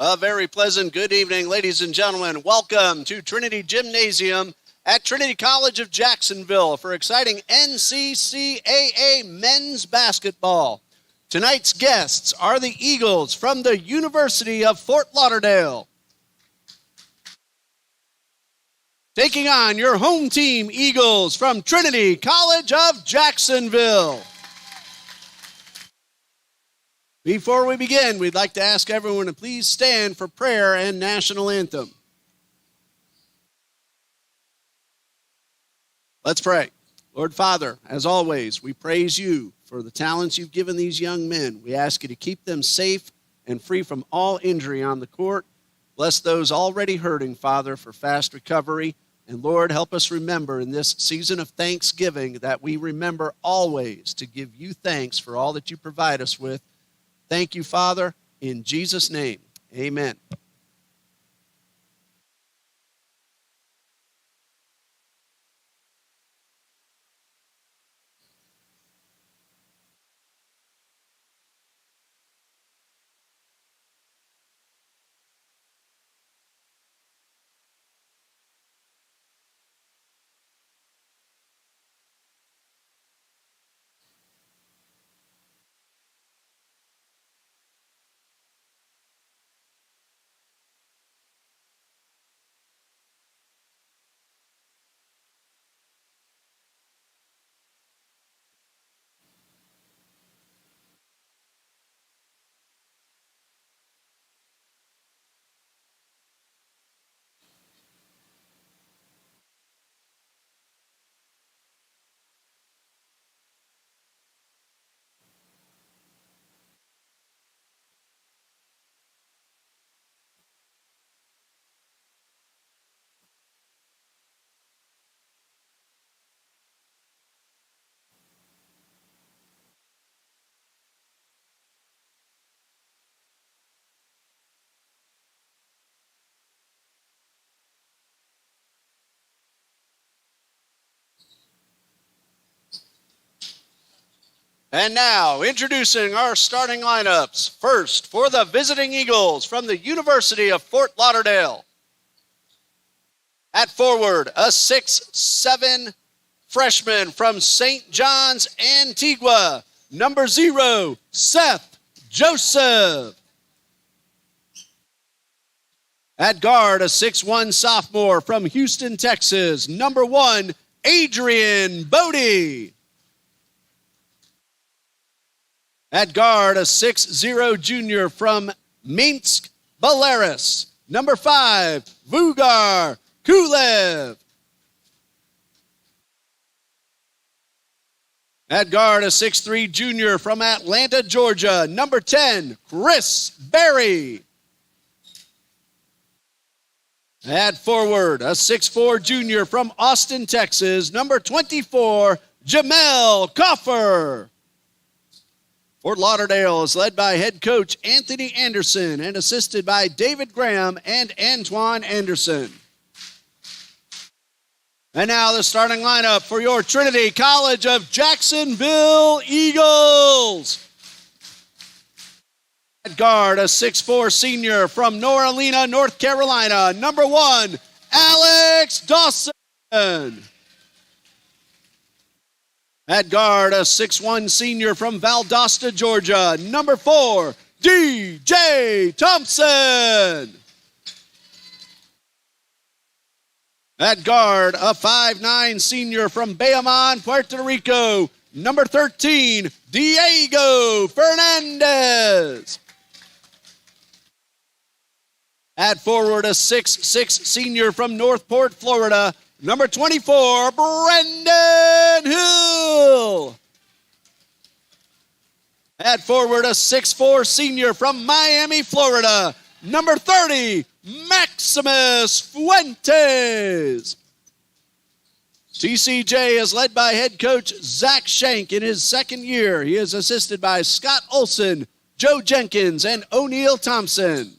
A very pleasant good evening, ladies and gentlemen. Welcome to Trinity Gymnasium at Trinity College of Jacksonville for exciting NCCAA men's basketball. Tonight's guests are the Eagles from the University of Fort Lauderdale. Taking on your home team, Eagles from Trinity College of Jacksonville. Before we begin, we'd like to ask everyone to please stand for prayer and national anthem. Let's pray. Lord Father, as always, we praise you for the talents you've given these young men. We ask you to keep them safe and free from all injury on the court. Bless those already hurting, Father, for fast recovery. And Lord, help us remember in this season of Thanksgiving that we remember always to give you thanks for all that you provide us with. Thank you, Father, in Jesus' name, amen. And now, introducing our starting lineups. First, for the visiting Eagles from the University of Fort Lauderdale. At forward, a 6'7" freshman from St. John's, Antigua, number 0, Seth Joseph. At guard, a 6'1" sophomore from Houston, Texas, number 1, Adrian Bodie. At guard, a 6'0" junior from Minsk, Belarus, number 5, Vugar Kulev. At guard, a 6'3" junior from Atlanta, Georgia, number 10, Chris Berry. At forward, a 6'4" junior from Austin, Texas, number 24, Jamel Coffer. Fort Lauderdale is led by head coach Anthony Anderson and assisted by David Graham and Antoine Anderson. And now the starting lineup for your Trinity College of Jacksonville Eagles. At guard, a 6'4" senior from Noralina, North Carolina, number 1, Alex Dawson. At guard, a 6'1" senior from Valdosta, Georgia, number 4, DJ Thompson. At guard, a 5'9" senior from Bayamon, Puerto Rico, number 13, Diego Fernandez. At forward, a 6'6" senior from Northport, Florida, number 24, Brendan Hill. At forward, a 6'4" senior from Miami, Florida, number 30, Maximus Fuentes. TCJ is led by head coach Zach Shank in his second year. He is assisted by Scott Olson, Joe Jenkins, and O'Neal Thompson.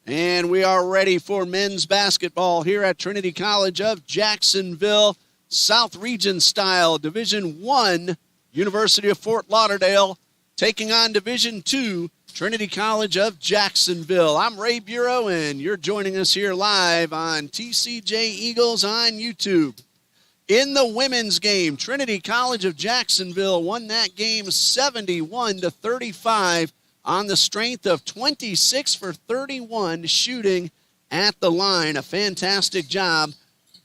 And we are ready for men's basketball here at Trinity College of Jacksonville. South Region style, Division I, University of Fort Lauderdale, taking on Division II, Trinity College of Jacksonville. I'm Ray Bureau, and you're joining us here live on TCJ Eagles on YouTube. In the women's game, Trinity College of Jacksonville won that game 71-35 on the strength of 26 for 31 shooting at the line. A fantastic job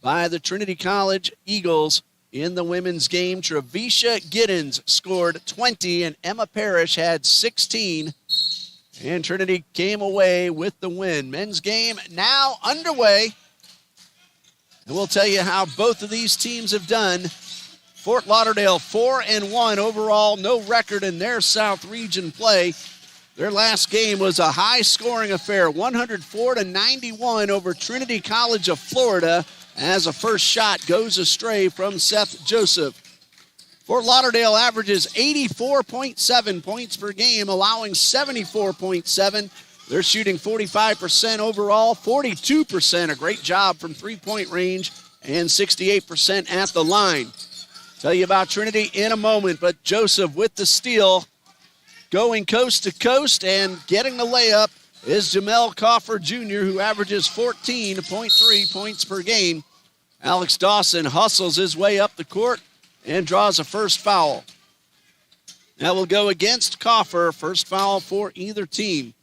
by the Trinity College Eagles in the women's game. Trevisha Giddens scored 20 and Emma Parrish had 16. And Trinity came away with the win. Men's game now underway. And we'll tell you how both of these teams have done. Fort Lauderdale 4-1 overall, no record in their South Region play. Their last game was a high-scoring affair, 104-91 over Trinity College of Florida, as a first shot goes astray from Seth Joseph. Fort Lauderdale averages 84.7 points per game, allowing 74.7. They're shooting 45% overall, 42%, a great job from three-point range, and 68% at the line. Tell you about Trinity in a moment, but Joseph with the steal, going coast to coast and getting the layup is Jamel Coffer Jr., who averages 14.3 points per game. Alex Dawson hustles his way up the court and draws a first foul. That will go against Coffer. First foul for either team.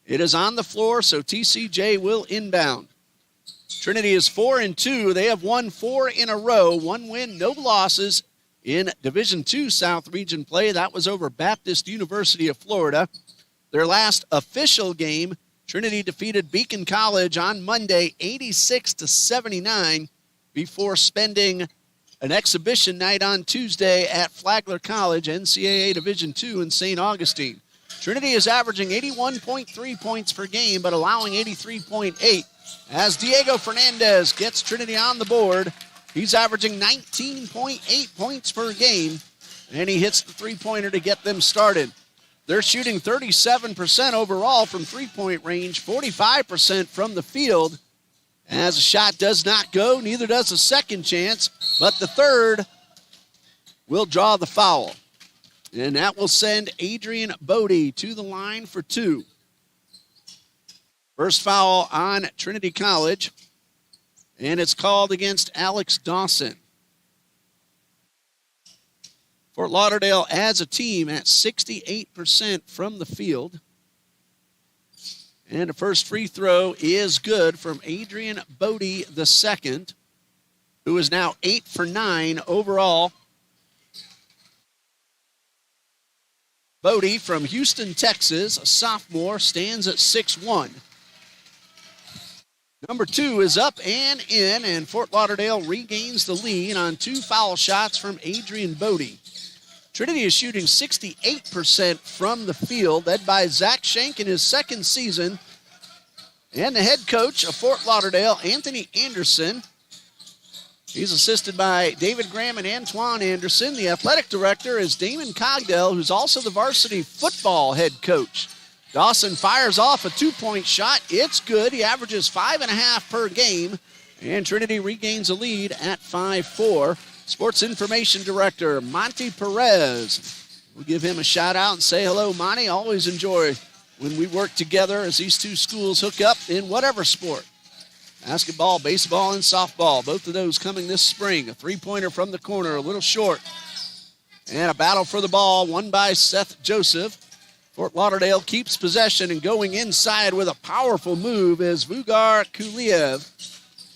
It is on the floor, so TCJ will inbound. Trinity is 4-2. They have won 4 in a row. 1 win, no losses in Division II South Region play. That was over Baptist University of Florida. Their last official game, Trinity defeated Beacon College on Monday, 86-79, before spending an exhibition night on Tuesday at Flagler College, NCAA Division II in St. Augustine. Trinity is averaging 81.3 points per game, but allowing 83.8. As Diego Fernandez gets Trinity on the board, he's averaging 19.8 points per game, and he hits the three-pointer to get them started. They're shooting 37% overall from three-point range, 45% from the field. As a shot does not go, neither does a second chance, but the third will draw the foul. And that will send Adrian Bodie to the line for 2. First foul on Trinity College, and it's called against Alex Dawson. Fort Lauderdale as a team at 68% from the field. And the first free throw is good from Adrian Bodie II, who is now 8 for 9 overall. Bodie from Houston, Texas, a sophomore, stands at 6'1". Number 2 is up and in, and Fort Lauderdale regains the lead on 2 foul shots from Adrian Bodie. Trinity is shooting 68% from the field, led by Zach Shank in his second season. And the head coach of Fort Lauderdale, Anthony Anderson. He's assisted by David Graham and Antoine Anderson. The athletic director is Damon Cogdell, who's also the varsity football head coach. Dawson fires off a 2-point shot. It's good. He averages 5.5 per game. And Trinity regains a lead at 5-4. Sports Information Director, Monty Perez. We'll give him a shout out and say hello, Monty. Always enjoy when we work together as these two schools hook up in whatever sport. Basketball, baseball, and softball. Both of those coming this spring. A three-pointer from the corner, a little short. And a battle for the ball, won by Seth Joseph. Fort Lauderdale keeps possession, and going inside with a powerful move is Vugar Kuliev.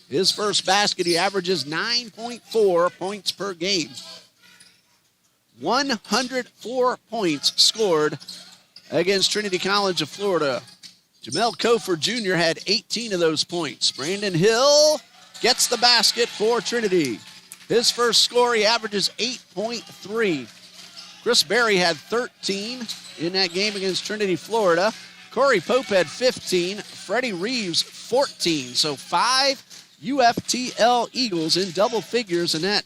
His first basket, he averages 9.4 points per game. 104 points scored against Trinity College of Florida. Jamel Coffer Jr. had 18 of those points. Brandon Hill gets the basket for Trinity. His first score, he averages 8.3. Chris Berry had 13 in that game against Trinity, Florida. Corey Pope had 15. Freddie Reeves, 14. So 5 UFTL Eagles in double figures in that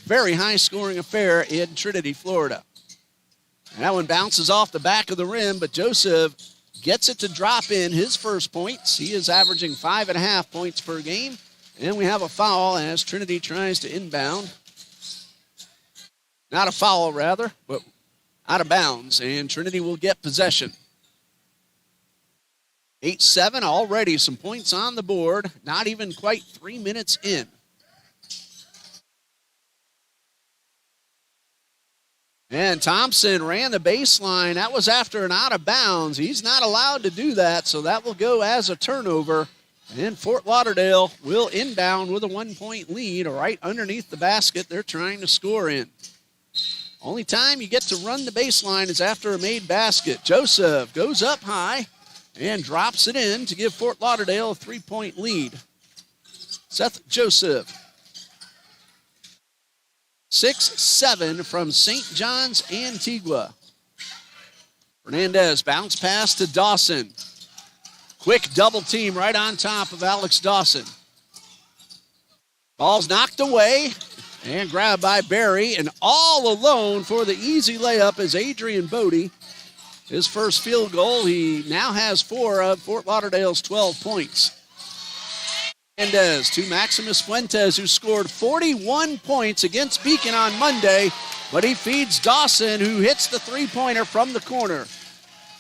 very high-scoring affair in Trinity, Florida. That one bounces off the back of the rim, but Joseph gets it to drop in his first points. He is averaging 5.5 points per game. And we have a foul as Trinity tries to inbound. Not a foul, rather, but out of bounds. And Trinity will get possession. 8-7 already, some points on the board, not even quite 3 minutes in. And Thompson ran the baseline. That was after an out of bounds. He's not allowed to do that, so that will go as a turnover. And Fort Lauderdale will inbound with a 1-point lead right underneath the basket they're trying to score in. Only time you get to run the baseline is after a made basket. Joseph goes up high and drops it in to give Fort Lauderdale a 3-point lead. Seth Joseph. 6-7 from St. John's Antigua. Fernandez bounce pass to Dawson. Quick double team right on top of Alex Dawson. Ball's knocked away and grabbed by Barry, and all alone for the easy layup is Adrian Bodie. His first field goal, he now has 4 of Fort Lauderdale's 12 points. Fernandez to Maximus Fuentes, who scored 41 points against Beacon on Monday, but he feeds Dawson, who hits the three-pointer from the corner.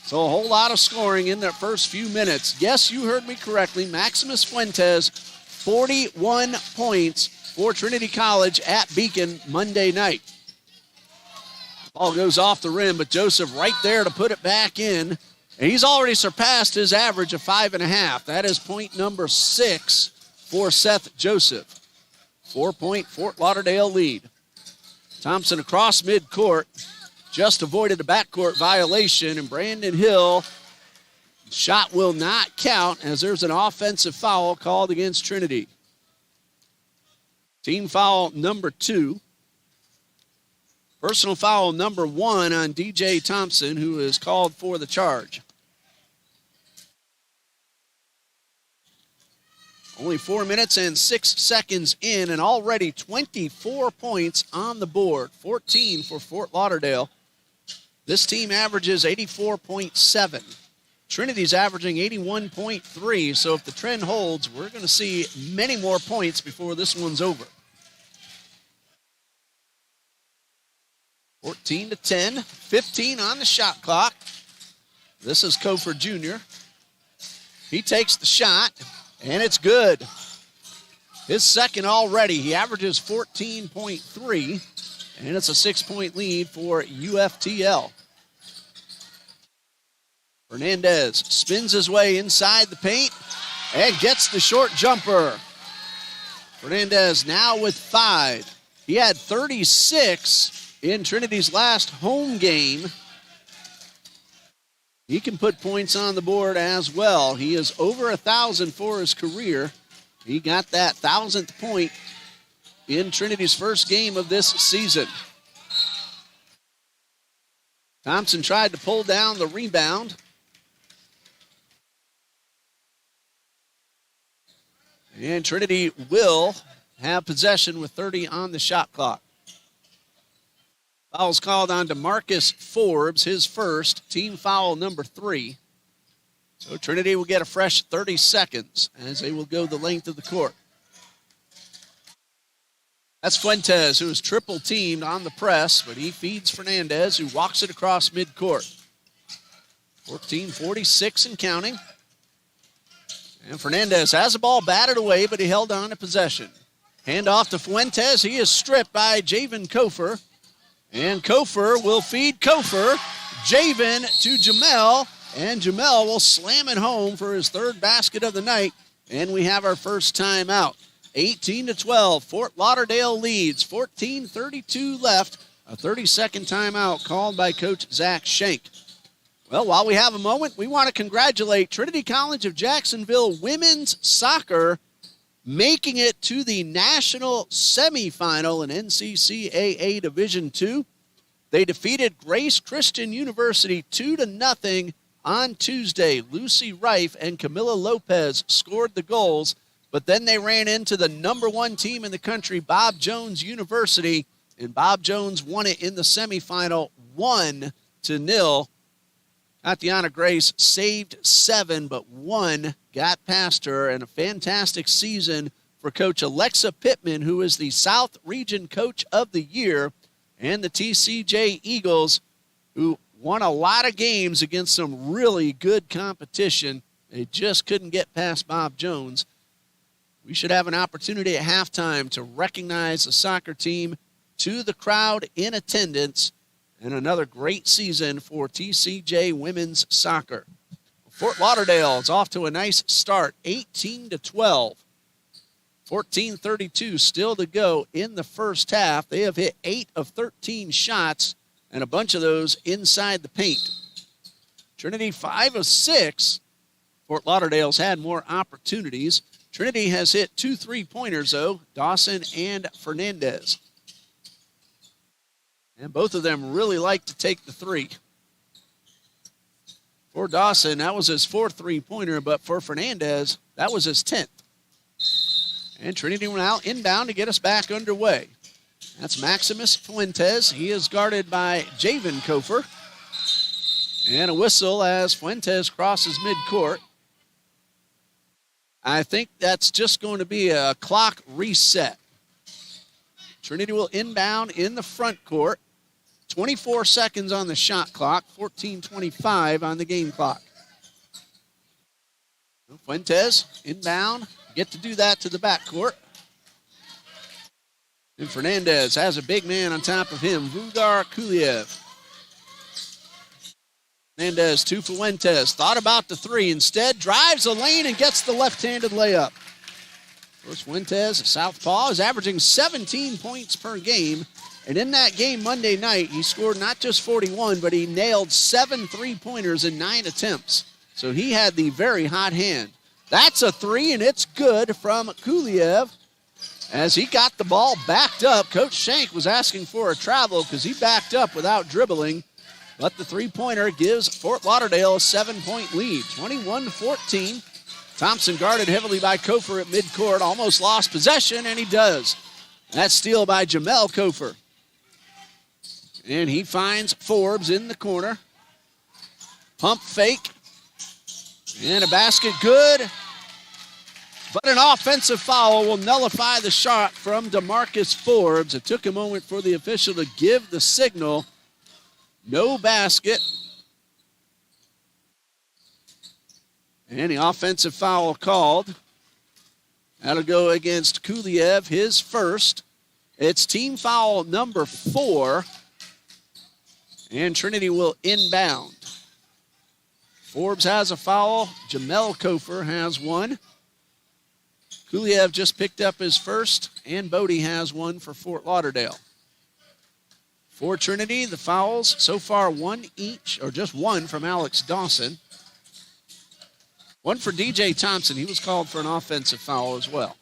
So a whole lot of scoring in their first few minutes. Yes, you heard me correctly. Maximus Fuentes, 41 points for Trinity College at Beacon Monday night. Ball goes off the rim, but Joseph right there to put it back in. And he's already surpassed his average of 5.5. That is point number 6 for Seth Joseph. 4-point Fort Lauderdale lead. Thompson across midcourt. Just avoided a backcourt violation, and Brandon Hill, shot will not count as there's an offensive foul called against Trinity. Team foul number 2. Personal foul number 1 on DJ Thompson, who is called for the charge. Only 4 minutes and 6 seconds in, and already 24 points on the board. 14 for Fort Lauderdale. This team averages 84.7. Trinity's averaging 81.3, so if the trend holds, we're going to see many more points before this one's over. 14-10, 15 on the shot clock. This is Cofer Jr. He takes the shot, and it's good. His second already. He averages 14.3, and it's a 6-point lead for UFTL. Fernandez spins his way inside the paint and gets the short jumper. Fernandez now with 5. He had 36 in Trinity's last home game. He can put points on the board as well. He is over 1,000 for his career. He got that 1,000th point in Trinity's first game of this season. Thompson tried to pull down the rebound. And Trinity will have possession with 30 on the shot clock. Foul's called on DeMarcus Forbes, his first, team foul number 3. So Trinity will get a fresh 30 seconds as they will go the length of the court. That's Fuentes, who is triple teamed on the press, but he feeds Fernandez, who walks it across midcourt. 14:46 and counting. And Fernandez has the ball batted away, but he held on to possession. Hand off to Fuentes. He is stripped by Javen Kofer. And Kofer will feed Kofer. Javen to Jamel. And Jamel will slam it home for his third basket of the night. And we have our first timeout. 18-12. Fort Lauderdale leads. 14:32 left. A 30-second timeout called by Coach Zach Schenk. Well, while we have a moment, we want to congratulate Trinity College of Jacksonville women's soccer making it to the national semifinal in NCCAA Division II. They defeated Grace Christian University 2-0 on Tuesday. Lucy Reif and Camila Lopez scored the goals, but then they ran into the number 1 team in the country, Bob Jones University, and Bob Jones won it in the semifinal 1-0. Tatiana Grace saved 7, but 1 got past her, and a fantastic season for Coach Alexa Pittman, who is the South Region Coach of the Year, and the TCJ Eagles, who won a lot of games against some really good competition. They just couldn't get past Bob Jones. We should have an opportunity at halftime to recognize the soccer team to the crowd in attendance, and another great season for TCJ women's soccer. Fort Lauderdale is off to a nice start, 18-12. 14:32 still to go in the first half. They have hit 8 of 13 shots, and a bunch of those inside the paint. Trinity 5 of 6. Fort Lauderdale's had more opportunities. Trinity has hit 2 3-pointers, though, Dawson and Fernandez. And both of them really like to take the three. For Dawson, that was his 4th 3-pointer, but for Fernandez, that was his 10th. And Trinity went out inbound to get us back underway. That's Maximus Fuentes. He is guarded by Javen Kofer. And a whistle as Fuentes crosses midcourt. I think that's just going to be a clock reset. Trinity will inbound in the front court. 24 seconds on the shot clock, 14:25 on the game clock. Fuentes inbound, get to do that to the backcourt. And Fernandez has a big man on top of him, Vugar Kuliev. Fernandez to Fuentes, thought about the three, instead drives the lane and gets the left-handed layup. Of course, Fuentes, a southpaw, is averaging 17 points per game. And in that game Monday night, he scored not just 41, but he nailed 7 3-pointers in 9 attempts. So he had the very hot hand. That's a three, and it's good from Kuliev as he got the ball backed up. Coach Shank was asking for a travel because he backed up without dribbling. But the 3-pointer gives Fort Lauderdale a 7-point lead, 21-14. Thompson guarded heavily by Kofer at midcourt, almost lost possession, and he does. That steal by Jamel Kofer. And he finds Forbes in the corner. Pump fake. And a basket good. But an offensive foul will nullify the shot from DeMarcus Forbes. It took a moment for the official to give the signal. No basket. And the offensive foul called. That'll go against Kuliev, his first. It's team foul number 4. And Trinity will inbound. Forbes has a foul. Jamel Kofer has one. Kuliev just picked up his first, and Bodie has one for Fort Lauderdale. For Trinity, the fouls so far 1 each, or just 1 from Alex Dawson. 1 for DJ Thompson. He was called for an offensive foul as well.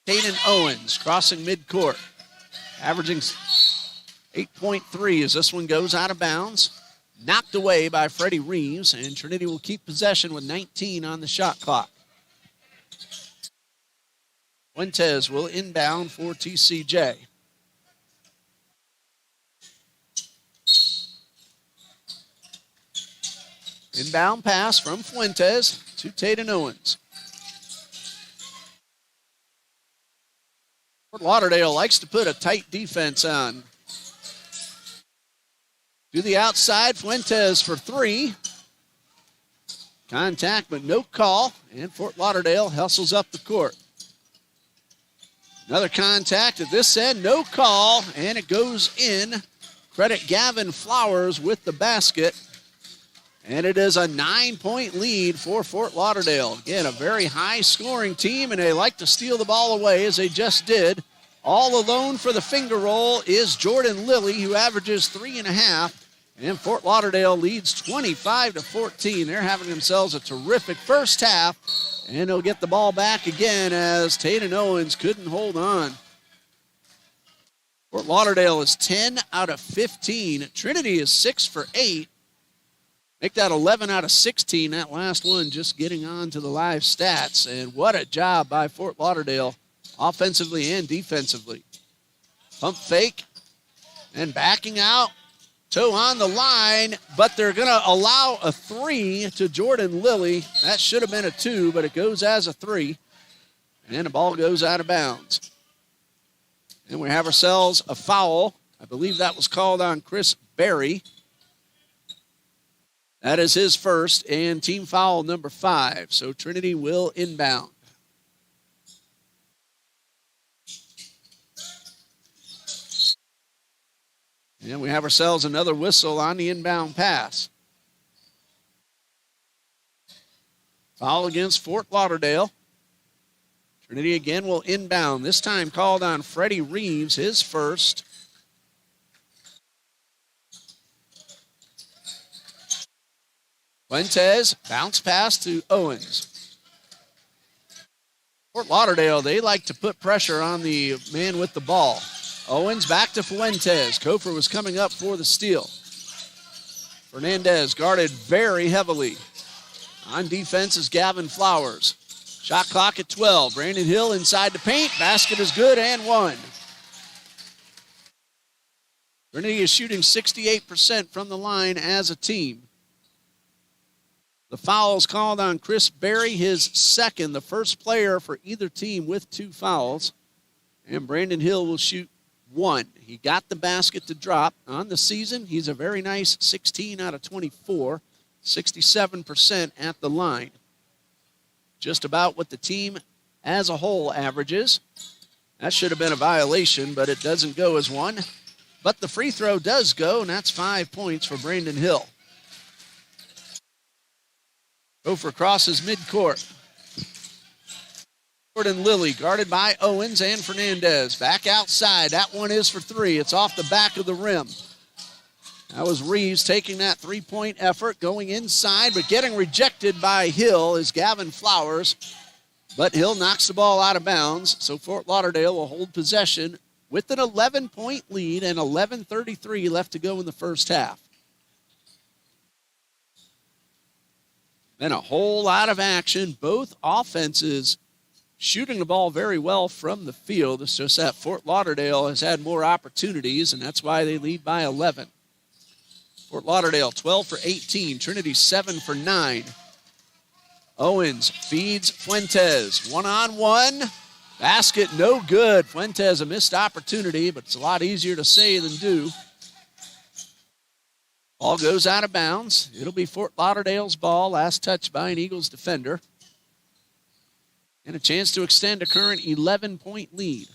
Caden Owens crossing midcourt, averaging 8.3 as this one goes out of bounds. Knocked away by Freddie Reeves, and Trinity will keep possession with 19 on the shot clock. Fuentes will inbound for TCJ. Inbound pass from Fuentes to Tatum Owens. Fort Lauderdale likes to put a tight defense on. To the outside, Fuentes for 3. Contact, but no call, and Fort Lauderdale hustles up the court. Another contact at this end, no call, and it goes in. Credit Gavin Flowers with the basket. And it is a 9-point lead for Fort Lauderdale. Again, a very high-scoring team, and they like to steal the ball away, as they just did. All alone for the finger roll is Jordan Lilly, who averages 3.5. And Fort Lauderdale leads 25-14. They're having themselves a terrific first half, and they'll get the ball back again as Tatum Owens couldn't hold on. Fort Lauderdale is 10 out of 15. Trinity is 6 for 8. Make that 11 out of 16. That last one just getting on to the live stats. And what a job by Fort Lauderdale, offensively and defensively. Pump fake and backing out. Toe on the line, but they're going to allow a 3 to Jordan Lilly. That should have been a 2, but it goes as a 3. And the ball goes out of bounds. And we have ourselves a foul. I believe that was called on Chris Berry. That is his first and team foul number 5. So Trinity will inbound. And we have ourselves another whistle on the inbound pass. Foul against Fort Lauderdale. Trinity again will inbound. This time called on Freddie Reeves, his first. Fuentes, bounce pass to Owens. Fort Lauderdale, they like to put pressure on the man with the ball. Owens back to Fuentes. Kofer was coming up for the steal. Fernandez guarded very heavily. On defense is Gavin Flowers. Shot clock at 12. Brandon Hill inside the paint. Basket is good and one. Trinity is shooting 68% from the line as a team. The foul is called on Chris Berry, his second, the first player for either team with 2 fouls. And Brandon Hill will shoot 1. He got the basket to drop. On the season, he's a very nice 16 out of 24, 67% at the line. Just about what the team as a whole averages. That should have been a violation, but it doesn't go as one. But the free throw does go, and that's 5 points for Brandon Hill. Gopher crosses midcourt. Jordan Lilly guarded by Owens and Fernandez. Back outside. That one is for 3. It's off the back of the rim. That was Reeves taking that 3-point effort, going inside, but getting rejected by Hill is Gavin Flowers. But Hill knocks the ball out of bounds, so Fort Lauderdale will hold possession with an 11-point lead and 11:33 left to go in the first half. Been a whole lot of action. Both offenses shooting the ball very well from the field. It's just that Fort Lauderdale has had more opportunities, and that's why they lead by 11. Fort Lauderdale 12 for 18. Trinity 7 for 9. Owens feeds Fuentes. 1-on-1. Basket no good. Fuentes a missed opportunity, but it's a lot easier to say than do. Ball goes out of bounds. It'll be Fort Lauderdale's ball. Last touch by an Eagles defender. And a chance to extend a current 11-point lead.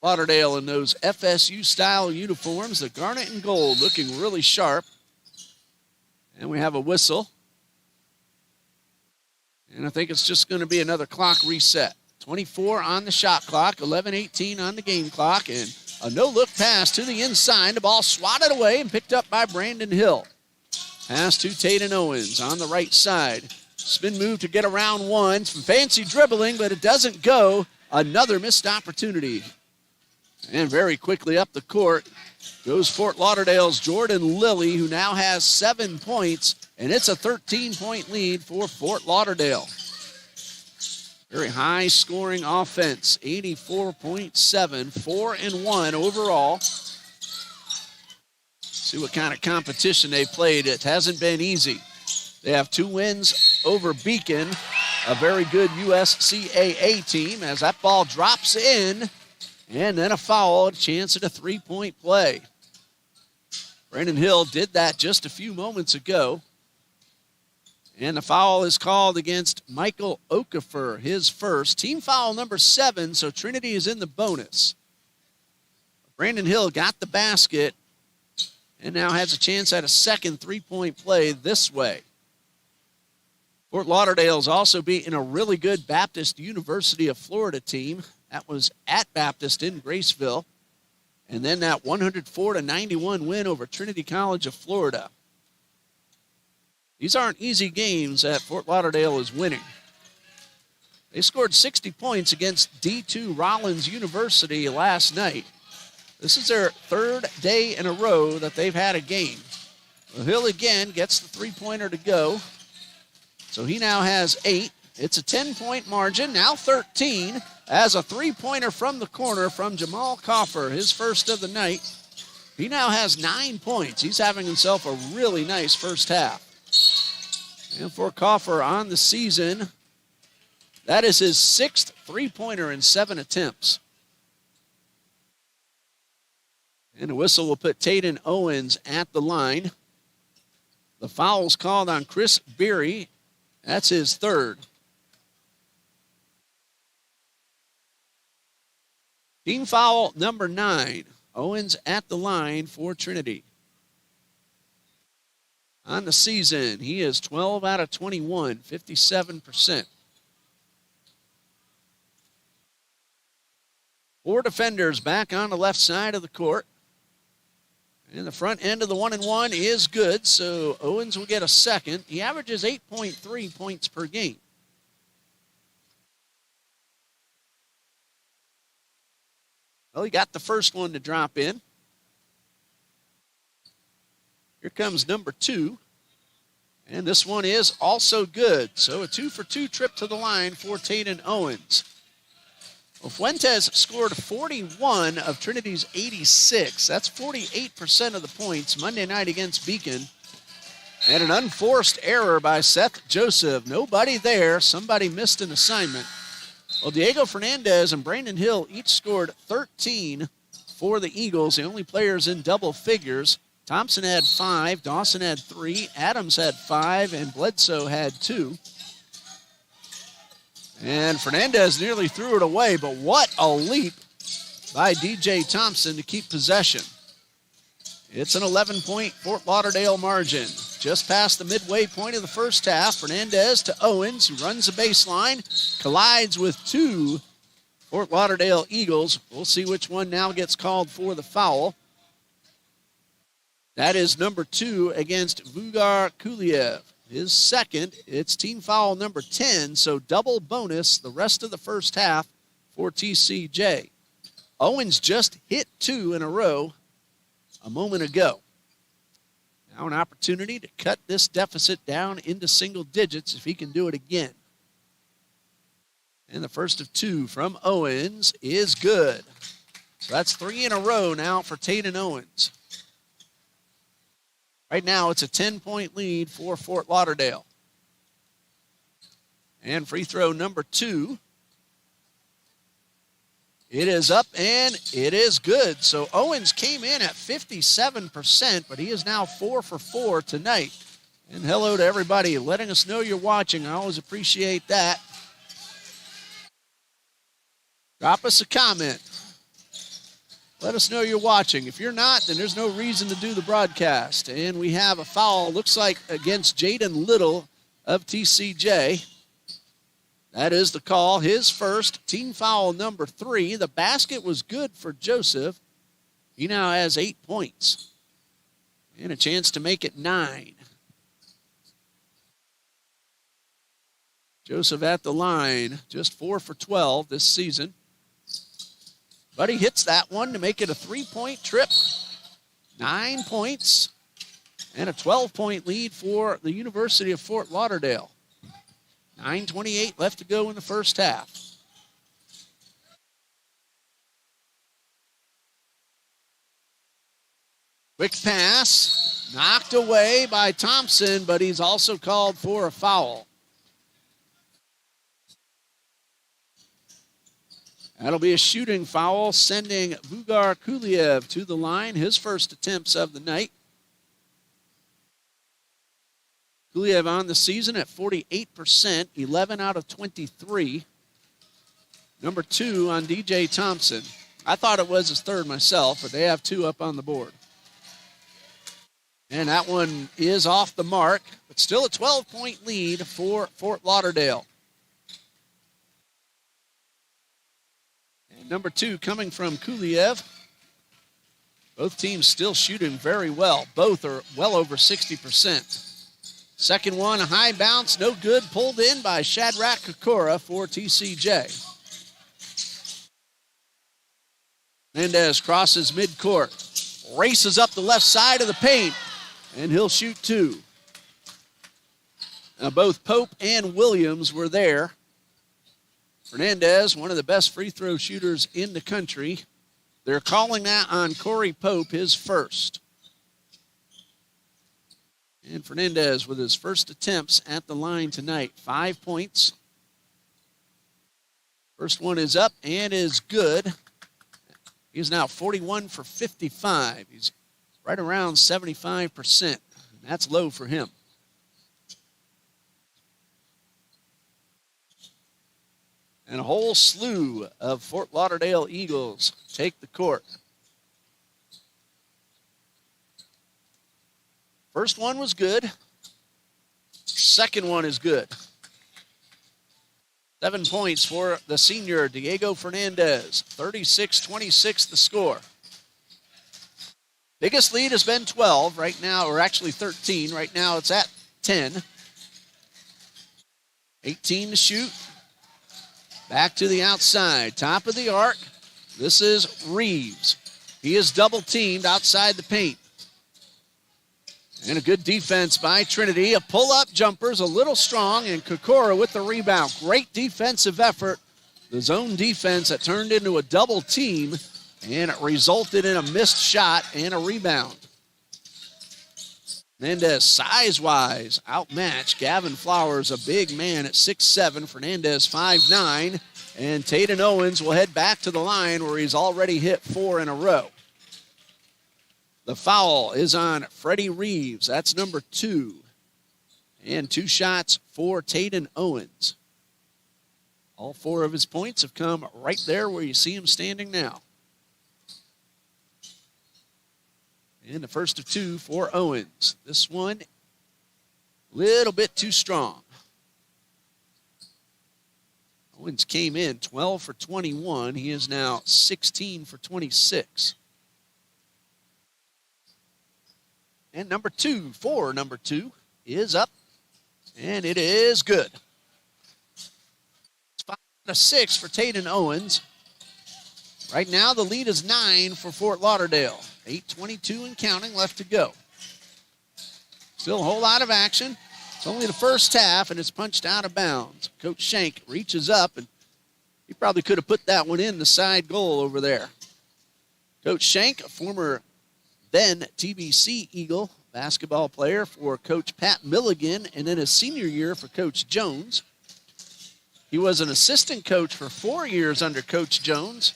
Lauderdale in those FSU-style uniforms, the garnet and gold, looking really sharp. And we have a whistle. And I think it's just going to be another clock reset. 24 on the shot clock, 11:18 on the game clock, and a no-look pass to the inside. The ball swatted away and picked up by Brandon Hill. Pass to Taden Owens on the right side. Spin move to get around one. Some fancy dribbling, but it doesn't go. Another missed opportunity. And very quickly up the court goes Fort Lauderdale's Jordan Lilly, who now has 7 points, and it's a 13-point lead for Fort Lauderdale. Very high-scoring offense, 84.7, 4-1 overall. See what kind of competition they played. It hasn't been easy. They have 2 wins over Beacon, a very good USCAA team, as that ball drops in, and then a foul, a chance at a 3-point play. Brandon Hill did that just a few moments ago. And the foul is called against Michael Okafor, his first. Team foul number 7, so Trinity is in the bonus. Brandon Hill got the basket and now has a chance at a second 3-point play this way. Fort Lauderdale's also beaten a really good Baptist University of Florida team. That was at Baptist in Graceville. And then that 104-91 win over Trinity College of Florida. These aren't easy games that Fort Lauderdale is winning. They scored 60 points against D2 Rollins University last night. This is their 3rd day in a row that they've had a game. Well, Hill again gets the 3-pointer to go. So he now has 8. It's a 10-point margin, now 13, as a 3-pointer from the corner from Jamal Coffer, his first of the night. He now has 9 points. He's having himself a really nice first half. And for Coffer on the season, that is his 6th 3-pointer in 7 attempts. And the whistle will put Taden Owens at the line. The foul's called on Chris Beery. That's his third. Team foul number 9. Owens at the line for Trinity. On the season, he is 12 out of 21, 57%. 4 defenders back on the left side of the court. And the front end of the 1-and-1 is good, so Owens will get a second. He averages 8.3 points per game. Well, he got the first one to drop in. Here comes number 2. And this one is also good. So a 2-for-2 trip to the line for Taden Owens. Well, Fuentes scored 41 of Trinity's 86. That's 48% of the points Monday night against Beacon. And an unforced error by Seth Joseph. Nobody there. Somebody missed an assignment. Well, Diego Fernandez and Brandon Hill each scored 13 for the Eagles, the only players in double figures. Thompson had 5, Dawson had 3, Adams had 5, and Bledsoe had 2. And Fernandez nearly threw it away, but what a leap by DJ Thompson to keep possession. It's an 11-point Fort Lauderdale margin. Just past the midway point of the first half, Fernandez to Owens, who runs the baseline, collides with 2 Fort Lauderdale Eagles. We'll see which one now gets called for the foul. That is number 2 against Vugar Kuliev. His second, it's team foul number 10, so double bonus the rest of the first half for TCJ. Owens just hit 2 in a row a moment ago. Now an opportunity to cut this deficit down into single digits if he can do it again. And the first of 2 from Owens is good. So that's 3 in a row now for Taden Owens. Right now, it's a 10-point lead for Fort Lauderdale. And free throw number 2. It is up, and it is good. So Owens came in at 57%, but he is now 4 for 4 tonight. And hello to everybody letting us know you're watching. I always appreciate that. Drop us a comment. Let us know you're watching. If you're not, then there's no reason to do the broadcast. And we have a foul, looks like against Jaden Little of TCJ. That is the call, his first, team foul number 3. The basket was good for Joseph. He now has 8 points and a chance to make it 9. Joseph at the line, just 4 for 12 this season. But he hits that one to make it a 3-point trip. 9 points and a 12-point lead for the University of Fort Lauderdale. 9:28 left to go in the first half. Quick pass, knocked away by Thompson, but he's also called for a foul. That'll be a shooting foul, sending Vugar Kuliev to the line, his first attempts of the night. Kuliev on the season at 48%, 11 out of 23. Number 2 on DJ Thompson. I thought it was his third myself, but they have 2 up on the board. And that one is off the mark, but still a 12-point lead for Fort Lauderdale. And number 2 coming from Kuliev. Both teams still shooting very well. Both are well over 60%. Second one, a high bounce, no good, pulled in by Shadrach Kokora for TCJ. Mendez crosses midcourt, races up the left side of the paint, and he'll shoot 2. Now both Pope and Williams were there. Fernandez, one of the best free throw shooters in the country. They're calling that on Corey Pope, his first. And Fernandez with his first attempts at the line tonight. 5 points. First one is up and is good. He's now 41 for 55. He's right around 75%. That's low for him. And a whole slew of Fort Lauderdale Eagles take the court. First one was good. Second one is good. 7 points for the senior, Diego Fernandez. 36-26 the score. Biggest lead has been 12 right now, or actually 13. Right now it's at 10. 18 to shoot. Back to the outside. Top of the arc. This is Reeves. He is double teamed outside the paint. And a good defense by Trinity. A pull-up jumper's a little strong, and Kokora with the rebound. Great defensive effort. The zone defense that turned into a double team, and it resulted in a missed shot and a rebound. Fernandez, size-wise, outmatched. Gavin Flowers, a big man at 6'7". Fernandez, 5'9". And Taden Owens will head back to the line where he's already hit 4 in a row. The foul is on Freddie Reeves. That's number 2. And 2 shots for Taden Owens. All 4 of his points have come right there where you see him standing now. And the first of 2 for Owens. This one, a little bit too strong. Owens came in 12 for 21. He is now 16 for 26. And number 2 for number 2 is up, and it is good. It's 5-6 for Taden Owens. Right now, the lead is 9 for Fort Lauderdale. 8:22 and counting left to go. Still a whole lot of action. It's only the first half, and it's punched out of bounds. Coach Shank reaches up, and he probably could have put that one in the side goal over there. Coach Shank, a former then TBC Eagle basketball player for Coach Pat Milligan, and in his senior year for Coach Jones. He was an assistant coach for 4 years under Coach Jones.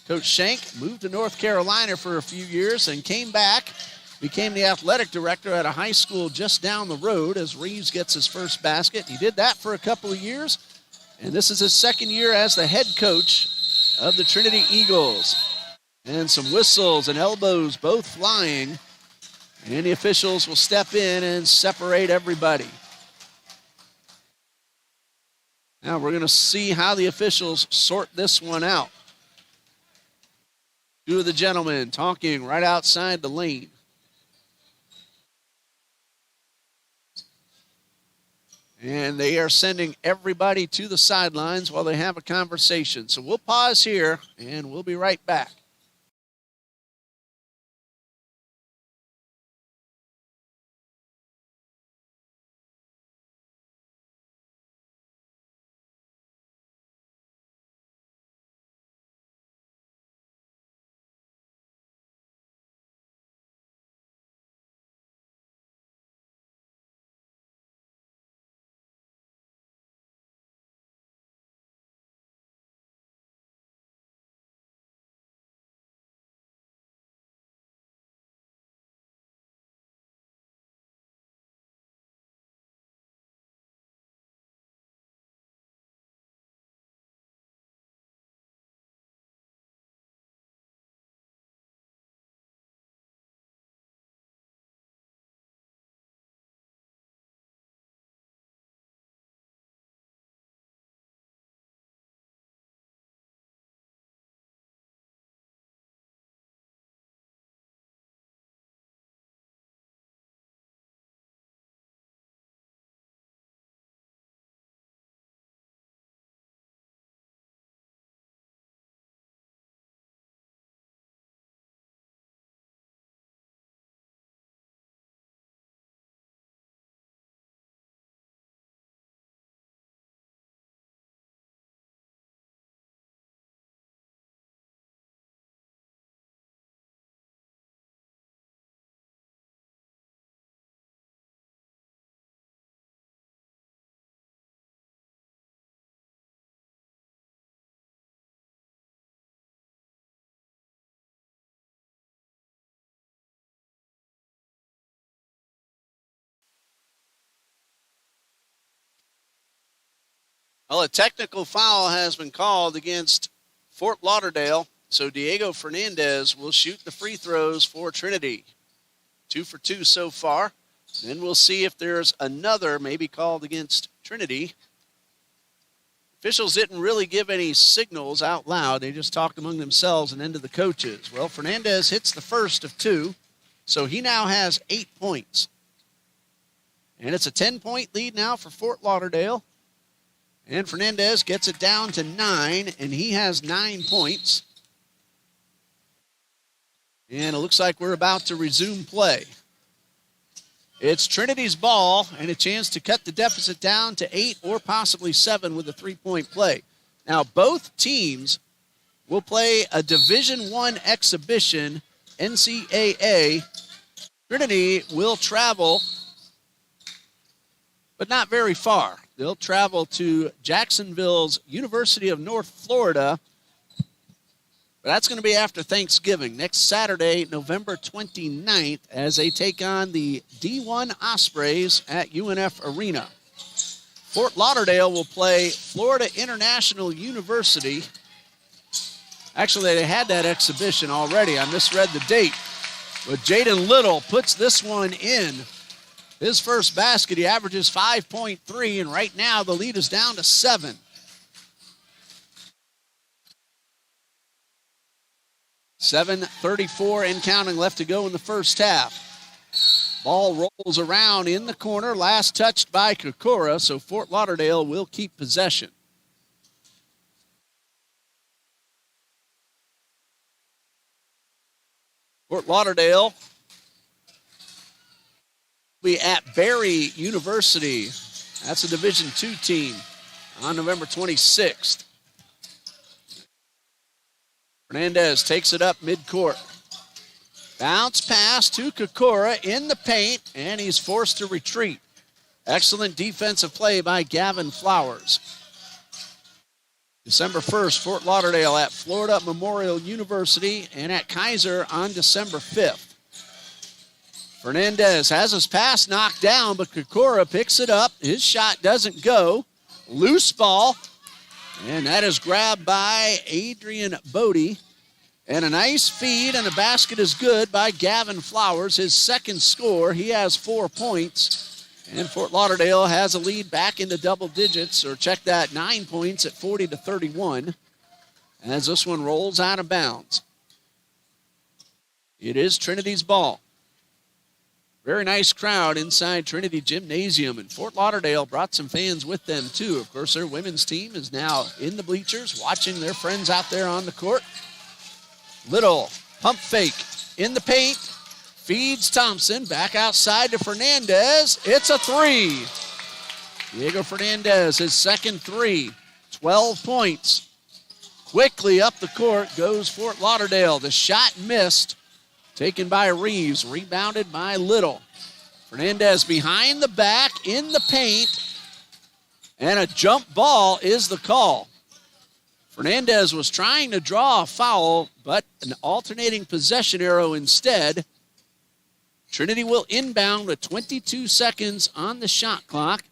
Coach Shank moved to North Carolina for a few years and came back, became the athletic director at a high school just down the road as Reeves gets his first basket. He did that for a couple of years, and this is his second year as the head coach of the Trinity Eagles. And some whistles and elbows both flying, and the officials will step in and separate everybody. Now we're going to see how the officials sort this one out. 2 of the gentlemen talking right outside the lane. And they are sending everybody to the sidelines while they have a conversation. So we'll pause here, and we'll be right back. Well, a technical foul has been called against Fort Lauderdale, so Diego Fernandez will shoot the free throws for Trinity. 2 for 2 so far. Then we'll see if there's another maybe called against Trinity. Officials didn't really give any signals out loud. They just talked among themselves and then to the coaches. Well, Fernandez hits the first of 2, so he now has 8 points. And it's a 10-point lead now for Fort Lauderdale. And Fernandez gets it down to 9, and he has 9 points. And it looks like we're about to resume play. It's Trinity's ball and a chance to cut the deficit down to 8 or possibly 7 with a 3-point play. Now, both teams will play a Division I exhibition, NCAA. Trinity will travel, but not very far. They'll travel to Jacksonville's University of North Florida. But that's going to be after Thanksgiving, next Saturday, November 29th, as they take on the D1 Ospreys at UNF Arena. Fort Lauderdale will play Florida International University. Actually, they had that exhibition already. I misread the date. But Jaden Little puts this one in. His first basket, he averages 5.3, and right now the lead is down to 7. 7:34 and counting left to go in the first half. Ball rolls around in the corner, last touched by Kokora, so Fort Lauderdale will keep possession. Fort Lauderdale will be at Berry University. That's a Division II team on November 26th. Fernandez takes it up midcourt. Bounce pass to Kokora in the paint, and he's forced to retreat. Excellent defensive play by Gavin Flowers. December 1st, Fort Lauderdale at Florida Memorial University and at Kaiser on December 5th. Fernandez has his pass knocked down, but Kokora picks it up. His shot doesn't go. Loose ball. And that is grabbed by Adrian Bodie. And a nice feed, and the basket is good by Gavin Flowers, his second score. He has 4 points. And Fort Lauderdale has a lead back into double digits, or check that, 9 points at 40-31, as this one rolls out of bounds. It is Trinity's ball. Very nice crowd inside Trinity Gymnasium, and Fort Lauderdale brought some fans with them too. Of course, their women's team is now in the bleachers watching their friends out there on the court. Little pump fake in the paint, feeds Thompson, back outside to Fernandez. It's a 3. Diego Fernandez, his second 3, 12 points. Quickly up the court goes Fort Lauderdale. The shot missed. Taken by Reeves, rebounded by Little. Fernandez behind the back in the paint, and a jump ball is the call. Fernandez was trying to draw a foul, but an alternating possession arrow instead. Trinity will inbound with 22 seconds on the shot clock,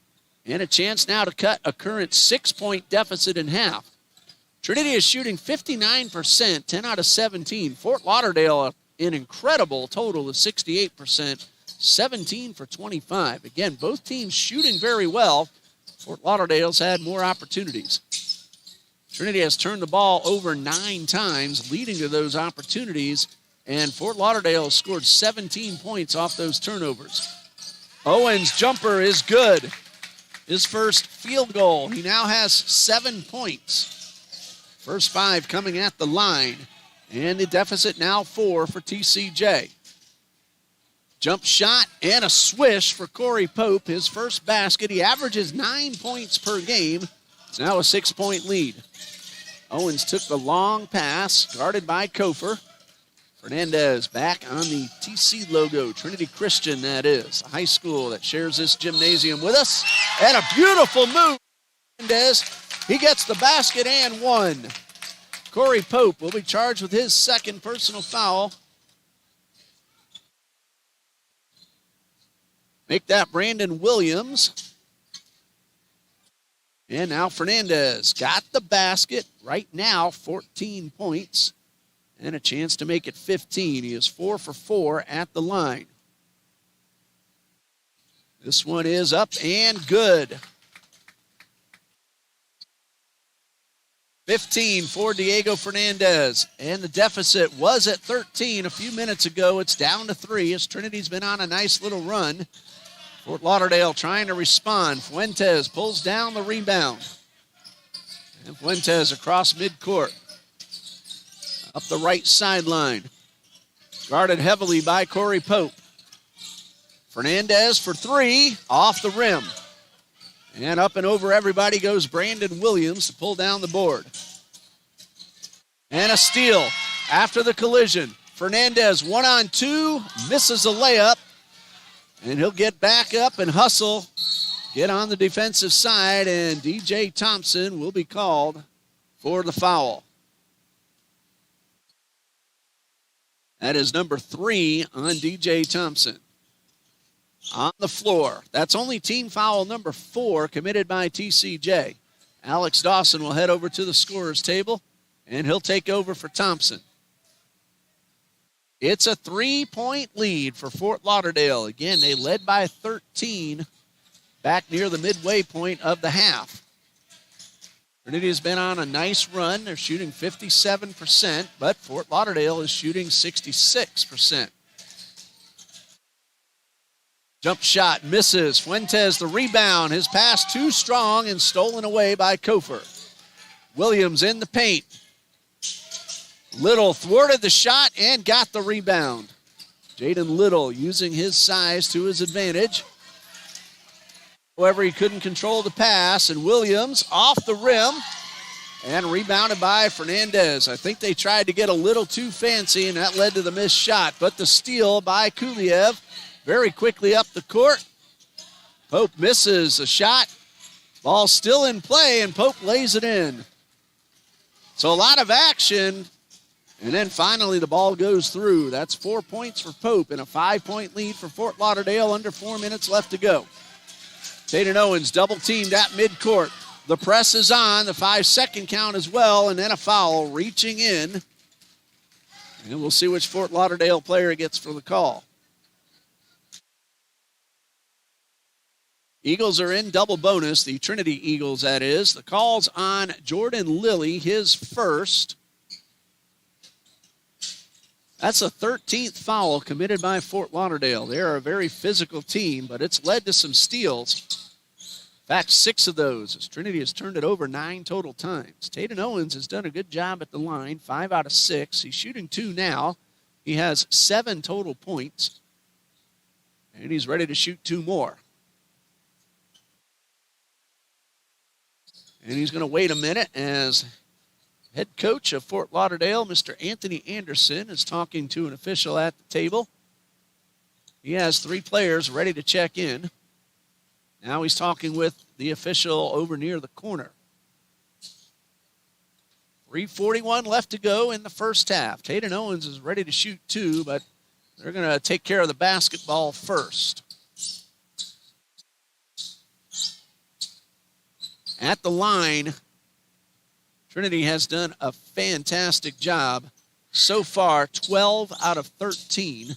and a chance now to cut a current 6-point deficit in half. Trinity is shooting 59%, 10 out of 17. Fort Lauderdale, an incredible total of 68%, 17 for 25. Again, both teams shooting very well. Fort Lauderdale's had more opportunities. Trinity has turned the ball over 9 times, leading to those opportunities, and Fort Lauderdale has scored 17 points off those turnovers. Owens' jumper is good. His first field goal. He now has 7 points. First 5 coming at the line. And the deficit now 4 for TCJ. Jump shot and a swish for Corey Pope. His first basket. He averages 9 points per game. It's now a 6-point lead. Owens took the long pass, guarded by Kofer. Fernandez back on the TC logo. Trinity Christian, that is. A high school that shares this gymnasium with us. And a beautiful move. Fernandez, he gets the basket and 1. Corey Pope will be charged with his second personal foul. Make that Brandon Williams. And now Fernandez got the basket. Right now, 14 points and a chance to make it 15. He is 4 for 4 at the line. This one is up and good. 15 for Diego Fernandez. And the deficit was at 13 a few minutes ago. It's down to 3 as Trinity's been on a nice little run. Fort Lauderdale trying to respond. Fuentes pulls down the rebound. And Fuentes across midcourt. Up the right sideline. Guarded heavily by Corey Pope. Fernandez for 3, off the rim. And up and over everybody goes Brandon Williams to pull down the board. And a steal after the collision. Fernandez 1-on-2, misses a layup. And he'll get back up and hustle, get on the defensive side, and DJ Thompson will be called for the foul. That is number 3 on DJ Thompson. On the floor. That's only team foul number 4 committed by TCJ. Alex Dawson will head over to the scorer's table, and he'll take over for Thompson. It's a 3-point lead for Fort Lauderdale. Again, they led by 13 back near the midway point of the half. Trinity has been on a nice run. They're shooting 57%, but Fort Lauderdale is shooting 66%. Jump shot misses. Fuentes the rebound. His pass too strong and stolen away by Kofer. Williams in the paint. Little thwarted the shot and got the rebound. Jaden Little using his size to his advantage. However, he couldn't control the pass, and Williams off the rim and rebounded by Fernandez. I think they tried to get a little too fancy, and that led to the missed shot. But the steal by Kuliev very quickly up the court. Pope misses a shot. Ball still in play, and Pope lays it in. So a lot of action. And then finally the ball goes through. That's 4 points for Pope and a 5-point lead for Fort Lauderdale. Under 4 minutes left to go. Taden Owens double teamed at midcourt. The press is on. The 5-second count as well. And then a foul reaching in. And we'll see which Fort Lauderdale player gets for the call. Eagles are in double bonus. The Trinity Eagles, that is. The call's on Jordan Lilly, his first. That's a 13th foul committed by Fort Lauderdale. They're a very physical team, but it's led to some steals. In fact, 6 of those, as Trinity has turned it over 9 total times. Taden Owens has done a good job at the line, 5 out of 6. He's shooting 2 now. He has 7 total points, and he's ready to shoot 2 more. And he's going to wait a minute as head coach of Fort Lauderdale, Mr. Anthony Anderson, is talking to an official at the table. He has 3 players ready to check in. Now he's talking with the official over near the corner. 3:41 left to go in the first half. Taden Owens is ready to shoot 2, but they're going to take care of the basketball first. At the line, Trinity has done a fantastic job. So far, 12 out of 13.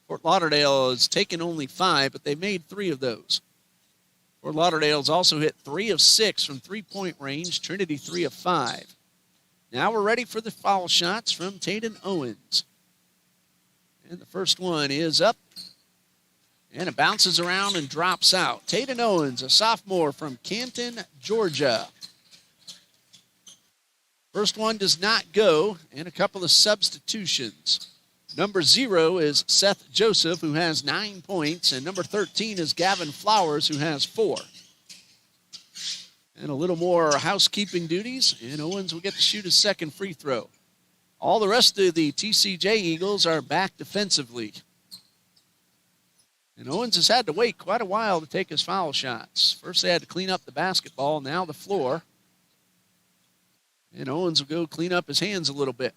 Fort Lauderdale has taken only 5, but they've made 3 of those. Fort Lauderdale's also hit 3 of 6 from three-point range. Trinity 3 of 5. Now we're ready for the foul shots from Taden Owens. And the first one is up. And it bounces around and drops out. Taden Owens, a sophomore from Canton, Georgia. First one does not go, and a couple of substitutions. Number 0 is Seth Joseph, who has 9 points, and number 13 is Gavin Flowers, who has 4. And a little more housekeeping duties, and Owens will get to shoot his second free throw. All the rest of the TCJ Eagles are back defensively. And Owens has had to wait quite a while to take his foul shots. First they had to clean up the basketball, now the floor. And Owens will go clean up his hands a little bit.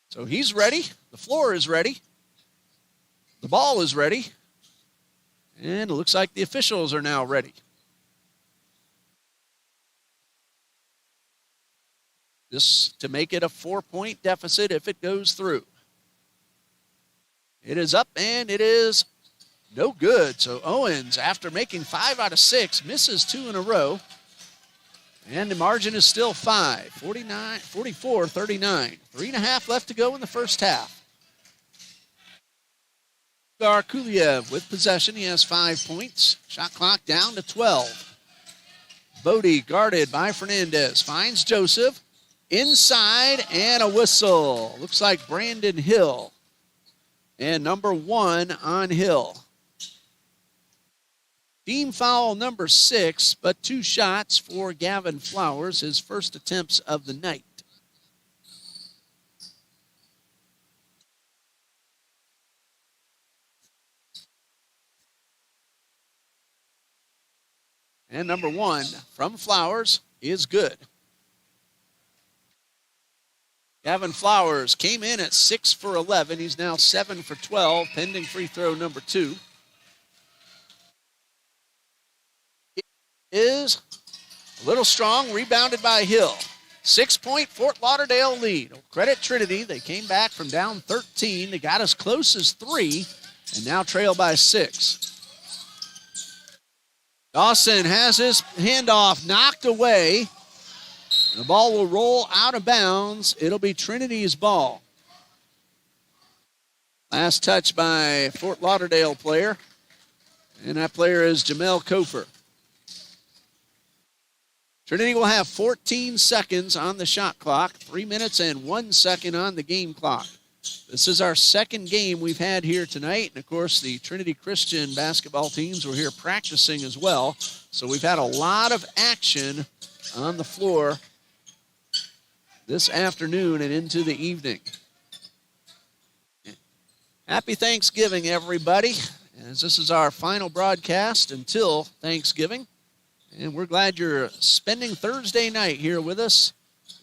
So he's ready. The floor is ready. The ball is ready. And it looks like the officials are now ready. just to make it a 4-point deficit if it goes through. It is up, and it is no good. So Owens, after making 5 out of 6, misses 2 in a row. And the margin is still 5, 44-39. 3.5 left to go in the first half. Kuliev with possession. He has 5 points. Shot clock down to 12. Bodie guarded by Fernandez. Finds Joseph. Inside and a whistle. Looks like Brandon Hill. And number 1 on Hill. Team foul number 6, but 2 shots for Gavin Flowers, his first attempts of the night. And number 1 from Flowers is good. Gavin Flowers came in at 6 for 11. He's now 7 for 12, pending free throw number 2. Is a little strong, rebounded by Hill. 6-point Fort Lauderdale lead. Credit Trinity, they came back from down 13. They got as close as 3 and now trail by 6. Dawson has his handoff knocked away. The ball will roll out of bounds. It'll be Trinity's ball. Last touch by Fort Lauderdale player. And that player is Jamel Kofer. Trinity will have 14 seconds on the shot clock, 3 minutes and 1 second on the game clock. This is our second game we've had here tonight. And, of course, the Trinity Christian basketball teams were here practicing as well. So we've had a lot of action on the floor this afternoon and into the evening. Happy Thanksgiving, everybody, as this is our final broadcast until Thanksgiving. And we're glad you're spending Thursday night here with us,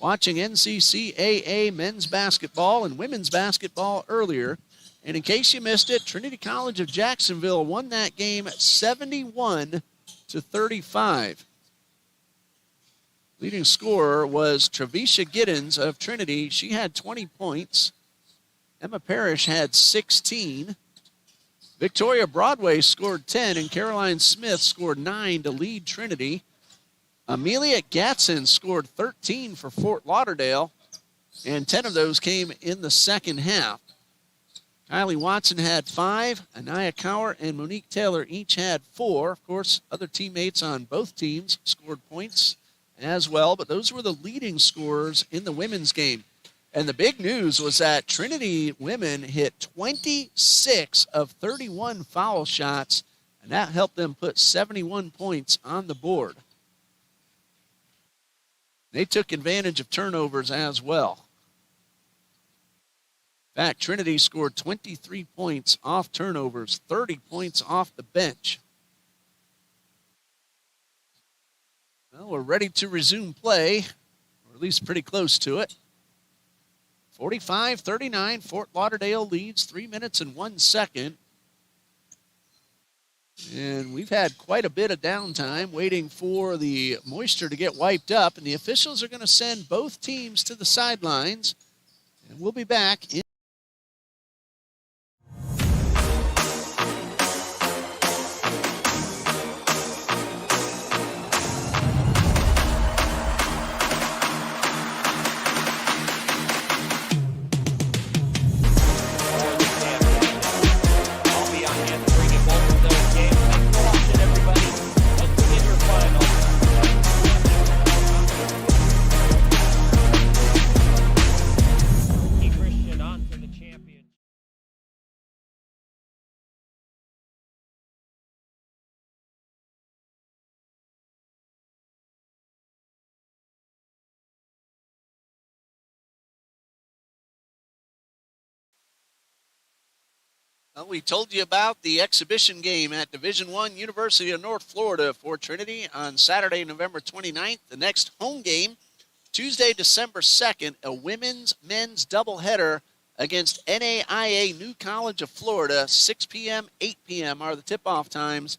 watching NCCAA men's basketball and women's basketball earlier. And in case you missed it, Trinity College of Jacksonville won that game 71-35. Leading scorer was Trevisha Giddens of Trinity. She had 20 points. Emma Parrish had 16. Victoria Broadway scored 10, and Caroline Smith scored 9 to lead Trinity. Amelia Gatson scored 13 for Fort Lauderdale, and 10 of those came in the second half. Kylie Watson had 5. Anaya Cower and Monique Taylor each had 4. Of course, other teammates on both teams scored points as well, but those were the leading scorers in the women's game. And the big news was that Trinity women hit 26 of 31 foul shots, and that helped them put 71 points on the board. They took advantage of turnovers as well. In fact, Trinity scored 23 points off turnovers, 30 points off the bench. Well, we're ready to resume play, or at least pretty close to it. 45-39, Fort Lauderdale leads, 3 minutes and 1 second. And we've had quite a bit of downtime waiting for the moisture to get wiped up, and the officials are going to send both teams to the sidelines, and we'll be back in. Well, we told you about the exhibition game at Division I University of North Florida for Trinity on Saturday, November 29th. The next home game, Tuesday, December 2nd, a women's-men's doubleheader against NAIA New College of Florida. 6 p.m., 8 p.m. are the tip-off times.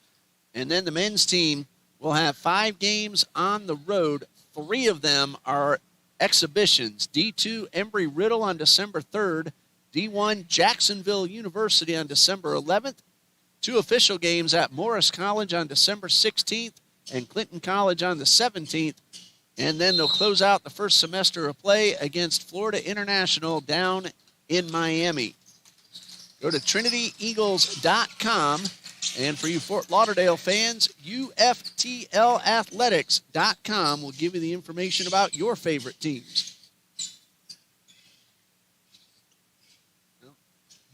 And then the men's team will have 5 games on the road. 3 of them are exhibitions. D2 Embry-Riddle on December 3rd. D1 Jacksonville University on December 11th. 2 official games at Morris College on December 16th and Clinton College on the 17th. And then they'll close out the first semester of play against Florida International down in Miami. Go to TrinityEagles.com. And for you Fort Lauderdale fans, UFTLathletics.com will give you the information about your favorite teams.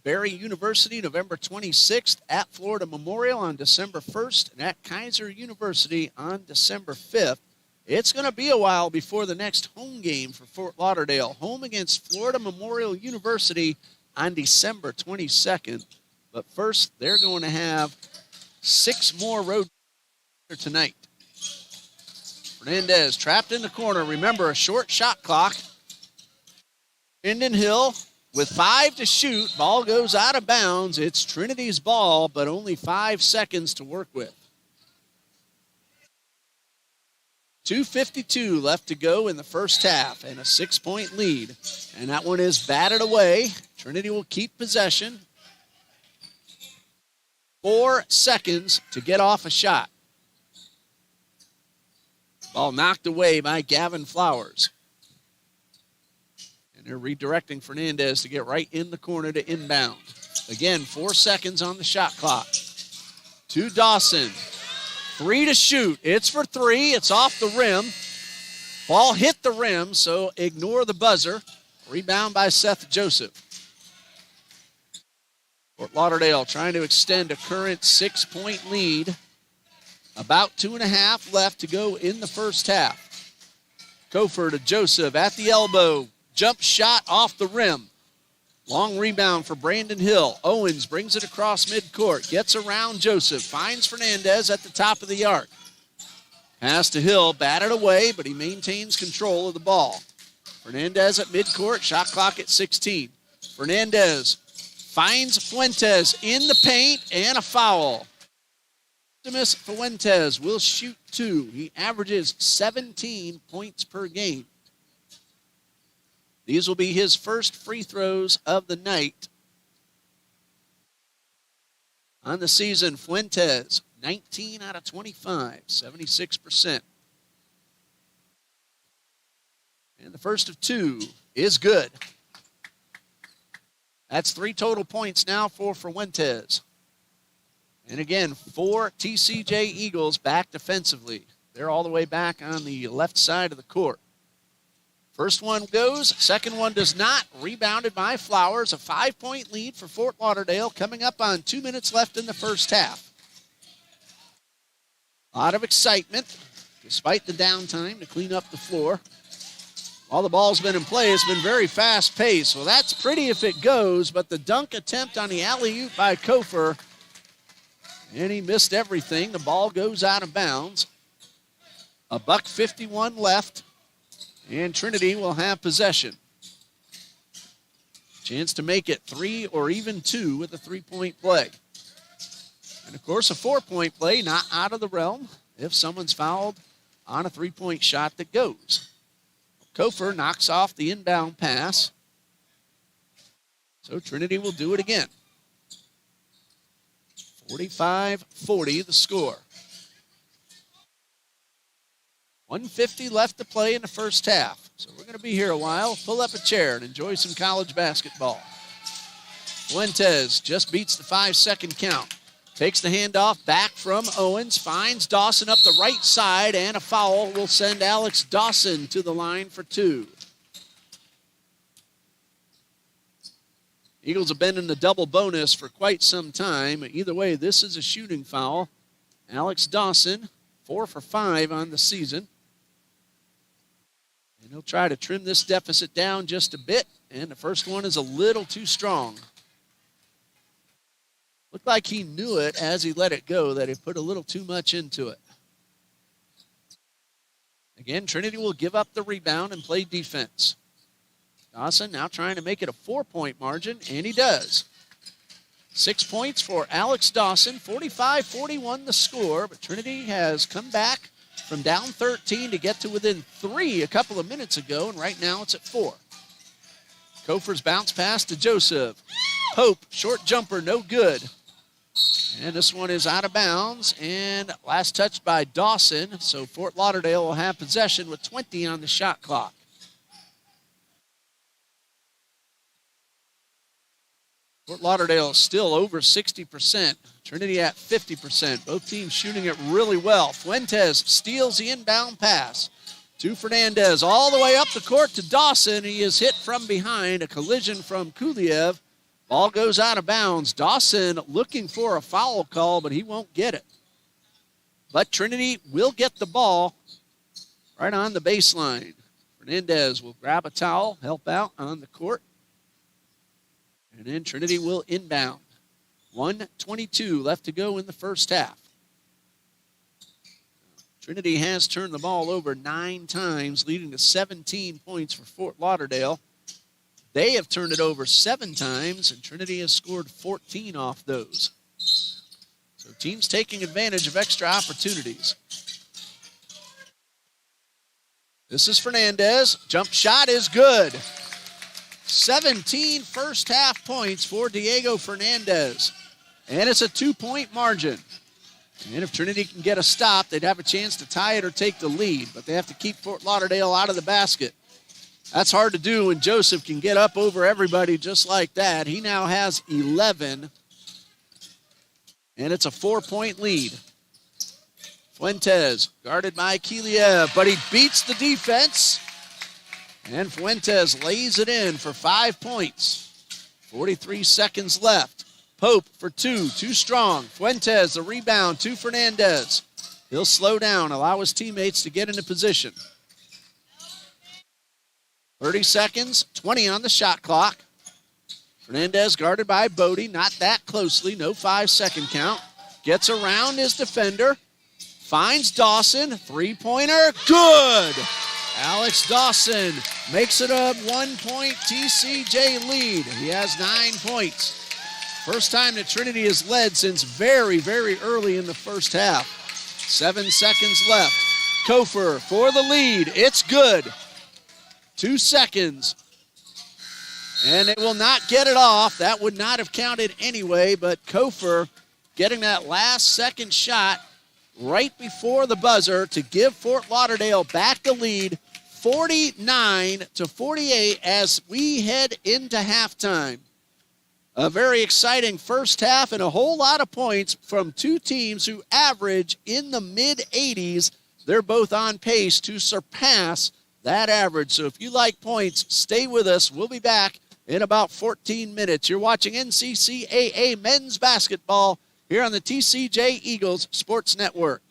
Barry University, November 26th, at Florida Memorial on December 1st, and at Kaiser University on December 5th. It's going to be a while before the next home game for Fort Lauderdale. Home against Florida Memorial University on December 22nd. But first, they're going to have 6 more road tonight. Fernandez trapped in the corner. Remember, a short shot clock. Minden Hill with 5 to shoot. Ball goes out of bounds. It's Trinity's ball, but only 5 seconds to work with. 2:52 left to go in the first half and a 6-point lead. And that one is batted away. Trinity will keep possession. 4 seconds to get off a shot. Ball knocked away by Gavin Flowers. And they're redirecting Fernandez to get right in the corner to inbound. Again, 4 seconds on the shot clock. To Dawson. 3 to shoot. It's for 3. It's off the rim. Ball hit the rim, so ignore the buzzer. Rebound by Seth Joseph. Fort Lauderdale trying to extend a current 6-point lead. About 2.5 left to go in the first half. Kofer to Joseph at the elbow. Jump shot off the rim. Long rebound for Brandon Hill. Owens brings it across midcourt. Gets around Joseph. Finds Fernandez at the top of the arc. Pass to Hill. Batted away, but he maintains control of the ball. Fernandez at midcourt. Shot clock at 16. Fernandez finds Fuentes in the paint and a foul. Optimus Fuentes will shoot 2. He averages 17 points per game. These will be his first free throws of the night. On the season, Fuentes, 19 out of 25, 76%. And the first of 2 is good. That's 3 total points now for Fuentes. And again, 4 TCJ Eagles back defensively. They're all the way back on the left side of the court. First one goes, second one does not. Rebounded by Flowers. A 5-point lead for Fort Lauderdale coming up on 2 minutes left in the first half. A lot of excitement despite the downtime to clean up the floor. While the ball's been in play, it's been very fast-paced. Well, that's pretty if it goes, but the dunk attempt on the alley-oop by Kofer, and he missed everything. The ball goes out of bounds. $1:51 left, and Trinity will have possession. Chance to make it 3 or even 2 with a 3-point play. And, of course, a 4-point play not out of the realm if someone's fouled on a 3-point shot that goes. Kofer knocks off the inbound pass. So Trinity will do it again. 45-40 the score. 1:50 left to play in the first half. So we're going to be here a while. Pull up a chair and enjoy some college basketball. Fuentes just beats the 5-second count. Takes the handoff back from Owens. Finds Dawson up the right side, and a foul will send Alex Dawson to the line for 2. Eagles have been in the double bonus for quite some time. Either way, this is a shooting foul. Alex Dawson, 4 for 5 on the season. And he'll try to trim this deficit down just a bit, and the first one is a little too strong. Looked like he knew it as he let it go, that he put a little too much into it. Again, Trinity will give up the rebound and play defense. Dawson now trying to make it a 4-point margin, and he does. 6 points for Alex Dawson, 45-41 the score, but Trinity has come back from down 13 to get to within 3 a couple of minutes ago, and right now it's at 4. Kofer's bounce pass to Joseph. Pope, short jumper, no good. And this one is out of bounds, and last touched by Dawson, so Fort Lauderdale will have possession with 20 on the shot clock. Fort Lauderdale is still over 60%. Trinity at 50%. Both teams shooting it really well. Fuentes steals the inbound pass to Fernandez all the way up the court to Dawson. He is hit from behind. A collision from Kuliev. Ball goes out of bounds. Dawson looking for a foul call, but he won't get it. But Trinity will get the ball right on the baseline. Fernandez will grab a towel, help out on the court. And then Trinity will inbound. 1:22 left to go in the first half. Trinity has turned the ball over 9 times, leading to 17 points for Fort Lauderdale. They have turned it over 7 times, and Trinity has scored 14 off those. So teams taking advantage of extra opportunities. This is Fernandez. Jump shot is good. 17 first half points for Diego Fernandez. And it's a 2-point margin. And if Trinity can get a stop, they'd have a chance to tie it or take the lead. But they have to keep Fort Lauderdale out of the basket. That's hard to do when Joseph can get up over everybody just like that. He now has 11. And it's a 4-point lead. Fuentes guarded by Kuliev, but he beats the defense. And Fuentes lays it in for 5 points. 43 seconds left. Pope for 2, too strong. Fuentes, the rebound to Fernandez. He'll slow down, allow his teammates to get into position. 30 seconds, 20 on the shot clock. Fernandez guarded by Bodie, not that closely, no 5-second count. Gets around his defender, finds Dawson, 3-pointer, good! Alex Dawson makes it a 1-point TCJ lead. He has 9 points. First time that Trinity has led since very, very early in the first half. 7 seconds left. Kofer for the lead. It's good. 2 seconds. And they will not get it off. That would not have counted anyway, but Kofer getting that last second shot right before the buzzer to give Fort Lauderdale back the lead, 49-48 as we head into halftime. A very exciting first half and a whole lot of points from 2 teams who average in the mid-80s. They're both on pace to surpass that average. So if you like points, stay with us. We'll be back in about 14 minutes. You're watching NCCAA men's basketball here on the TCJ Eagles Sports Network.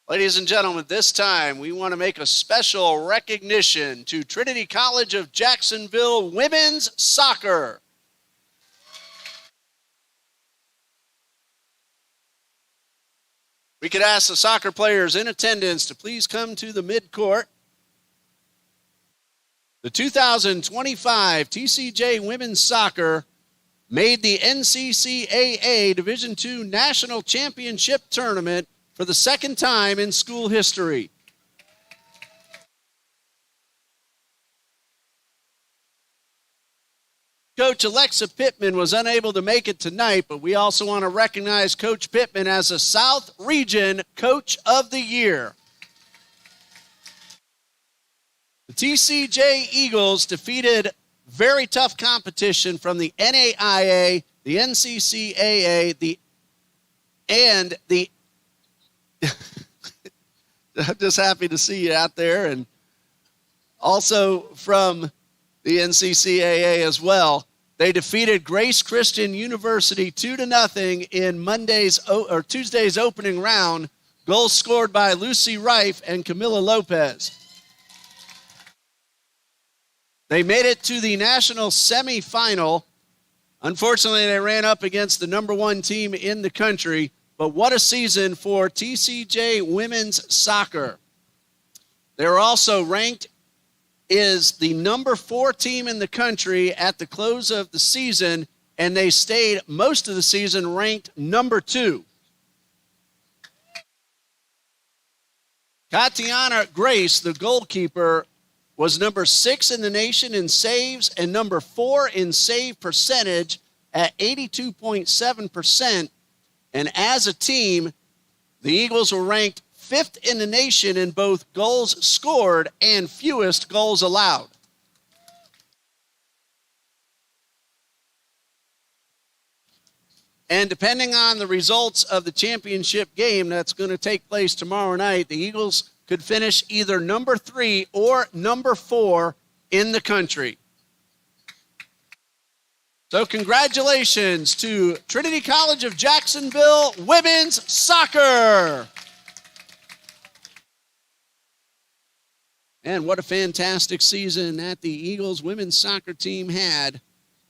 Ladies and gentlemen, this time we want to make a special recognition to Trinity College of Jacksonville Women's Soccer. We could ask the soccer players in attendance to please come to the midcourt. The 2025 TCJ Women's Soccer made the NCCAA Division II National Championship Tournament for the second time in school history. Coach Alexa Pittman was unable to make it tonight, but we also want to recognize Coach Pittman as a South Region Coach of the Year. The TCJ Eagles defeated very tough competition from the NAIA, the NCCAA, and the I'm just happy to see you out there, and also from the NCCAA as well. They defeated Grace Christian University 2-0 in Tuesday's opening round. Goals scored by Lucy Rife and Camila Lopez. They made it to the national semifinal. Unfortunately, they ran up against the number one team in the country. But what a season for TCJ Women's Soccer. They were also ranked as the number 4 team in the country at the close of the season, and they stayed most of the season ranked number 2. Katiana Grace, the goalkeeper, was number 6 in the nation in saves and number 4 in save percentage at 82.7%. And as a team, the Eagles were ranked 5th in the nation in both goals scored and fewest goals allowed. And depending on the results of the championship game that's going to take place tomorrow night, the Eagles could finish either number 3 or number 4 in the country. So congratulations to Trinity College of Jacksonville Women's Soccer. And what a fantastic season that the Eagles women's soccer team had.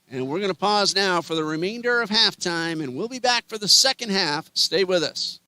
And we're going to pause now for the remainder of halftime, and we'll be back for the second half. Stay with us.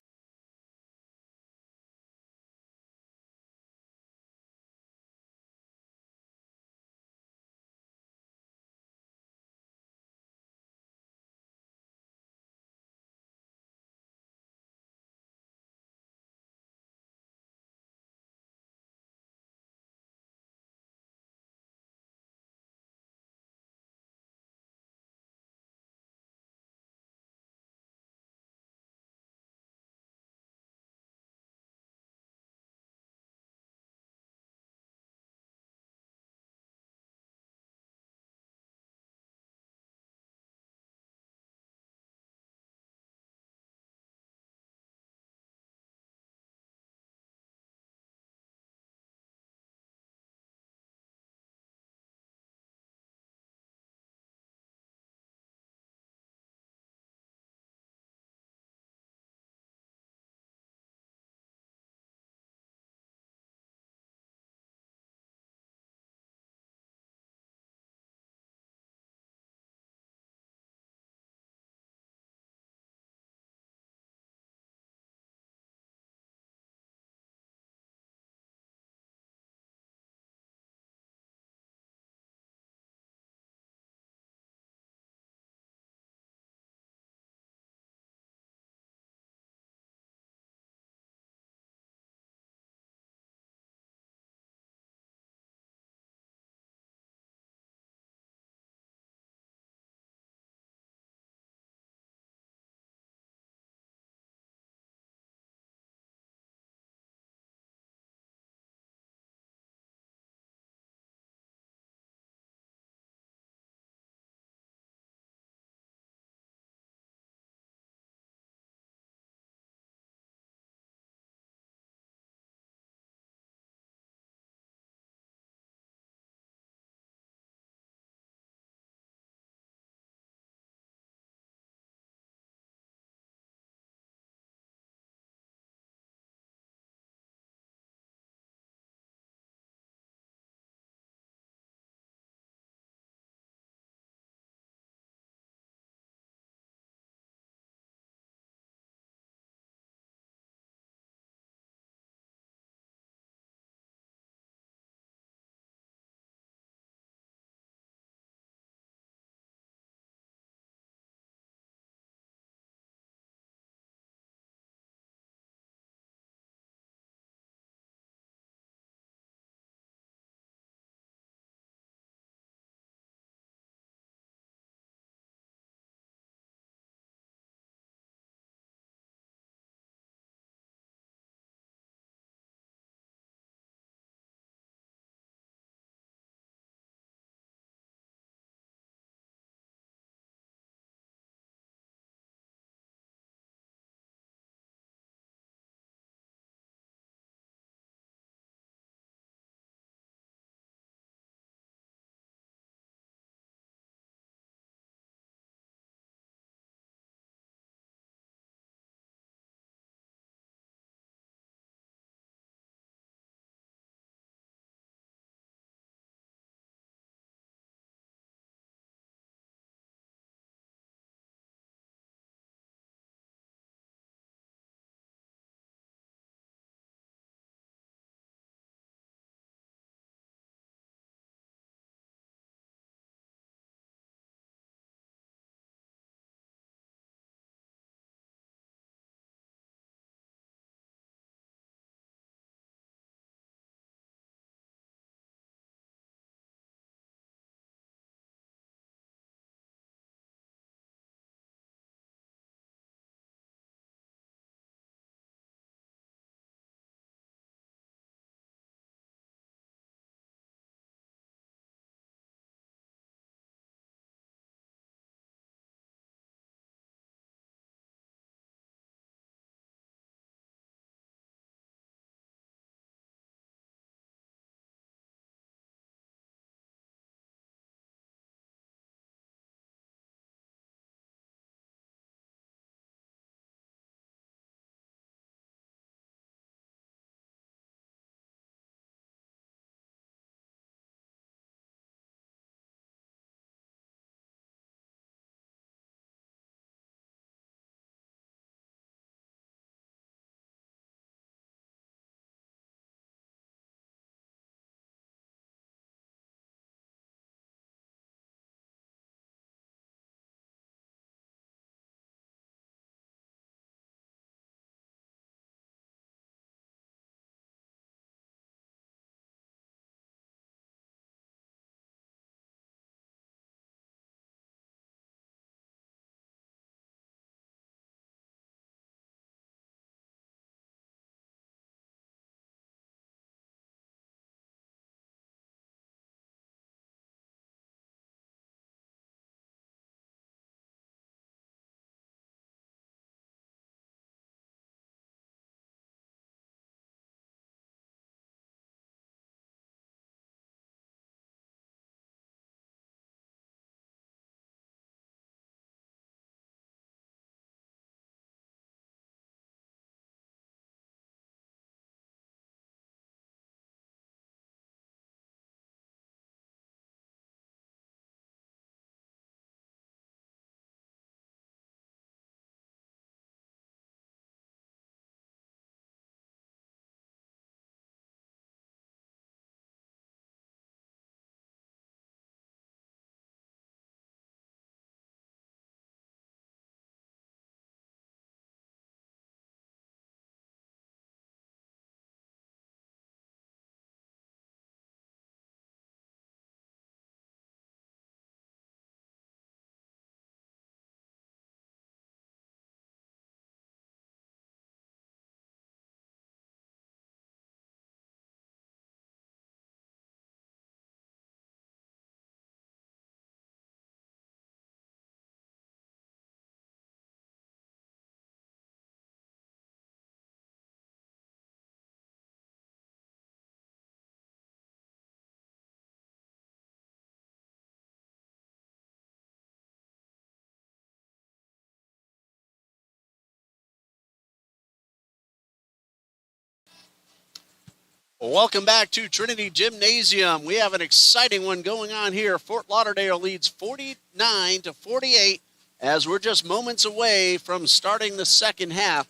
Welcome back to Trinity Gymnasium. We have an exciting one going on here. Fort Lauderdale leads 49-48 as we're just moments away from starting the second half.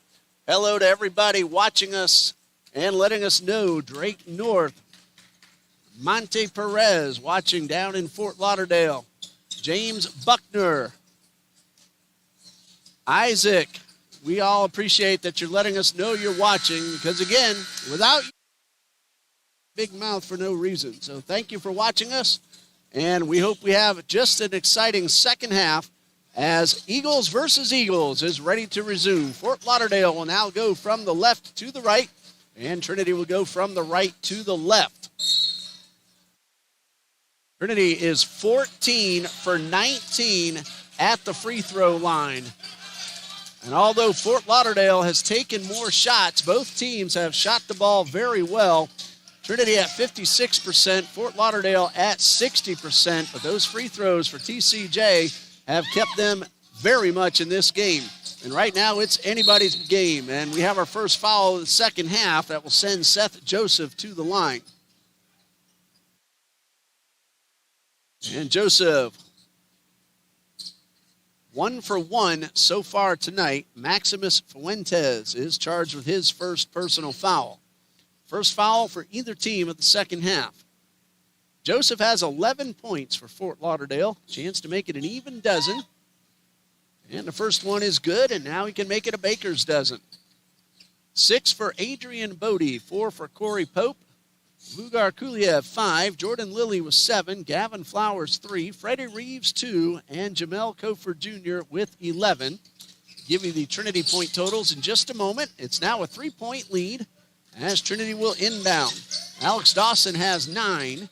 Hello to everybody watching us and letting us know. Drake North, Monte Perez watching down in Fort Lauderdale. James Buckner, Isaac, we all appreciate that you're letting us know you're watching because, again, without you, big mouth for no reason. So thank you for watching us, and we hope we have just an exciting second half as Eagles versus Eagles is ready to resume. Fort Lauderdale will now go from the left to the right, and Trinity will go from the right to the left. Trinity is 14 for 19 at the free throw line. And although Fort Lauderdale has taken more shots, both teams have shot the ball very well. Trinity at 56%, Fort Lauderdale at 60%, but those free throws for TCJ have kept them very much in this game. And right now it's anybody's game, and we have our first foul of the second half that will send Seth Joseph to the line. And Joseph, 1 for 1 so far tonight. Maximus Fuentes is charged with his first personal foul. First foul for either team of the second half. Joseph has 11 points for Fort Lauderdale. Chance to make it an even dozen. And the first one is good, and now he can make it a baker's dozen. 6 for Adrian Bodie, 4 for Corey Pope. Vugar Kuliev, 5. Jordan Lilly with 7. Gavin Flowers, 3. Freddie Reeves, 2. And Jamel Cofer Jr. with 11. Give you the Trinity point totals in just a moment. It's now a 3-point lead as Trinity will inbound. Alex Dawson has 9.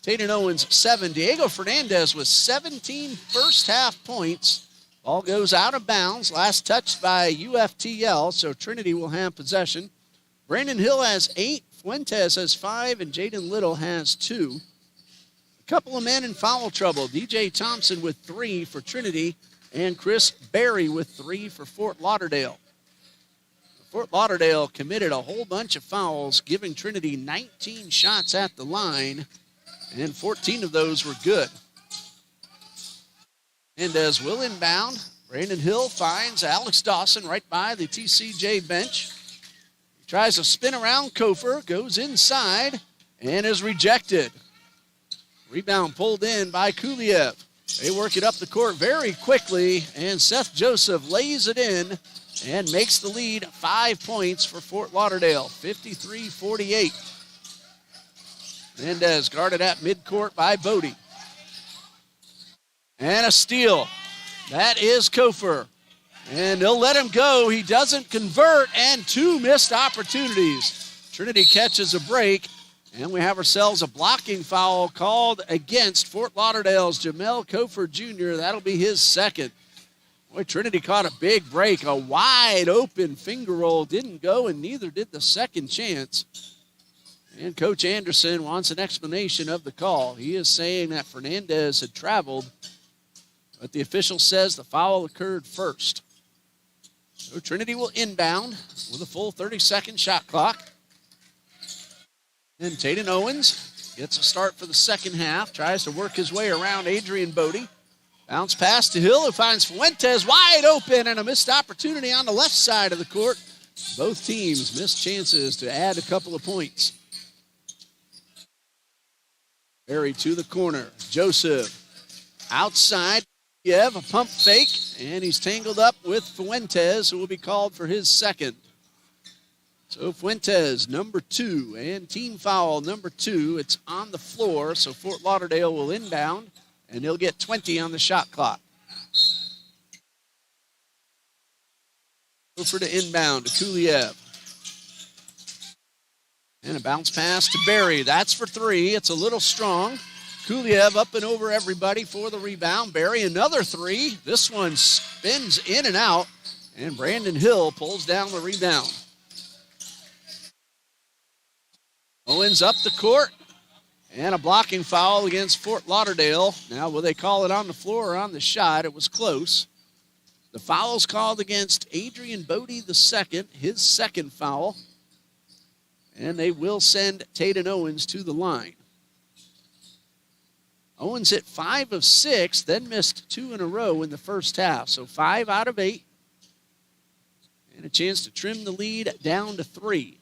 Taden Owens, 7. Diego Fernandez with 17 first-half points. Ball goes out of bounds. Last touched by UFTL, so Trinity will have possession. Brandon Hill has 8. Fuentes has 5, and Jaden Little has 2. A couple of men in foul trouble. DJ Thompson with 3 for Trinity, and Chris Berry with 3 for Fort Lauderdale. Fort Lauderdale committed a whole bunch of fouls, giving Trinity 19 shots at the line, and 14 of those were good. Mendez will inbound. Brandon Hill finds Alex Dawson right by the TCJ bench. He tries to spin around Kofer, goes inside, and is rejected. Rebound pulled in by Kuliev. They work it up the court very quickly, and Seth Joseph lays it in and makes the lead 5 points for Fort Lauderdale, 53-48. Mendez guarded at midcourt by Bodie. And a steal. That is Kofer. And they'll let him go. He doesn't convert, and 2 missed opportunities. Trinity catches a break, and we have ourselves a blocking foul called against Fort Lauderdale's Jamel Kofer Jr. That'll be his second. Boy, Trinity caught a big break. A wide open finger roll didn't go, and neither did the second chance. And Coach Anderson wants an explanation of the call. He is saying that Fernandez had traveled, but the official says the foul occurred first. So Trinity will inbound with a full 30-second shot clock. And Taden Owens gets a start for the second half, tries to work his way around Adrian Bodie. Bounce pass to Hill, who finds Fuentes wide open, and a missed opportunity on the left side of the court. Both teams missed chances to add a couple of points. Berry to the corner. Joseph outside. Yev, a pump fake, and he's tangled up with Fuentes, who will be called for his second. So Fuentes, number 2, and team foul number 2. It's on the floor, so Fort Lauderdale will inbound, and they'll get 20 on the shot clock. Over to inbound to Kuliev. And a bounce pass to Berry. That's for 3. It's a little strong. Kuliev up and over everybody for the rebound. Berry, another 3. This one spins in and out, and Brandon Hill pulls down the rebound. Owens up the court, and a blocking foul against Fort Lauderdale. Now, will they call it on the floor or on the shot? It was close. The foul's called against Adrian Bodie II, his second foul. And they will send Taden Owens to the line. Owens hit 5 of 6, then missed 2 in a row in the first half. So 5 out of 8. And a chance to trim the lead down to 3.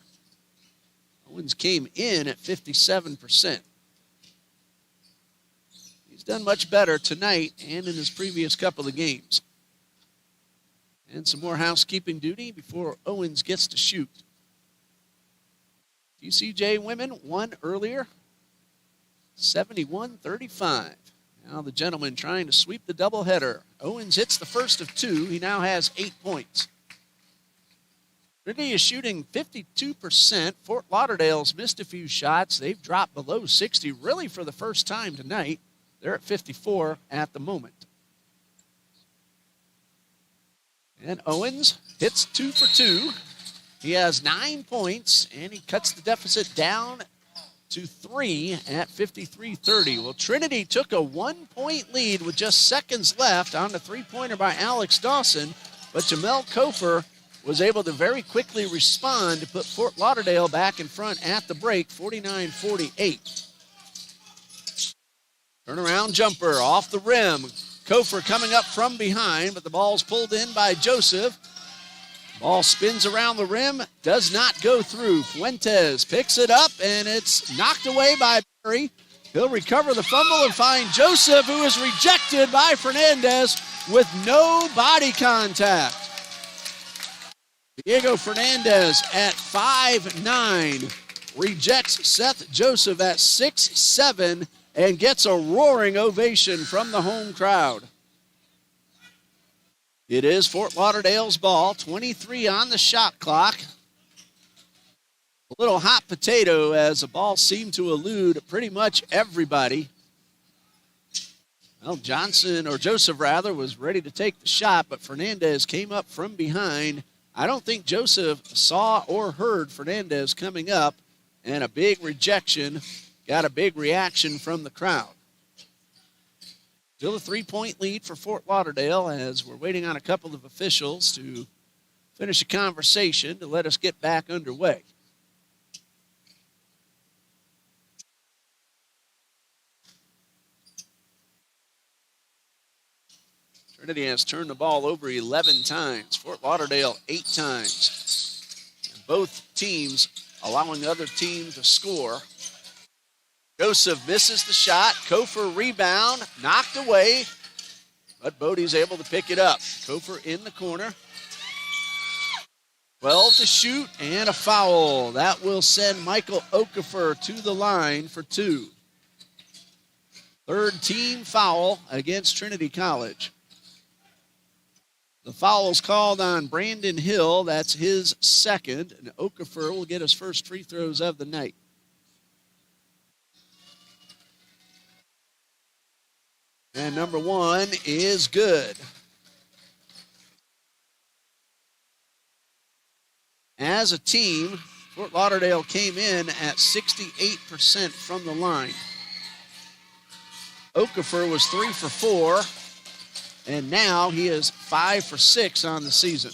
Owens came in at 57%. He's done much better tonight and in his previous couple of games. And some more housekeeping duty before Owens gets to shoot. TCJ women won earlier, 71-35. Now the gentlemen trying to sweep the doubleheader. Owens hits the first of 2. He now has 8 points. Trinity is shooting 52%. Fort Lauderdale's missed a few shots. They've dropped below 60 really for the first time tonight. They're at 54 at the moment. And Owens hits 2 for 2. He has 9 points, and he cuts the deficit down to 3 at 53-30. Well, Trinity took a 1-point lead with just seconds left on the three-pointer by Alex Dawson, but Jamel Kofer was able to very quickly respond to put Fort Lauderdale back in front at the break, 49-48. Turnaround jumper off the rim. Kofer coming up from behind, but the ball's pulled in by Joseph. Ball spins around the rim, does not go through. Fuentes picks it up, and it's knocked away by Berry. He'll recover the fumble and find Joseph, who is rejected by Fernandez with no body contact. Diego Fernandez at 5'9", rejects Seth Joseph at 6'7", and gets a roaring ovation from the home crowd. It is Fort Lauderdale's ball, 23 on the shot clock. A little hot potato as the ball seemed to elude pretty much everybody. Well, Joseph was ready to take the shot, but Fernandez came up from behind. I don't think Joseph saw or heard Fernandez coming up, and a big rejection, got a big reaction from the crowd. Still a 3-point lead for Fort Lauderdale as we're waiting on a couple of officials to finish a conversation to let us get back underway. Trinity has turned the ball over 11 times. Fort Lauderdale 8 times. And both teams allowing the other team to score. Joseph misses the shot. Kofer rebound, knocked away, but Bodie's able to pick it up. Kofer in the corner. 12 to shoot and a foul. That will send Michael Okafor to the line for 2. Third team foul against Trinity College. The foul is called on Brandon Hill. That's his second, and Okafor will get his first free throws of the night. And number 1 is good. As a team, Fort Lauderdale came in at 68% from the line. Okafor was 3 for 4, and now he is 5 for 6 on the season.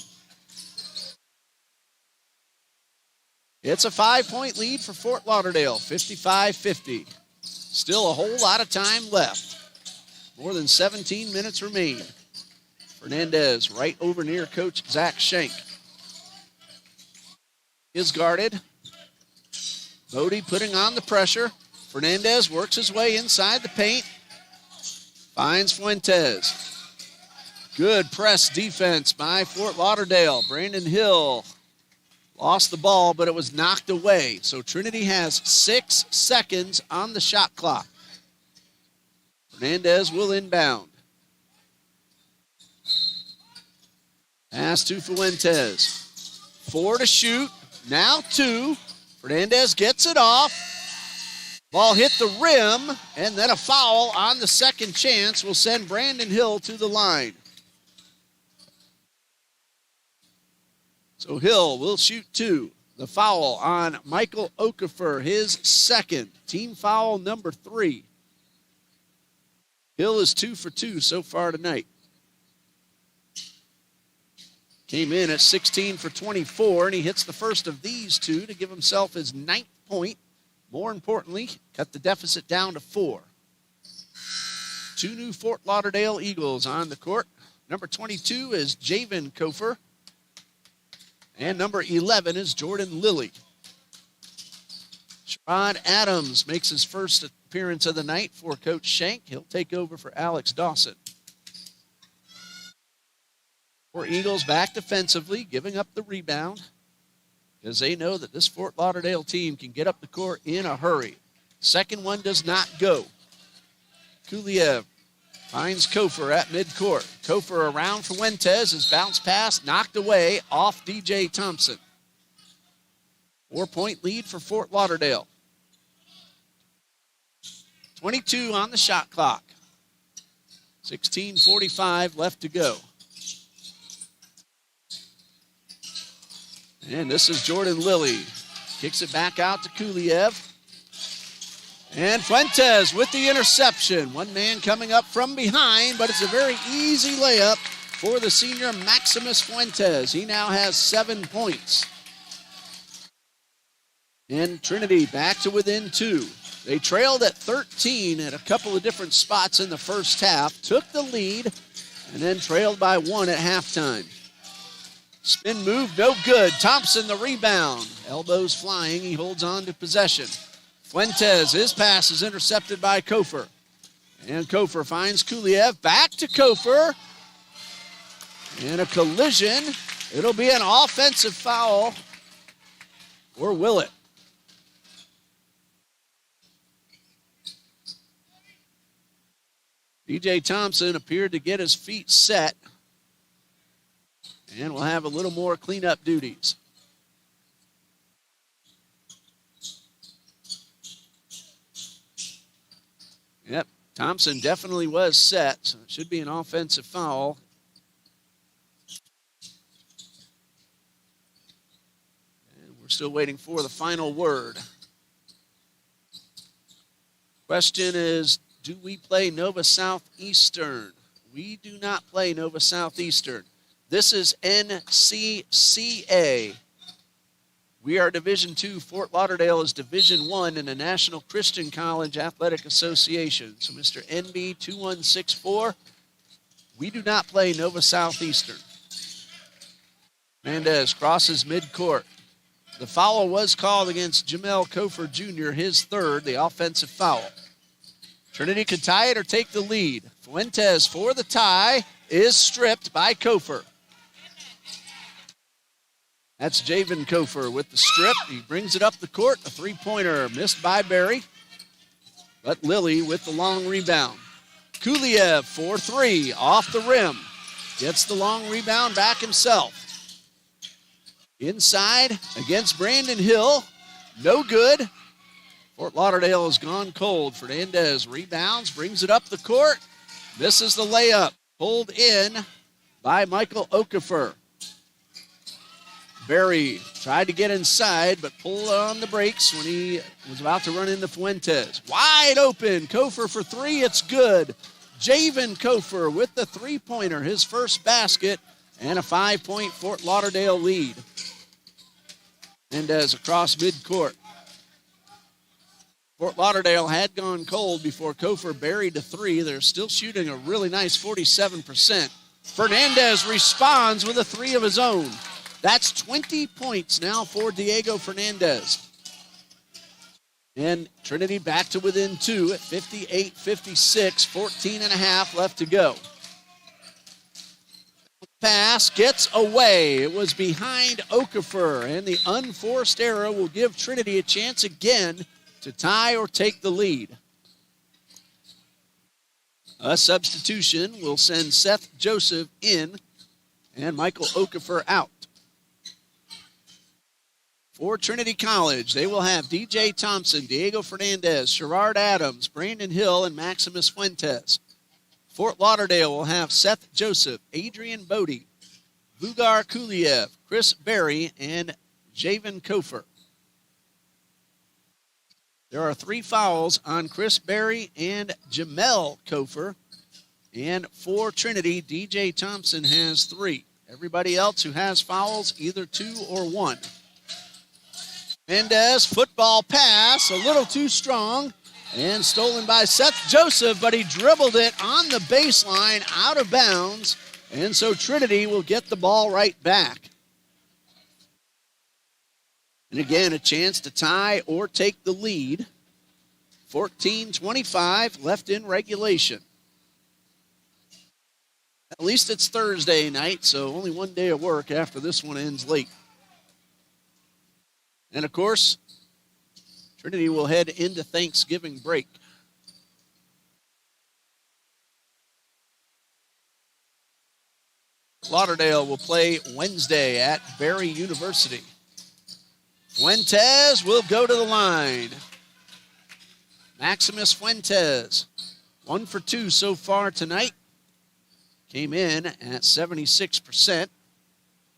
It's a 5-point lead for Fort Lauderdale, 55-50. Still a whole lot of time left. More than 17 minutes remain. Fernandez right over near Coach Zach Schenk. Is guarded. Bodie putting on the pressure. Fernandez works his way inside the paint. Finds Fuentes. Good press defense by Fort Lauderdale. Brandon Hill lost the ball, but it was knocked away. So Trinity has 6 seconds on the shot clock. Fernandez will inbound. Pass to Fuentes. 4 to shoot. Now 2. Fernandez gets it off. Ball hit the rim, and then a foul on the second chance will send Brandon Hill to the line. So Hill will shoot 2. The foul on Michael Okafor, his second. Team foul number 3. Hill is 2 for 2 so far tonight. Came in at 16 for 24, and he hits the first of these two to give himself his 9th point. More importantly, cut the deficit down to 4. 2 new Fort Lauderdale Eagles on the court. Number 22 is Javen Kofer, and number 11 is Jordan Lilly. Sherrod Adams makes his first appearance of the night for Coach Shank. He'll take over for Alex Dawson. For Eagles back defensively, giving up the rebound, because they know that this Fort Lauderdale team can get up the court in a hurry. Second one does not go. Kuliev finds Kofer at midcourt. Kofer around Fuentes. His bounce pass knocked away off DJ Thompson. 4-point lead for Fort Lauderdale. 22 on the shot clock. 16:45 left to go. And this is Jordan Lilly. Kicks it back out to Kuliev. And Fuentes with the interception. One man coming up from behind, but it's a very easy layup for the senior Maximus Fuentes. He now has 7 points. And Trinity back to within 2. They trailed at 13 at a couple of different spots in the first half, took the lead, and then trailed by 1 at halftime. Spin move, no good. Thompson the rebound. Elbows flying, he holds on to possession. Fuentes, his pass is intercepted by Kofer. And Kofer finds Kuliev, back to Kofer. And a collision. It'll be an offensive foul. Or will it? DJ Thompson appeared to get his feet set. And we'll have a little more cleanup duties. Yep, Thompson definitely was set, so it should be an offensive foul. And we're still waiting for the final word. Question is, do we play Nova Southeastern? We do not play Nova Southeastern. This is NCCA. We are Division II. Fort Lauderdale is Division I in the National Christian College Athletic Association. So, Mr. NB 2164, we do not play Nova Southeastern. Mendez crosses midcourt. The foul was called against Jamel Kofer Jr., his third, the offensive foul. Trinity could tie it or take the lead. Fuentes for the tie is stripped by Kofer. That's Javen Kofer with the strip. He brings it up the court. A three-pointer missed by Barry. But Lilly with the long rebound. Kuliev for 3 off the rim. Gets the long rebound back himself. Inside against Brandon Hill. No good. Fort Lauderdale has gone cold. Fernandez rebounds, brings it up the court. Misses the layup. Pulled in by Michael Okafor. Barry tried to get inside, but pulled on the brakes when he was about to run into Fuentes. Wide open. Kofer for 3. It's good. Javen Kofer with the three-pointer, his first basket, and a 5-point Fort Lauderdale lead. Mendez across midcourt. Fort Lauderdale had gone cold before Kofer buried the 3. They're still shooting a really nice 47%. Fernandez responds with a 3 of his own. That's 20 points now for Diego Fernandez. And Trinity back to within 2 at 58-56, 14 and a half left to go. Pass gets away. It was behind Okafor, and the unforced error will give Trinity a chance again to tie or take the lead. A substitution will send Seth Joseph in and Michael Okafor out. For Trinity College, they will have DJ Thompson, Diego Fernandez, Sherrod Adams, Brandon Hill, and Maximus Fuentes. Fort Lauderdale will have Seth Joseph, Adrian Bodie, Vugar Kuliev, Chris Berry, and Javen Kofer. There are 3 fouls on Chris Berry and Jamel Kofer. And for Trinity, DJ Thompson has 3. Everybody else who has fouls, either 2 or 1. Mendez, football pass, a little too strong, and stolen by Seth Joseph, but he dribbled it on the baseline, out of bounds, and so Trinity will get the ball right back. And again, a chance to tie or take the lead. 14:25 left in regulation. At least it's Thursday night, so only one day of work after this one ends late. And of course, Trinity will head into Thanksgiving break. Lauderdale will play Wednesday at Berry University. Fuentes will go to the line. Maximus Fuentes, 1 for 2 so far tonight. Came in at 76%.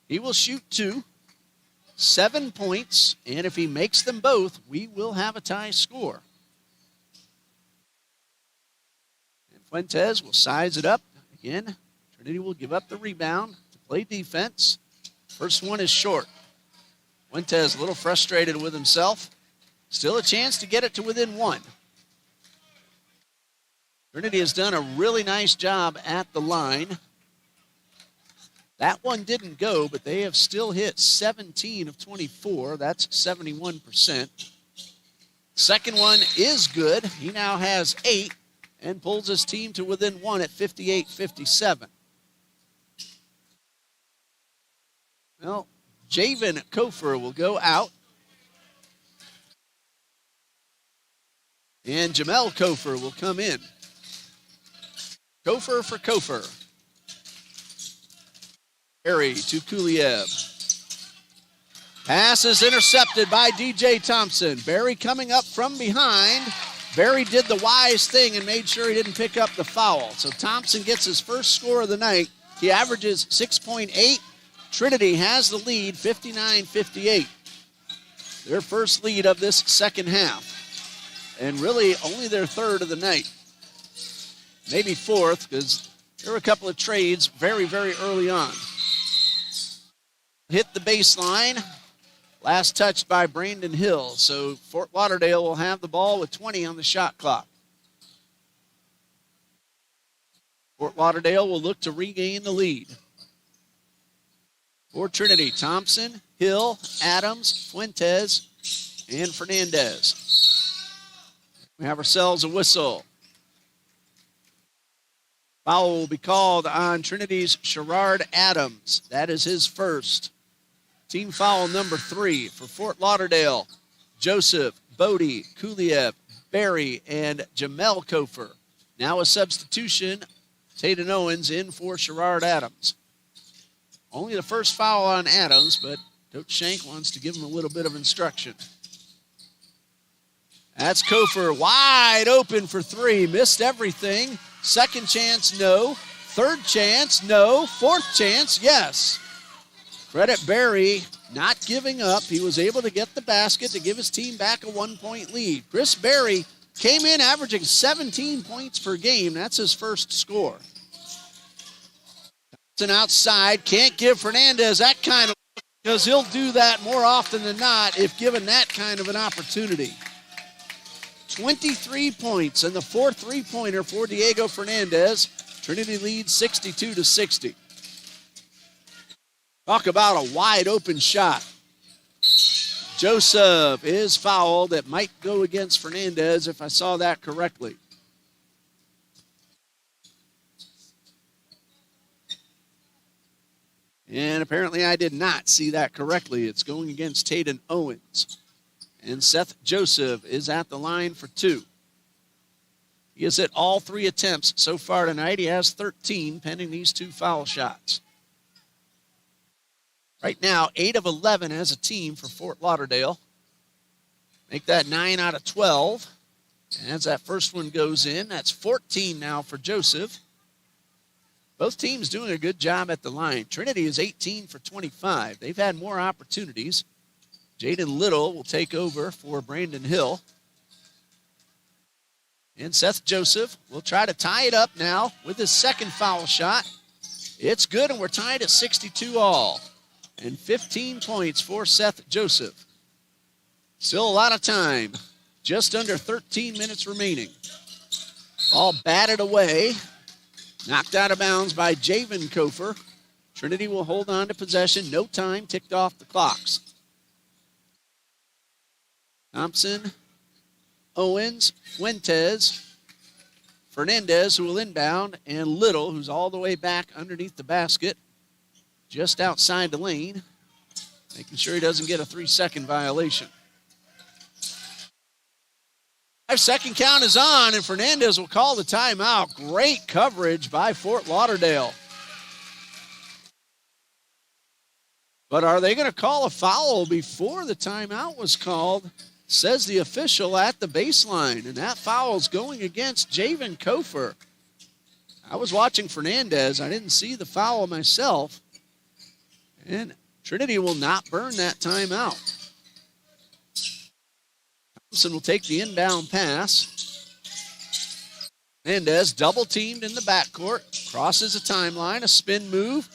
He will shoot 2, 7 points, and if he makes them both, we will have a tie score. And Fuentes will size it up. Again, Trinity will give up the rebound to play defense. First one is short. Fuentes a little frustrated with himself. Still a chance to get it to within 1. Trinity has done a really nice job at the line. That one didn't go, but they have still hit 17 of 24. That's 71%. Second one is good. He now has 8 and pulls his team to within 1 at 58-57. Well, Javen Kofer will go out. And Jamel Kofer will come in. Kofer for Kofer. Berry to Kuliev. Pass is intercepted by DJ Thompson. Berry coming up from behind. Berry did the wise thing and made sure he didn't pick up the foul. So Thompson gets his first score of the night. He averages 6.8. Trinity has the lead, 59-58. Their first lead of this second half. And really only their third of the night. Maybe fourth, because there were a couple of trades very, very early on. Hit the baseline. Last touched by Brandon Hill. So Fort Lauderdale will have the ball with 20 on the shot clock. Fort Lauderdale will look to regain the lead. For Trinity, Thompson, Hill, Adams, Fuentes, and Fernandez. We have ourselves a whistle. Foul will be called on Trinity's Sherrard Adams. That is his first. Team foul number 3 for Fort Lauderdale. Joseph, Bodie, Kuliev, Berry, and Jamel Kofer. Now a substitution. Taden Owens in for Sherrard Adams. Only the first foul on Adams, but Coach Shank wants to give him a little bit of instruction. That's Kofer wide open for 3. Missed everything. Second chance, no. Third chance, no. Fourth chance, yes. Credit Berry not giving up. He was able to get the basket to give his team back a 1-point lead. Chris Berry came in averaging 17 points per game. That's his first score. Thompson outside. Can't give Fernandez that kind of look because he'll do that more often than not if given that kind of an opportunity. 23 points and the fourth three-pointer for Diego Fernandez. Trinity leads 62-60. Talk about a wide-open shot. Joseph is fouled. That might go against Fernandez if I saw that correctly. And apparently I did not see that correctly. It's going against Taden Owens. And Seth Joseph is at the line for 2. He has hit all 3 attempts so far tonight. He has 13 pending these 2 foul shots. Right now, 8 of 11 as a team for Fort Lauderdale. Make that 9 out of 12. And as that first one goes in, that's 14 now for Joseph. Both teams doing a good job at the line. Trinity is 18 for 25. They've had more opportunities. Jaden Little will take over for Brandon Hill. And Seth Joseph will try to tie it up now with his second foul shot. It's good, and we're tied at 62 all. And 15 points for Seth Joseph. Still a lot of time. Just under 13 minutes remaining. Ball batted away. Knocked out of bounds by Javen Kofer. Trinity will hold on to possession. No time ticked off the clocks. Thompson, Owens, Fuentes, Fernandez, who will inbound, and Little, who's all the way back underneath the basket, just outside the lane, making sure he doesn't get a 3-second violation. 5-second count is on, and Fernandez will call the timeout. Great coverage by Fort Lauderdale. But are they going to call a foul before the timeout was called? Says the official at the baseline, and that foul is going against Javen Kofer. I was watching Fernandez. I didn't see the foul myself. And Trinity will not burn that timeout. Thompson will take the inbound pass. Fernandez double-teamed in the backcourt. Crosses a timeline, a spin move.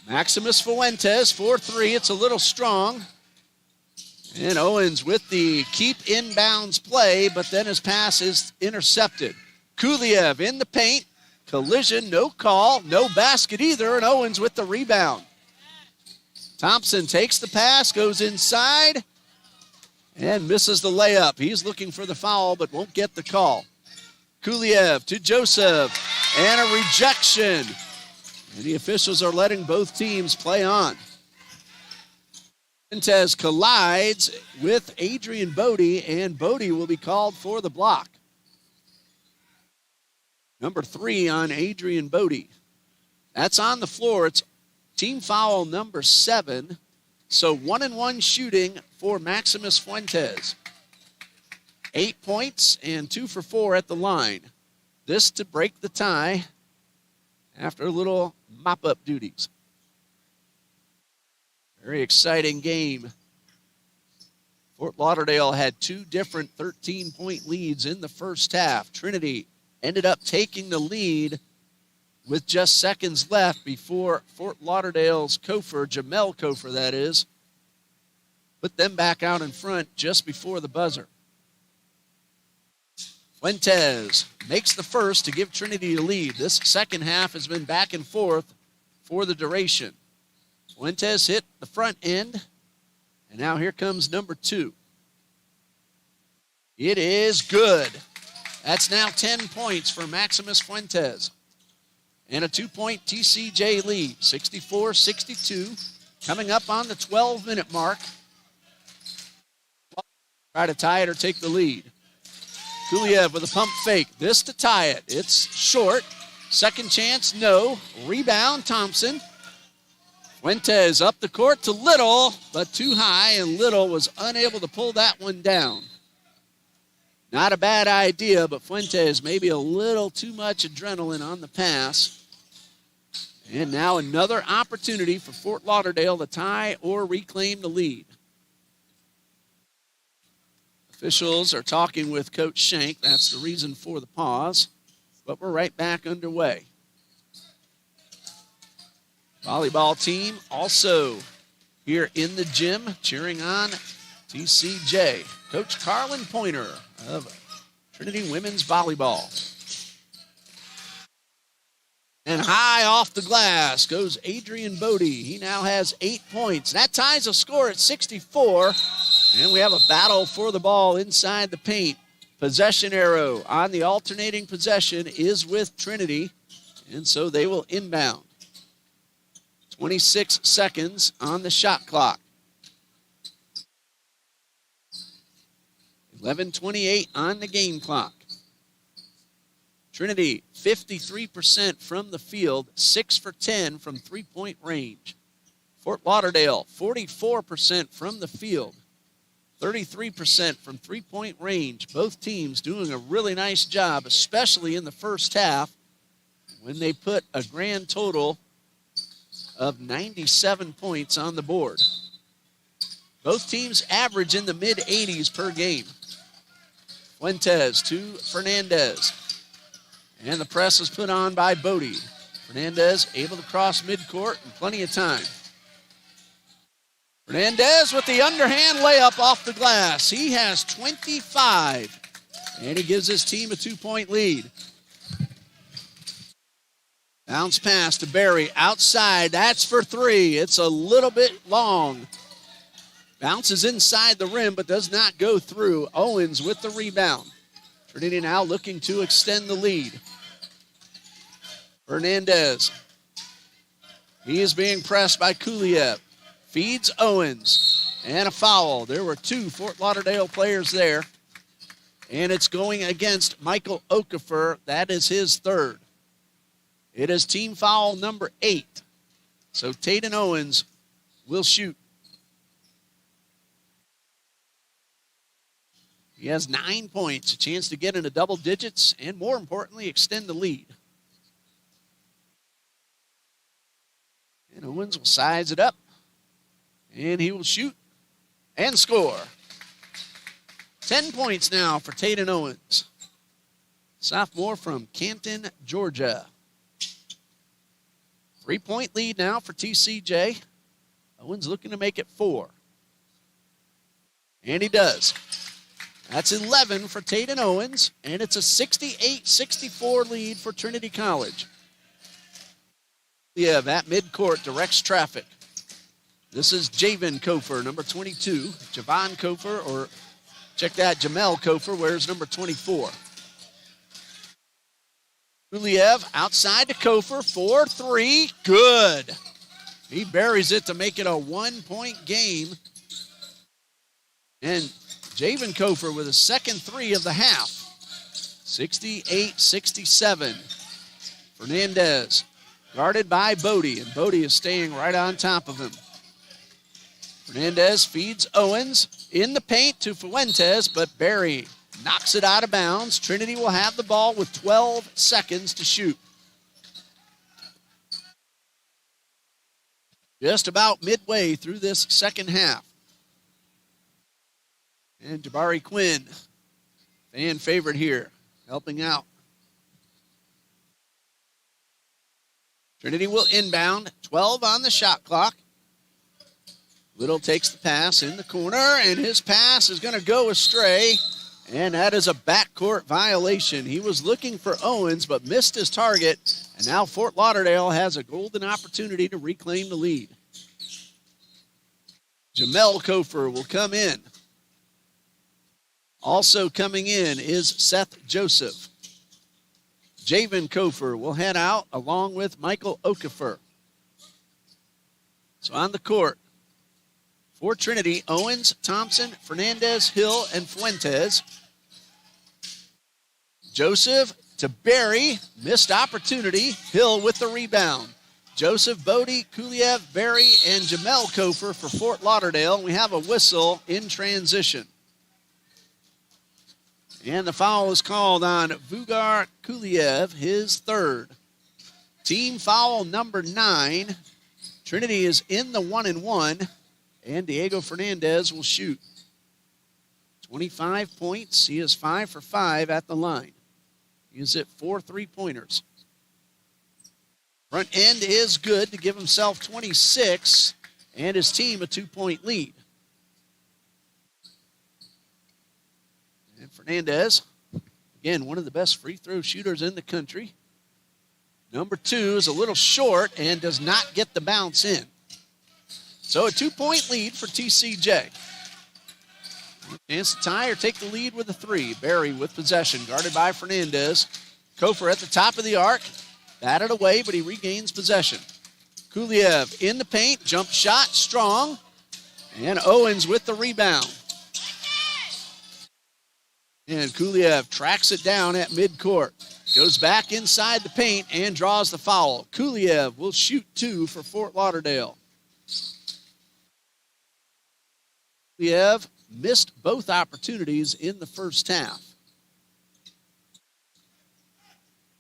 Maximus Fuentes for 3. It's a little strong. And Owens with the keep inbounds play, but then his pass is intercepted. Kuliev in the paint. Collision, no call, no basket either, and Owens with the rebound. Thompson takes the pass, goes inside, and misses the layup. He's looking for the foul, but won't get the call. Kuliev to Joseph, and a rejection. And the officials are letting both teams play on. Fuentes collides with Adrian Bodie, and Bodie will be called for the block. Number 3 on Adrian Bodie. That's on the floor. It's team foul number 7. So 1-and-1 shooting for Maximus Fuentes. 8 points and 2 for 4 at the line. This to break the tie after a little mop-up duties. Very exciting game. Fort Lauderdale had 2 different 13-point leads in the first half. Trinity ended up taking the lead with just seconds left before Fort Lauderdale's Kofer, Jamel Kofer that is, put them back out in front just before the buzzer. Fuentes makes the first to give Trinity the lead. This second half has been back and forth for the duration. Fuentes hit the front end, and now here comes number 2. It is good. That's now 10 points for Maximus Fuentes. And a 2-point TCJ lead, 64-62. Coming up on the 12-minute mark. Try to tie it or take the lead. Kuliev with a pump fake. This to tie it. It's short. Second chance, no. Rebound, Thompson. Fuentes up the court to Little, but too high, and Little was unable to pull that one down. Not a bad idea, but Fuentes maybe a little too much adrenaline on the pass. And now another opportunity for Fort Lauderdale to tie or reclaim the lead. Officials are talking with Coach Shank. That's the reason for the pause. But we're right back underway. Volleyball team also here in the gym cheering on TCJ. Coach Carlin Pointer of Trinity Women's Volleyball. And high off the glass goes Adrian Bodie. He now has 8 points. That ties a score at 64. And we have a battle for the ball inside the paint. Possession arrow on the alternating possession is with Trinity. And so they will inbound. 26 seconds on the shot clock. 11:28 on the game clock. Trinity, 53% from the field, 6 for 10 from three-point range. Fort Lauderdale, 44% from the field, 33% from three-point range. Both teams doing a really nice job, especially in the first half when they put a grand total of 97 points on the board. Both teams average in the mid-80s per game. Fuentes to Fernandez. And the press is put on by Bodie. Fernandez able to cross midcourt in plenty of time. Fernandez with the underhand layup off the glass. He has 25, and he gives his team a 2-point lead. Bounce pass to Barry outside. That's for three. It's a little bit long. Bounces inside the rim, but does not go through. Owens with the rebound. Trinity now looking to extend the lead. Fernandez. He is being pressed by Kuliev. Feeds Owens. And a foul. There were two Fort Lauderdale players there. And it's going against Michael Okafor. That is his third. It is team foul number 8. So Taden Owens will shoot. He has 9 points, a chance to get into double digits, and more importantly, extend the lead. And Owens will size it up, and he will shoot and score. 10 points now for Taden Owens, sophomore from Canton, Georgia. 3-point lead now for TCJ. Owens looking to make it 4. And he does. That's 11 for Taden Owens, and it's a 68-64 lead for Trinity College. Yeah, that midcourt directs traffic. This is Javen Kofer, number 22. Javon Kofer, or check that, Jamel Kofer wears number 24. Kuliev outside to Kofer, 4-3, good. He buries it to make it a 1-point game. And Javen Kofer with a second three of the half. 68-67. Fernandez guarded by Bodie, and Bodie is staying right on top of him. Fernandez feeds Owens in the paint to Fuentes, but Barry knocks it out of bounds. Trinity will have the ball with 12 seconds to shoot. Just about midway through this second half. And Jabari Quinn, fan favorite here, helping out. Trinity will inbound, 12 on the shot clock. Little takes the pass in the corner, and his pass is going to go astray. And that is a backcourt violation. He was looking for Owens, but missed his target. And now Fort Lauderdale has a golden opportunity to reclaim the lead. Jamel Kofer will come in. Also coming in is Seth Joseph. Javen Kofer will head out along with Michael Okafor. So on the court, for Trinity, Owens, Thompson, Fernandez, Hill, and Fuentes. Joseph to Barry, missed opportunity. Hill with the rebound. Joseph, Bodie, Kuliev, Barry, and Jamel Kofer for Fort Lauderdale. We have a whistle in transition. And the foul is called on Vugar Kuliev, his third. Team foul number 9. Trinity is in the 1-and-1. And Diego Fernandez will shoot. 25 points. He is 5 for 5 at the line. He is at 4 3-pointers. Front end is good to give himself 26 and his team a 2-point lead. And Fernandez, again, one of the best free throw shooters in the country. Number 2 is a little short and does not get the bounce in. So a 2-point lead for TCJ. Chance to tie or take the lead with a 3. Barry with possession, guarded by Fernandez. Kofer at the top of the arc. Batted away, but he regains possession. Kuliev in the paint, jump shot, strong. And Owens with the rebound. And Kuliev tracks it down at midcourt. Goes back inside the paint and draws the foul. Kuliev will shoot 2 for Fort Lauderdale. Kuliev missed both opportunities in the first half.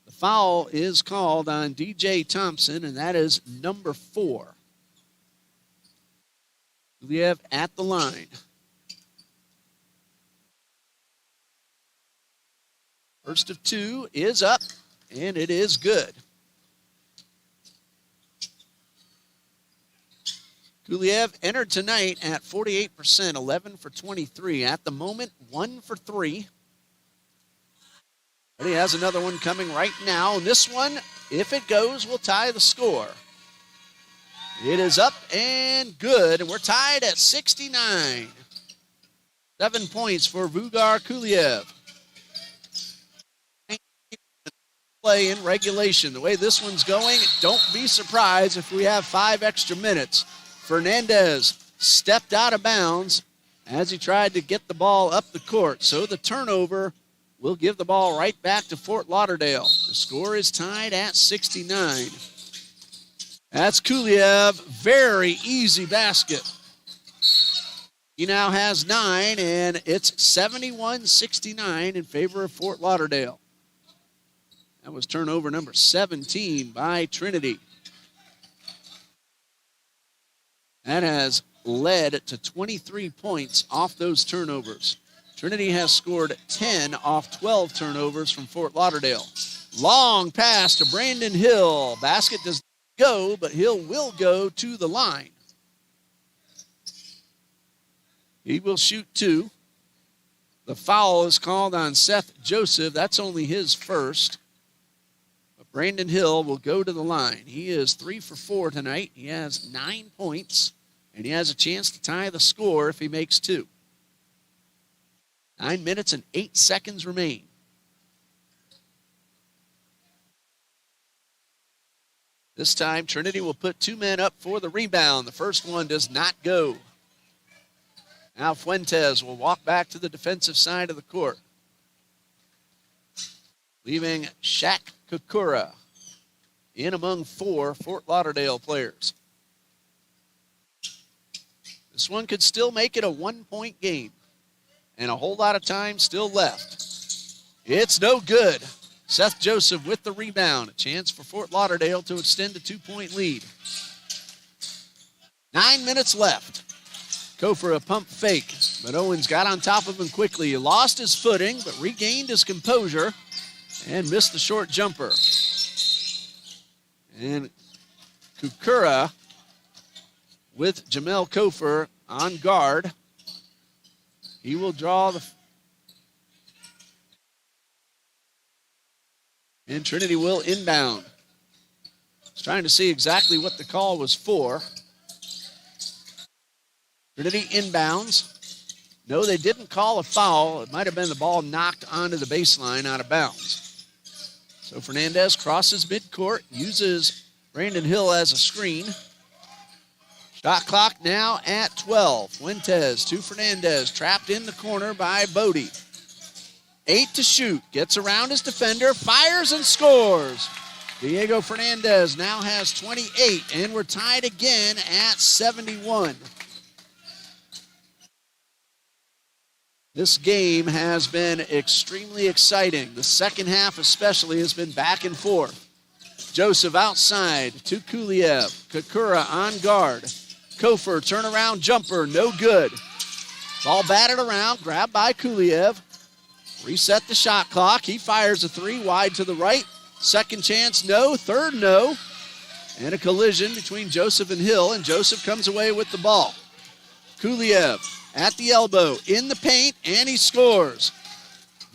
The foul is called on DJ Thompson, and that is number 4. Kuliev at the line. First of 2 is up, and it is good. Kuliev entered tonight at 48%, 11 for 23. At the moment, 1 for 3. But he has another one coming right now. And this one, if it goes, will tie the score. It is up and good, and we're tied at 69. 7 points for Vugar Kuliev. Play in regulation. The way this one's going, don't be surprised if we have 5 extra minutes. Fernandez stepped out of bounds as he tried to get the ball up the court. So the turnover will give the ball right back to Fort Lauderdale. The score is tied at 69. That's Kuliev. Very easy basket. He now has 9, and it's 71-69 in favor of Fort Lauderdale. That was turnover number 17 by Trinity. That has led to 23 points off those turnovers. Trinity has scored 10 off 12 turnovers from Fort Lauderdale. Long pass to Brandon Hill. Basket does not go, but Hill will go to the line. He will shoot 2. The foul is called on Seth Joseph. That's only his first. But Brandon Hill will go to the line. He is 3 for 4 tonight. He has 9 points, and he has a chance to tie the score if he makes 2. 9 minutes and 8 seconds remain. This time, Trinity will put 2 men up for the rebound. The first one does not go. Now Fuentes will walk back to the defensive side of the court, leaving Shaq Kakura in among 4 Fort Lauderdale players. This one could still make it a 1-point game, and a whole lot of time still left. It's no good. Seth Joseph with the rebound. A chance for Fort Lauderdale to extend a 2-point lead. 9 minutes left. Kofor a pump fake, but Owens got on top of him quickly. He lost his footing, but regained his composure and missed the short jumper. And Kukura with Jamel Kofor on guard. He will draw the... And Trinity will inbound. He's trying to see exactly what the call was for. Trinity inbounds. No, they didn't call a foul. It might have been the ball knocked onto the baseline out of bounds. So Fernandez crosses midcourt, uses Brandon Hill as a screen. Shot clock now at 12. Fuentes to Fernandez, trapped in the corner by Bodie. 8 to shoot, gets around his defender, fires and scores. Diego Fernandez now has 28, and we're tied again at 71. This game has been extremely exciting. The second half especially has been back and forth. Joseph outside to Kuliev. Kakura on guard. Kofor turnaround jumper, no good. Ball batted around, grabbed by Kuliev. Reset the shot clock. He fires a 3 wide to the right. Second chance, no. Third, no. And a collision between Joseph and Hill, and Joseph comes away with the ball. Kuliev at the elbow, in the paint, and he scores.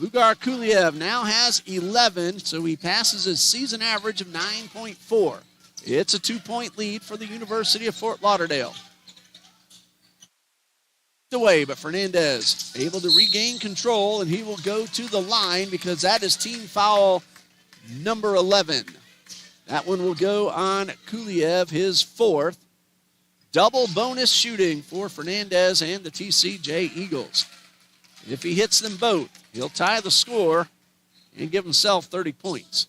Vugar Kuliev now has 11, so he passes his season average of 9.4. It's a 2-point lead for the University of Fort Lauderdale. Away, but Fernandez able to regain control, and he will go to the line because that is team foul number 11. That one will go on Kuliev, his 4th. Double bonus shooting for Fernandez and the TCJ Eagles. If he hits them both, he'll tie the score and give himself 30 points.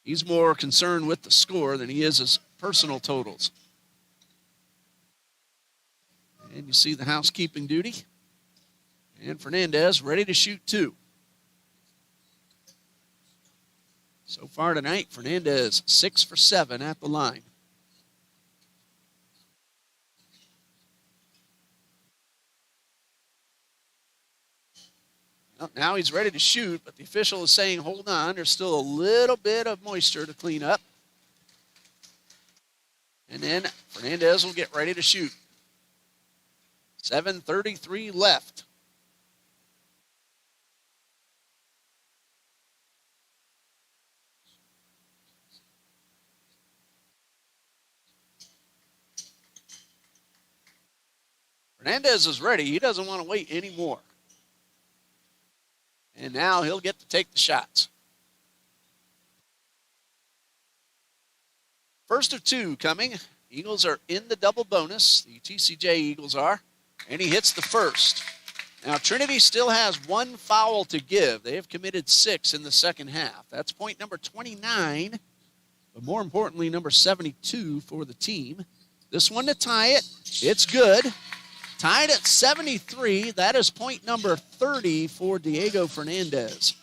He's more concerned with the score than he is his personal totals. And you see the housekeeping duty. And Fernandez ready to shoot 2. So far tonight, Fernandez 6 for 7 at the line. Well, now he's ready to shoot, but the official is saying, hold on, there's still a little bit of moisture to clean up. And then Fernandez will get ready to shoot. 7:33 left. Fernandez is ready. He doesn't want to wait anymore. And now he'll get to take the shots. First of two coming. Eagles are in the double bonus. The TCJ Eagles are. And he hits the first. Now, Trinity still has one foul to give. They have committed 6 in the second half. That's point number 29, but more importantly, number 72 for the team. This one to tie it. It's good. Tied at 73. That is point number 30 for Diego Fernandez.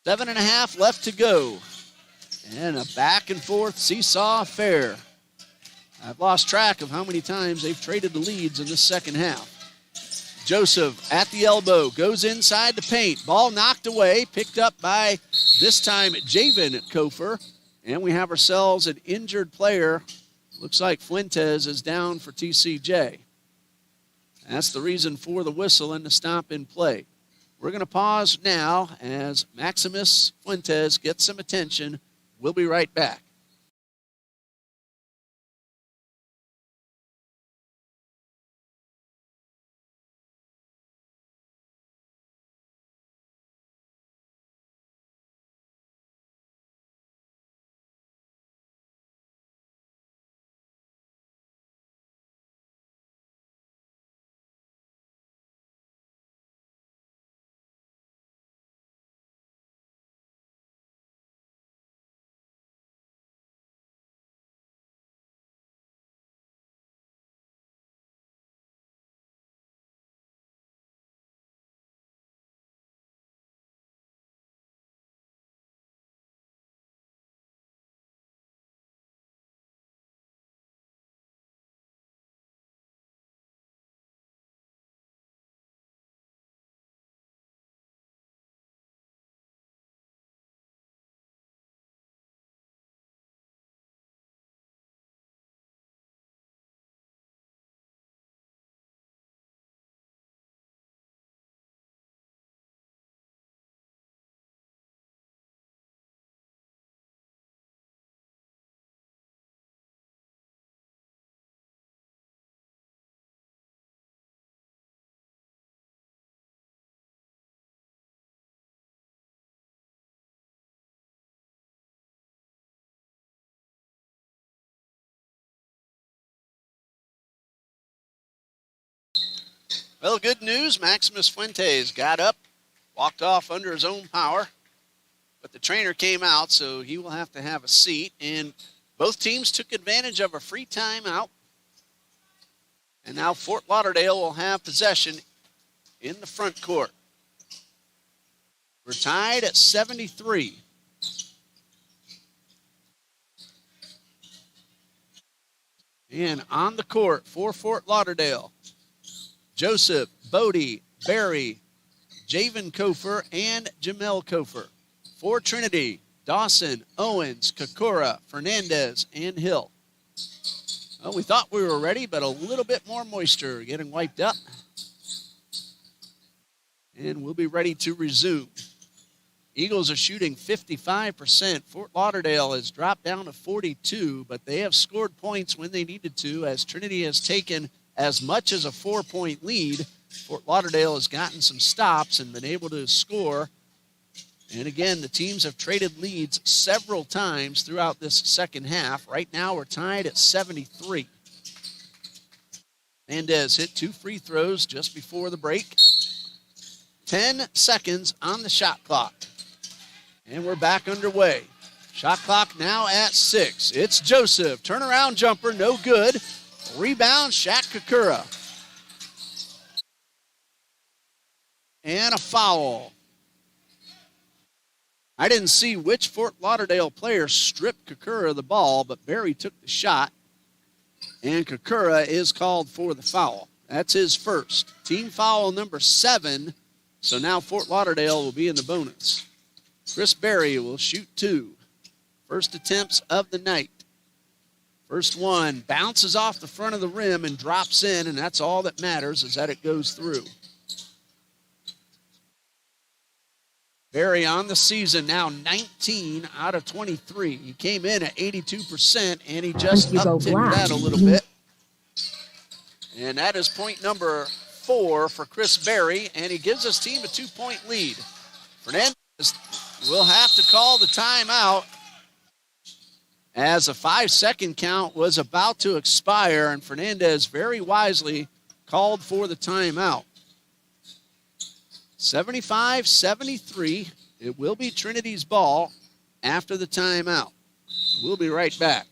7.5 left to go. And a back and forth seesaw affair. I've lost track of how many times they've traded the leads in the second half. Joseph at the elbow, goes inside the paint. Ball knocked away, picked up by, this time, Javen Kofer. And we have ourselves an injured player. Looks like Fuentes is down for TCJ. That's the reason for the whistle and the stop in play. We're going to pause now as Maximus Fuentes gets some attention. We'll be right back. Well, good news. Maximus Fuentes got up, walked off under his own power, but the trainer came out, so he will have to have a seat. And both teams took advantage of a free timeout. And now Fort Lauderdale will have possession in the front court. We're tied at 73. And on the court for Fort Lauderdale, Joseph, Bodie, Barry, Javen Kofer, and Jamel Kofer. For Trinity, Dawson, Owens, Kakura, Fernandez, and Hill. Well, we thought we were ready, but a little bit more moisture getting wiped up. And we'll be ready to resume. Eagles are shooting 55%. Fort Lauderdale has dropped down to 42, but they have scored points when they needed to, as Trinity has taken as much as a 4-point lead. Fort Lauderdale has gotten some stops and been able to score. And again, the teams have traded leads several times throughout this second half. Right now, we're tied at 73. Mendez hit 2 free throws just before the break. 10 seconds on the shot clock. And we're back underway. Shot clock now at 6. It's Joseph. Turnaround jumper, no good. Rebound, Shaq Kakura. And a foul. I didn't see which Fort Lauderdale player stripped Kakura of the ball, but Barry took the shot. And Kakura is called for the foul. That's his first. Team foul number 7. So now Fort Lauderdale will be in the bonus. Chris Barry will shoot 2. First attempts of the night. First one bounces off the front of the rim and drops in, and that's all that matters is that it goes through. Berry on the season now 19 out of 23. He came in at 82%, and he just upticked that a little bit. And that is point number 4 for Chris Berry, and he gives his team a 2-point lead. Fernandez will have to call the timeout as a 5-second count was about to expire, and Fernandez very wisely called for the timeout. 75-73. It will be Trinity's ball after the timeout. We'll be right back.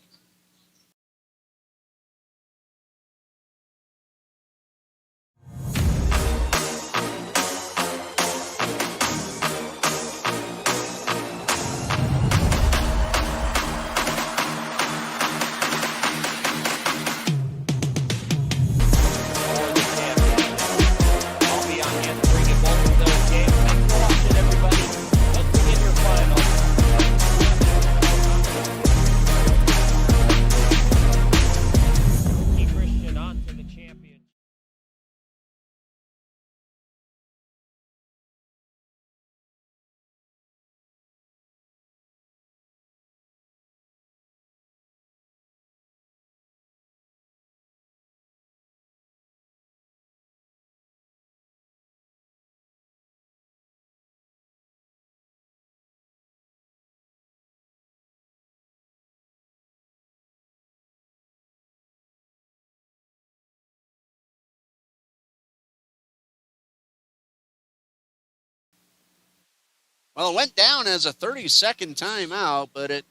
Well, it went down as a 30-second timeout, but it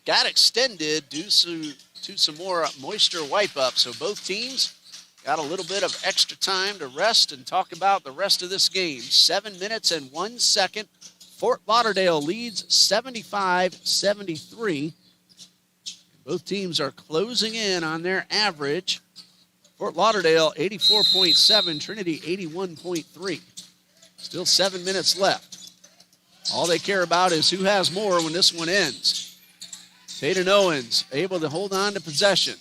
got extended due to some more moisture wipe-up. So both teams got a little bit of extra time to rest and talk about the rest of this game. 7 minutes and 1 second. Fort Lauderdale leads 75-73. Both teams are closing in on their average. Fort Lauderdale 84.7, Trinity 81.3. Still 7 minutes left. All they care about is who has more when this one ends. Tatum Owens able to hold on to possession.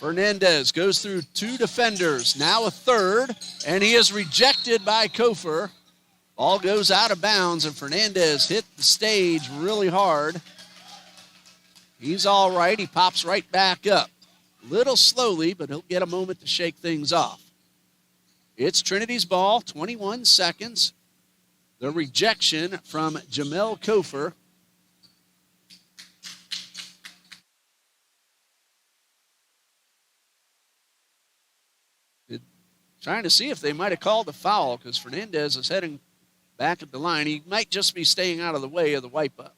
Fernandez goes through 2 defenders, now a third, and he is rejected by Kofer. Ball goes out of bounds, and Fernandez hit the stage really hard. He's all right. He pops right back up. Little slowly, but he'll get a moment to shake things off. It's Trinity's ball, 21 seconds. The rejection from Jamel Kofer. Trying to see if they might have called the foul because Fernandez is heading back at the line. He might just be staying out of the way of the wipe-up.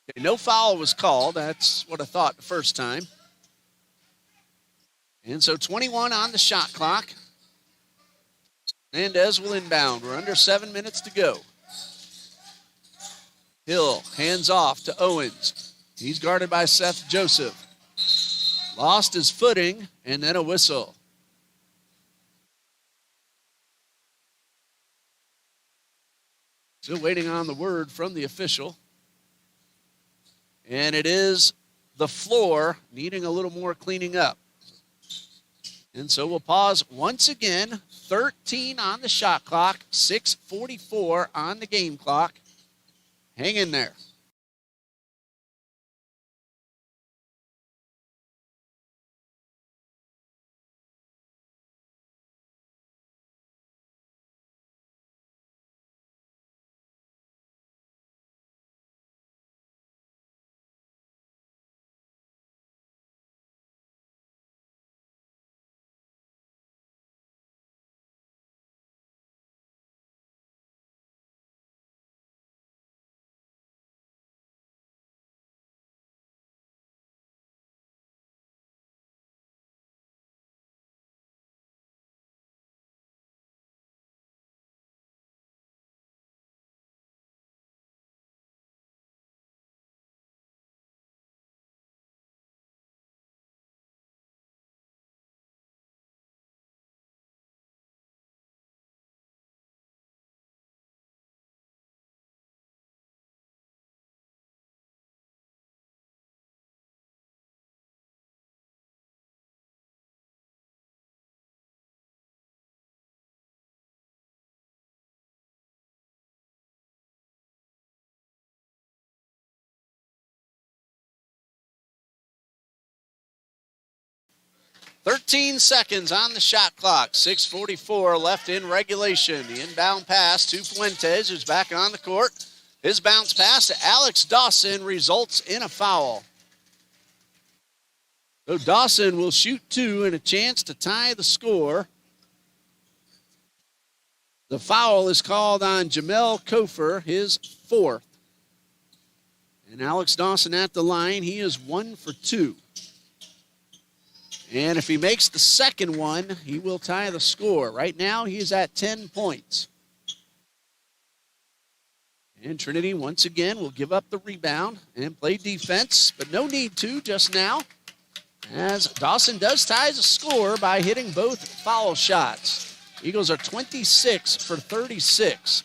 Okay, no foul was called. That's what I thought the first time. And so 21 on the shot clock. Fernandez will inbound. We're under 7 minutes to go. Hill hands off to Owens. He's guarded by Seth Joseph. Lost his footing, and then a whistle. Still waiting on the word from the official. And it is the floor needing a little more cleaning up. And so we'll pause once again. 13 on the shot clock, 6:44 on the game clock. Hang in there. 13 seconds on the shot clock. 6:44 left in regulation. The inbound pass to Fuentes, who's back on the court. His bounce pass to Alex Dawson results in a foul. So Dawson will shoot two and a chance to tie the score. The foul is called on Jamel Kofer, his fourth. And Alex Dawson at the line, he is 1 for 2. And if he makes the second one, he will tie the score. Right now, he is at 10 points. And Trinity, once again, will give up the rebound and play defense, but no need to just now, as Dawson does tie the score by hitting both foul shots. Eagles are 26 for 36.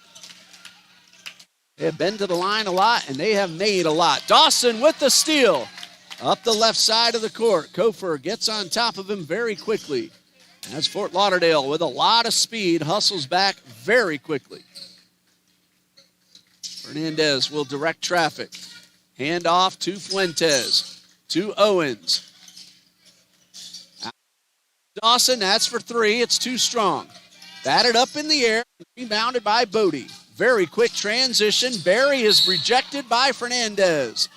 They have been to the line a lot, and they have made a lot. Dawson with the steal. Up the left side of the court. Kofer gets on top of him very quickly. As Fort Lauderdale, with a lot of speed, hustles back very quickly. Fernandez will direct traffic. Hand off to Fuentes. To Owens. Dawson, that's for three. It's too strong. Batted up in the air. Rebounded by Bodie. Very quick transition. Barry is rejected by Fernandez.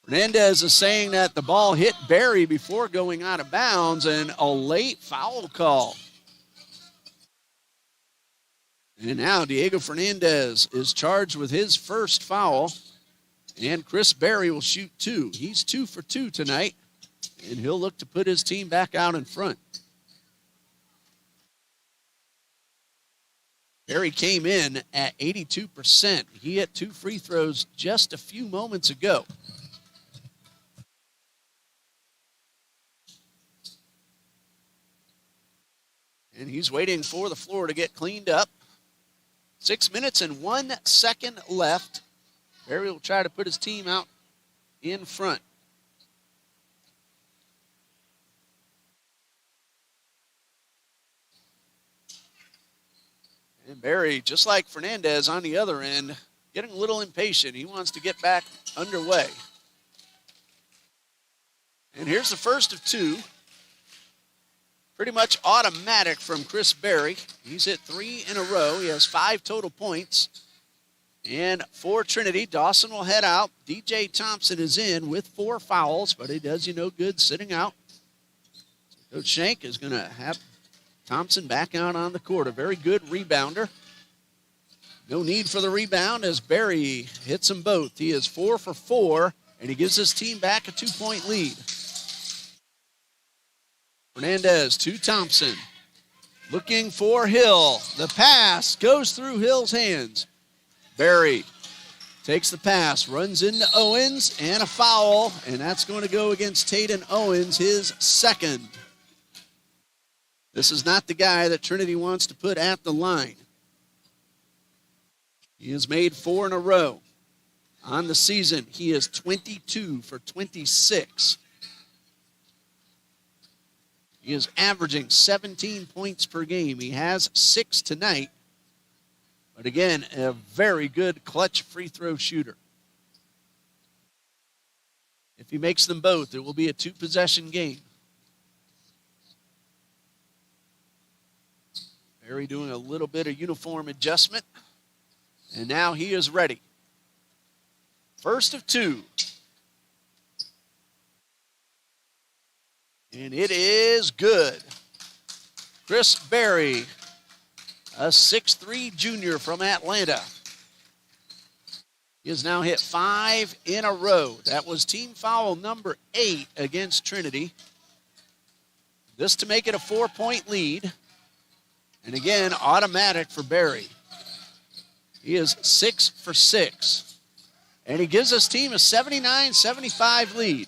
Fernandez is saying that the ball hit Barry before going out of bounds, and a late foul call. And now Diego Fernandez is charged with his first foul, and Chris Barry will shoot two. He's 2 for 2 tonight, and he'll look to put his team back out in front. Barry came in at 82%. He hit 2 free throws just a few moments ago. And he's waiting for the floor to get cleaned up. 6 minutes and 1 second left. Barry will try to put his team out in front. And Barry, just like Fernandez on the other end, getting a little impatient. He wants to get back underway. And here's the first of two. Pretty much automatic from Chris Barry. He's hit 3 in a row. He has 5 total points. And for Trinity, Dawson will head out. DJ Thompson is in with 4 fouls, but he does you no good sitting out. So Coach Shank is going to have Thompson back out on the court. A very good rebounder. No need for the rebound as Barry hits them both. He is 4 for 4, and he gives his team back a 2-point lead. Fernandez to Thompson. Looking for Hill. The pass goes through Hill's hands. Barry takes the pass, runs into Owens, and a foul, and that's going to go against Taden Owens, his second. This is not the guy that Trinity wants to put at the line. He has made 4 in a row. On the season, he is 22 for 26. He is averaging 17 points per game. He has 6 tonight. But again, a very good clutch free throw shooter. If he makes them both, it will be a 2-possession game. Barry doing a little bit of uniform adjustment. And now he is ready. First of 2. And it is good. Chris Barry, a 6'3" junior from Atlanta. He has now hit 5 in a row. That was team foul number 8 against Trinity. This to make it a 4-point lead. And again, automatic for Barry. He is 6 for 6. And he gives his team a 79-75 lead.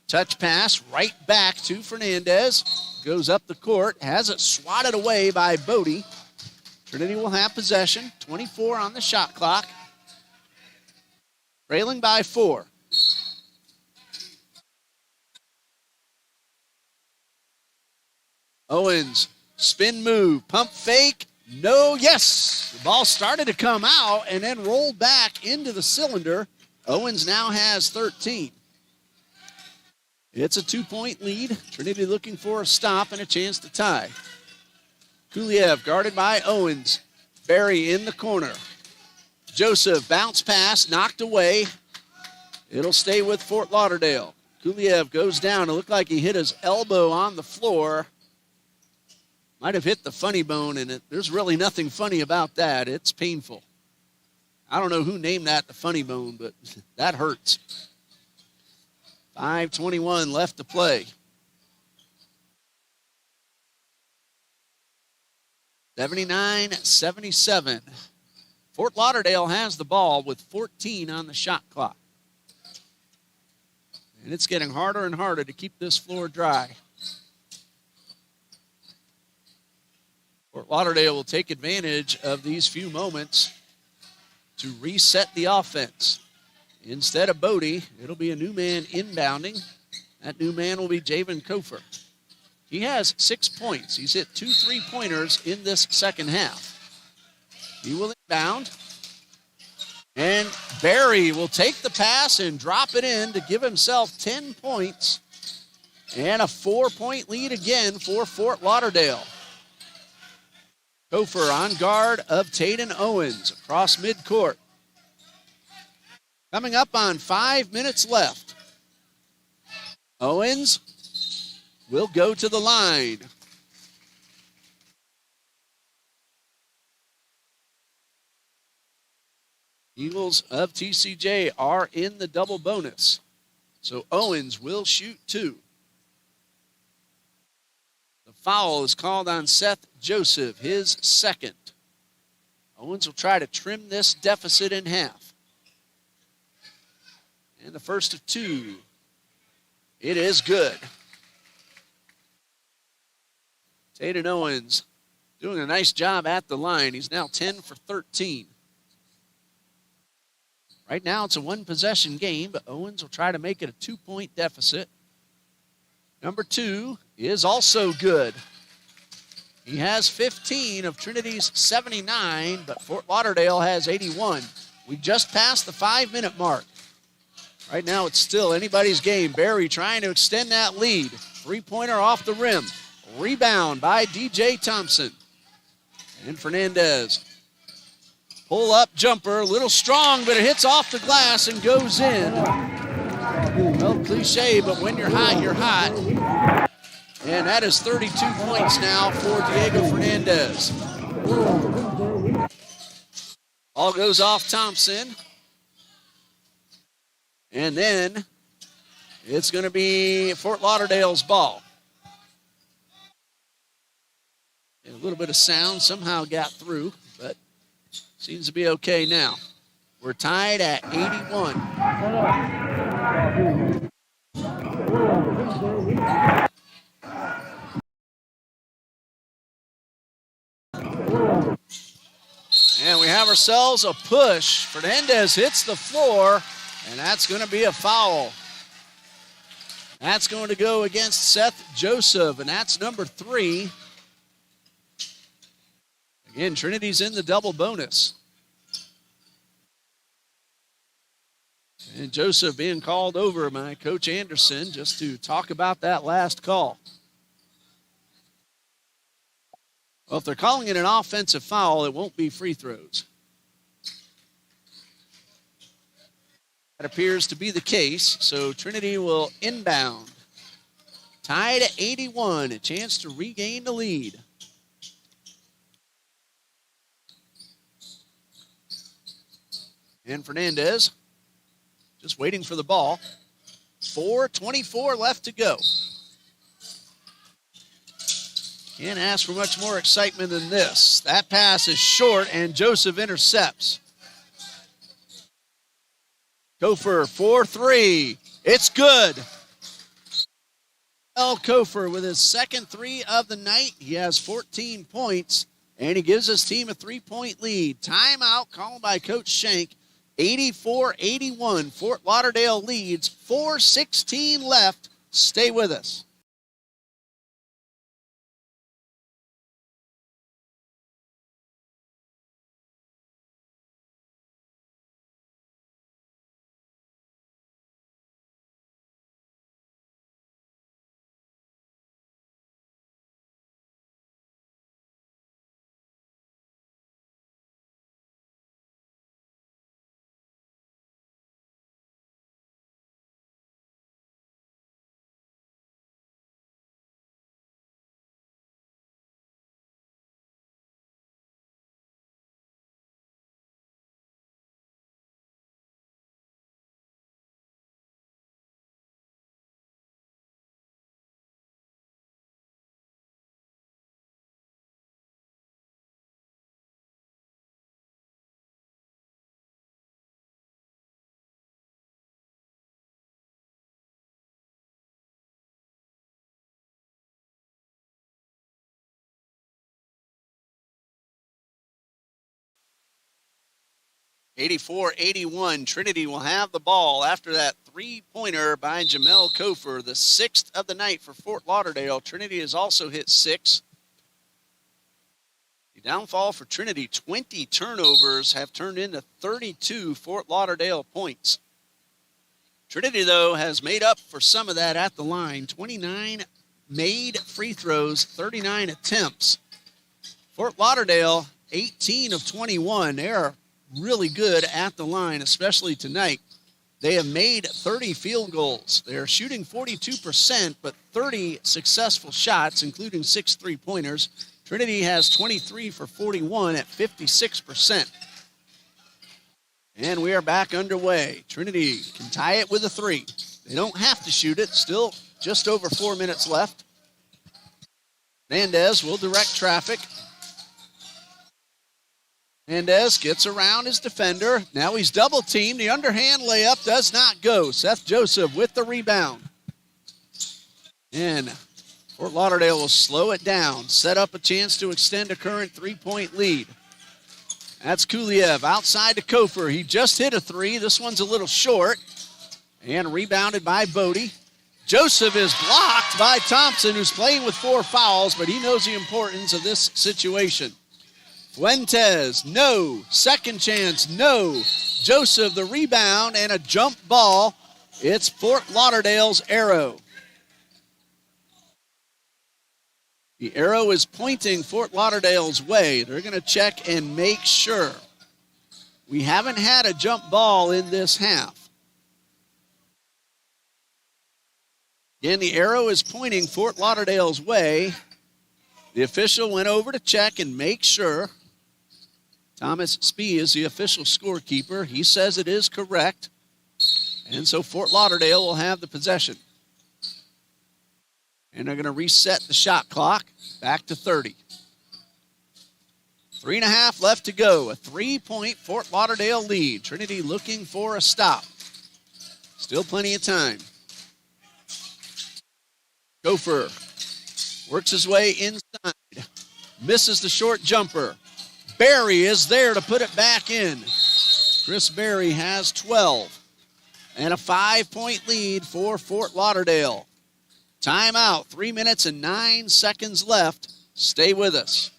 Touch pass right back to Fernandez. Goes up the court. Has it swatted away by Bodie. Trinity will have possession. 24 on the shot clock. Trailing by 4. Owens, spin move, pump fake. No, yes. The ball started to come out and then rolled back into the cylinder. Owens now has 13. It's a 2-point lead. Trinity looking for a stop and a chance to tie. Kuliev guarded by Owens. Barry in the corner. Joseph, bounce pass, knocked away. It'll stay with Fort Lauderdale. Kuliev goes down. It looked like he hit his elbow on the floor. Might have hit the funny bone, and there's really nothing funny about that. It's painful. I don't know who named that the funny bone, but that hurts. 5:21 left to play. 79-77. Fort Lauderdale has the ball with 14 on the shot clock. And it's getting harder and harder to keep this floor dry. Fort Lauderdale will take advantage of these few moments to reset the offense. Instead of Bodie, it'll be a new man inbounding. That new man will be Javen Kofer. He has 6 points. He's hit 2 3-pointers in this second half. He will inbound. And Barry will take the pass and drop it in to give himself 10 points. And a 4-point lead again for Fort Lauderdale. Kofer on guard of Taden Owens across midcourt. Coming up on 5 minutes left. Owens will go to the line. Eagles of TCJ are in the double bonus. So Owens will shoot 2. The foul is called on Seth Joseph, his second. Owens will try to trim this deficit in half. And the first of 2. It is good. Taden Owens doing a nice job at the line. He's now 10 for 13. Right now it's a 1-possession game, but Owens will try to make it a 2-point deficit. Number 2 is also good. He has 15 of Trinity's 79, but Fort Lauderdale has 81. We just passed the 5-minute mark. Right now it's still anybody's game. Barry trying to extend that lead. 3-pointer off the rim. Rebound by DJ Thompson. And Fernandez. Pull-up jumper, a little strong, but it hits off the glass and goes in. Well, cliche, but when you're hot, you're hot. And that is 32 points now for Diego Fernandez. Ball goes off Thompson. And then it's going to be Fort Lauderdale's ball. A little bit of sound somehow got through, but seems to be okay now. We're tied at 81. And we have ourselves a push. Fernandez hits the floor, and that's going to be a foul. That's going to go against Seth Joseph, and that's number 3. Again, Trinity's in the double bonus. And Joseph being called over by Coach Anderson just to talk about that last call. Well, if they're calling it an offensive foul, it won't be free throws. That appears to be the case, so Trinity will inbound. Tied at 81, a chance to regain the lead. And Fernandez just waiting for the ball. 4:24 left to go. Can't ask for much more excitement than this. That pass is short, and Joseph intercepts. Kofer, 4-3. It's good. Kofer with his second 3 of the night. He has 14 points, and he gives his team a 3-point lead. Timeout called by Coach Shank. 84-81. Fort Lauderdale leads. 4:16 left. Stay with us. 84-81. Trinity will have the ball after that three-pointer by Jamel Kofer, the sixth of the night for Fort Lauderdale. Trinity has also hit 6. The downfall for Trinity, 20 turnovers have turned into 32 Fort Lauderdale points. Trinity, though, has made up for some of that at the line. 29 made free throws, 39 attempts. Fort Lauderdale, 18 of 21. They are really good at the line, especially tonight. They have made 30 field goals. They're shooting 42%, but 30 successful shots, including 6 three-pointers. Trinity has 23 for 41 at 56%. And we are back underway. Trinity can tie it with a 3. They don't have to shoot it. Still just over 4 minutes left. Hernandez will direct traffic. Hernandez gets around his defender. Now he's double-teamed. The underhand layup does not go. Seth Joseph with the rebound. And Fort Lauderdale will slow it down, set up a chance to extend a current 3-point lead. That's Kuliev outside to Kofer. He just hit a 3. This one's a little short. And rebounded by Bodie. Joseph is blocked by Thompson, who's playing with 4 fouls, but he knows the importance of this situation. Fuentes, no. Second chance, no. Joseph, the rebound, and a jump ball. It's Fort Lauderdale's arrow. The arrow is pointing Fort Lauderdale's way. They're going to check and make sure. We haven't had a jump ball in this half. Again, the arrow is pointing Fort Lauderdale's way. The official went over to check and make sure. Thomas Spee is the official scorekeeper. He says it is correct. And so Fort Lauderdale will have the possession. And they're going to reset the shot clock back to 30. 3.5 left to go. A 3-point Fort Lauderdale lead. Trinity looking for a stop. Still plenty of time. Kofer works his way inside. Misses the short jumper. Berry is there to put it back in. Chris Berry has 12. And a 5-point lead for Fort Lauderdale. Timeout, 3 minutes and 9 seconds left. Stay with us.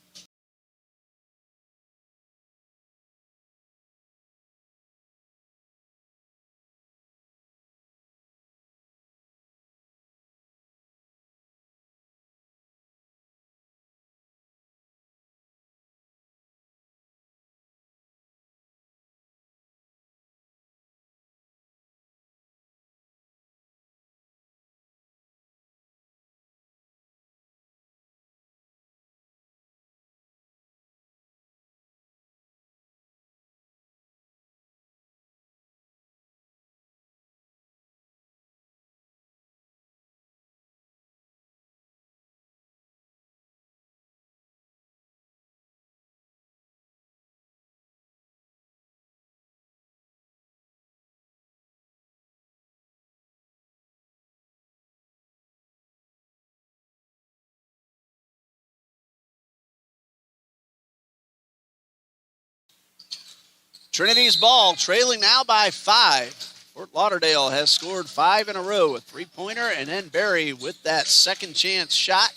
Trinity's ball, trailing now by 5. Fort Lauderdale has scored 5 in a row, a 3-pointer, and then Berry with that second chance shot.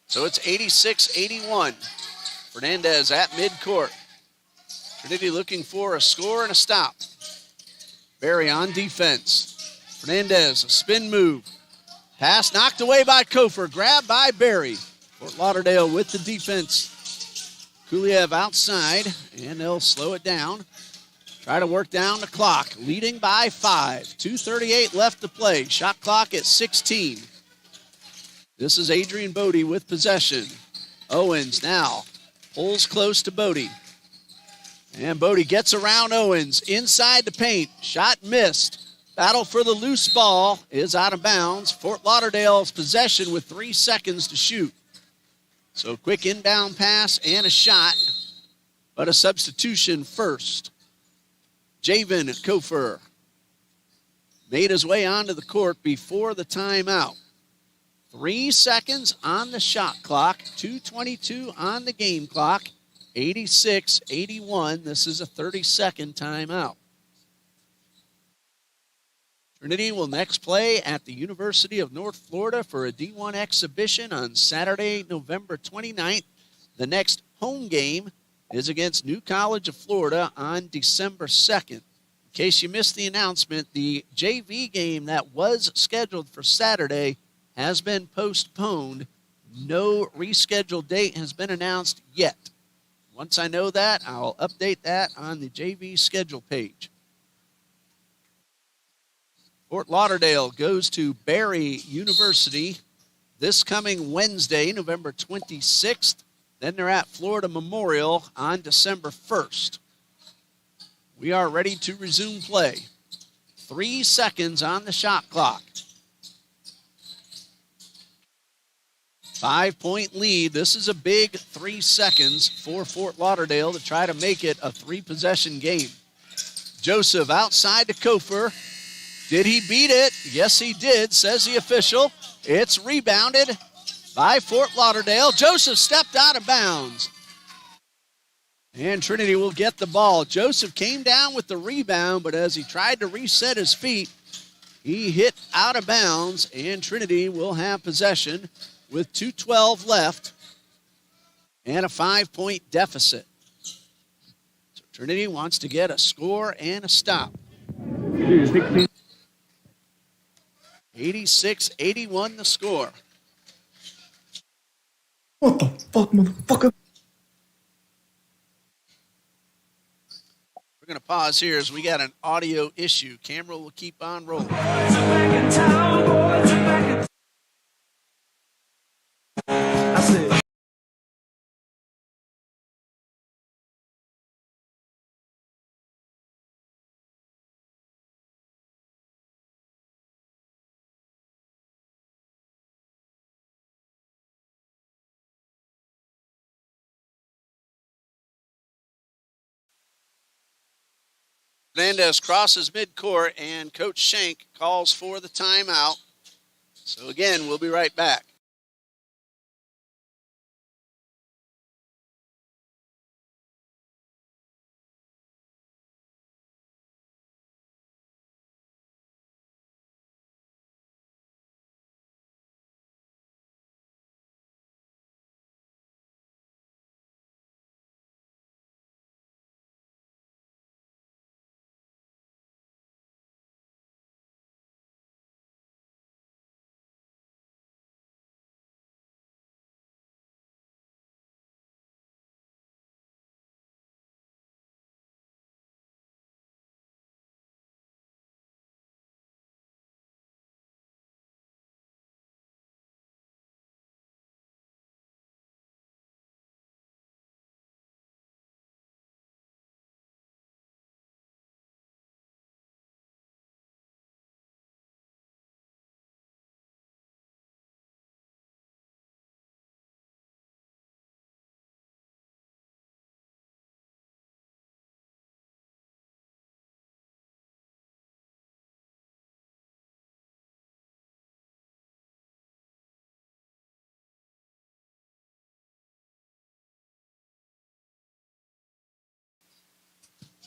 So it's 86-81. Fernandez at midcourt. Trinity looking for a score and a stop. Berry on defense. Fernandez, a spin move. Pass knocked away by Kofer, grabbed by Berry. Fort Lauderdale with the defense. Kuliev outside, and they'll slow it down. Try to work down the clock, leading by 5. 2:38 left to play. Shot clock at 16. This is Adrian Bodie with possession. Owens now pulls close to Bodie. And Bodie gets around Owens inside the paint. Shot missed. Battle for the loose ball is out of bounds. Fort Lauderdale's possession with 3 seconds to shoot. So quick inbound pass and a shot, but a substitution first. Javen Kofer made his way onto the court before the timeout. 3 seconds on the shot clock, 2:22 on the game clock. 86-81. This is a 30-second timeout. Trinity will next play at the University of North Florida for a D1 exhibition on Saturday, November 29th. The next home game is against New College of Florida on December 2nd. In case you missed the announcement, the JV game that was scheduled for Saturday has been postponed. No rescheduled date has been announced yet. Once I know that, I'll update that on the JV schedule page. Fort Lauderdale goes to Barry University this coming Wednesday, November 26th. Then they're at Florida Memorial on December 1st. We are ready to resume play. 3 seconds on the shot clock. 5-point lead. This is a big 3 seconds for Fort Lauderdale to try to make it a 3-possession game. Joseph outside to Kofer. Did he beat it? Yes, he did, says the official. It's rebounded by Fort Lauderdale. Joseph stepped out of bounds. And Trinity will get the ball. Joseph came down with the rebound, but as he tried to reset his feet, he hit out of bounds, and Trinity will have possession with 2:12 left and a 5-point deficit. So Trinity wants to get a score and a stop. 86-81 the score. What the fuck, motherfucker? We're going to pause here as we got an audio issue. Camera will keep on rolling. Fernandez crosses midcourt, and Coach Schenk calls for the timeout. So again, we'll be right back.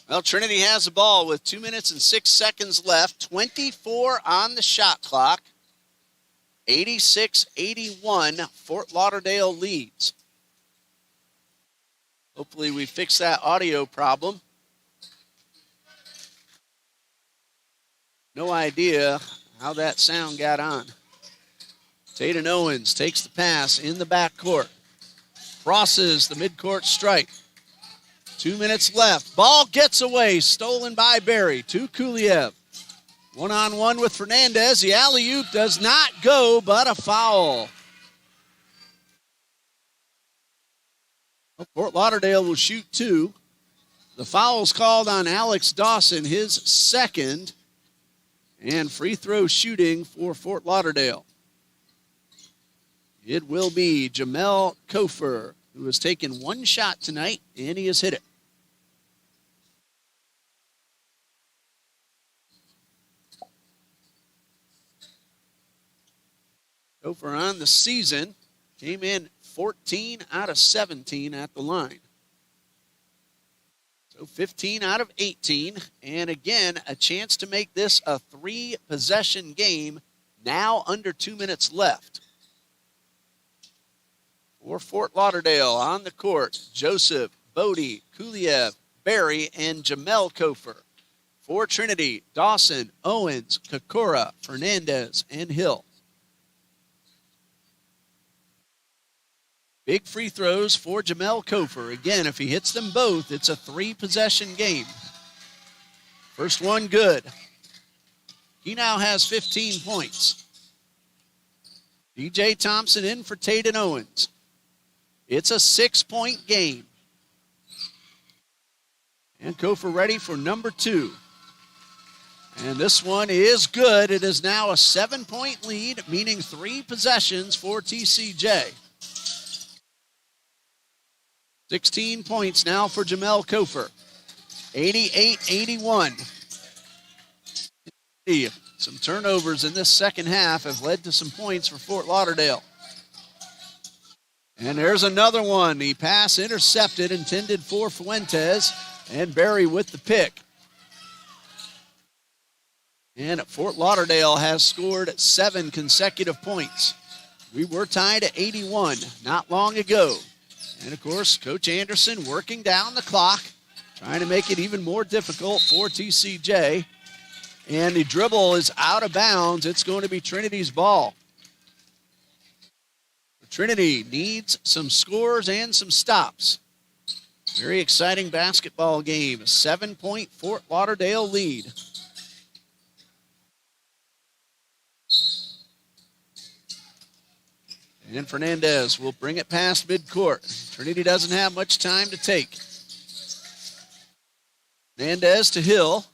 Well, Trinity has the ball with 2 minutes and 6 seconds left. 24 on the shot clock. 86-81, Fort Lauderdale leads. Hopefully we fix that audio problem. No idea how that sound got on. Taden Owens takes the pass in the backcourt. Crosses the midcourt stripe. 2 minutes left. Ball gets away. Stolen by Barry to Kuliev. One-on-one with Fernandez. The alley-oop does not go, but a foul. Well, Fort Lauderdale will shoot 2. The foul's called on Alex Dawson, his second. And free throw shooting for Fort Lauderdale. It will be Jamel Kofer, who has taken 1 shot tonight, and he has hit it. Kofer on the season came in 14 out of 17 at the line. So 15 out of 18. And again, a chance to make this a 3-possession game. Now under 2 minutes left. For Fort Lauderdale on the court, Joseph, Bodie, Kuliev, Barry, and Jamel Kofer. For Trinity, Dawson, Owens, Kokora, Fernandez, and Hill. Big free throws for Jamel Kofer. Again, if he hits them both, it's a 3-possession game. First one good. He now has 15 points. DJ Thompson in for Taden Owens. It's a 6-point game. And Kofer ready for number 2. And this one is good. It is now a 7-point lead, meaning 3 possessions for TCJ. 16 points now for Jamel Kofer. 88-81. Some turnovers in this second half have led to some points for Fort Lauderdale. And there's another one. The pass intercepted, intended for Fuentes, and Barry with the pick. And Fort Lauderdale has scored 7 consecutive points. We were tied at 81 not long ago. And, of course, Coach Anderson working down the clock, trying to make it even more difficult for TCJ. And the dribble is out of bounds. It's going to be Trinity's ball. Trinity needs some scores and some stops. Very exciting basketball game. A 7-point Fort Lauderdale lead. And Fernandez will bring it past midcourt. Trinity doesn't have much time to take. Fernandez to Hill.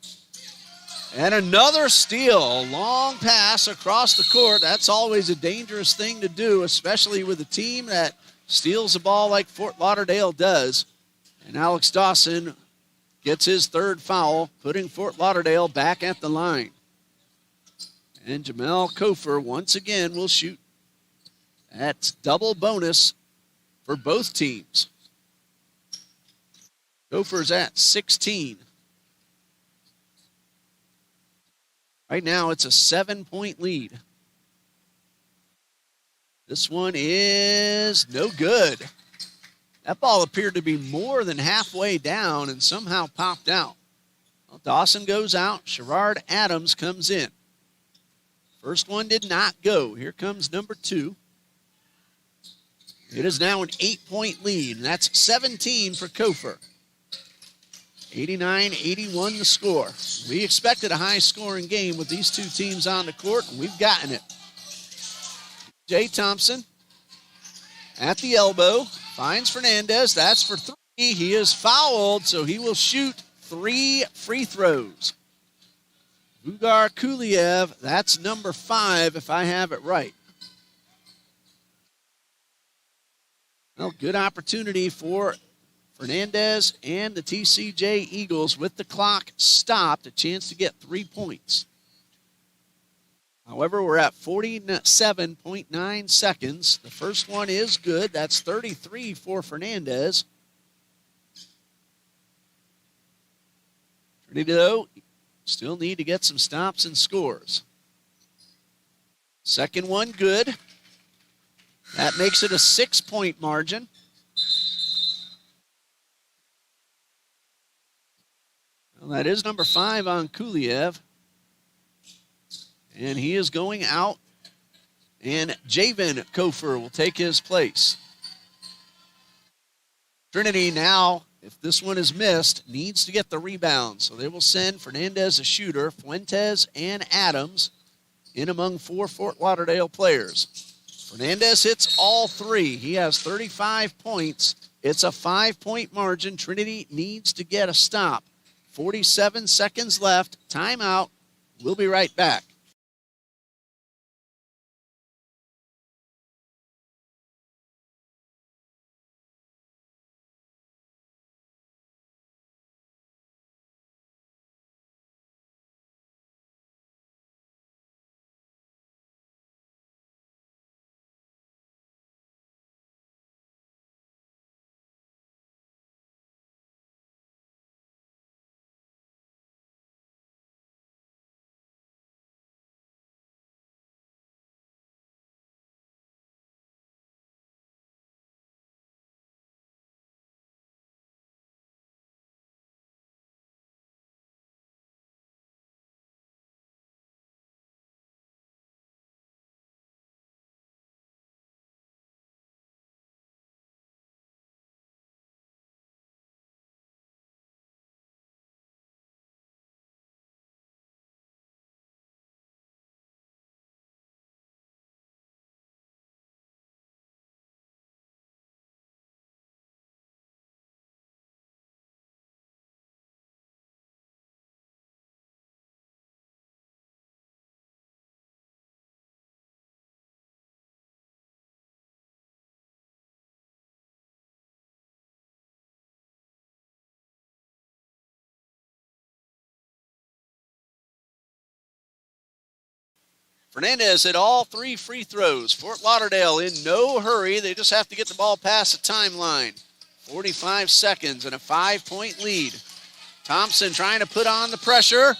And another steal. A long pass across the court. That's always a dangerous thing to do, especially with a team that steals the ball like Fort Lauderdale does. And Alex Dawson gets his 3rd foul, putting Fort Lauderdale back at the line. And Jamel Kofer once again will shoot. That's double bonus for both teams. Kofer's at 16. Right now, it's a 7-point lead. This one is no good. That ball appeared to be more than halfway down and somehow popped out. Well, Dawson goes out. Sherrard Adams comes in. First one did not go. Here comes number 2. It is now an 8-point lead, and that's 17 for Kofer. 89-81 the score. We expected a high-scoring game with these 2 teams on the court, and we've gotten it. Jay Thompson at the elbow, finds Fernandez. That's for 3. He is fouled, so he will shoot 3 free throws. Vugar Kuliev, that's number 5 if I have it right. Well, good opportunity for Fernandez and the TCJ Eagles with the clock stopped, a chance to get 3 points. However, we're at 47.9 seconds. The first one is good. That's 33 for Fernandez. Trinity, though, still need to get some stops and scores. Second one good. That makes it a 6-point margin. Well, that is number 5 on Kuliev. And he is going out. And Javen Kofer will take his place. Trinity now, if this one is missed, needs to get the rebound. So they will send Fernandez a shooter, Fuentes and Adams in among 4 Fort Lauderdale players. Fernandez hits all 3. He has 35 points. It's a 5-point margin. Trinity needs to get a stop. 47 seconds left. Timeout. We'll be right back. Fernandez hit all 3 free throws. Fort Lauderdale in no hurry. They just have to get the ball past the timeline. 45 seconds and a 5-point lead. Thompson trying to put on the pressure.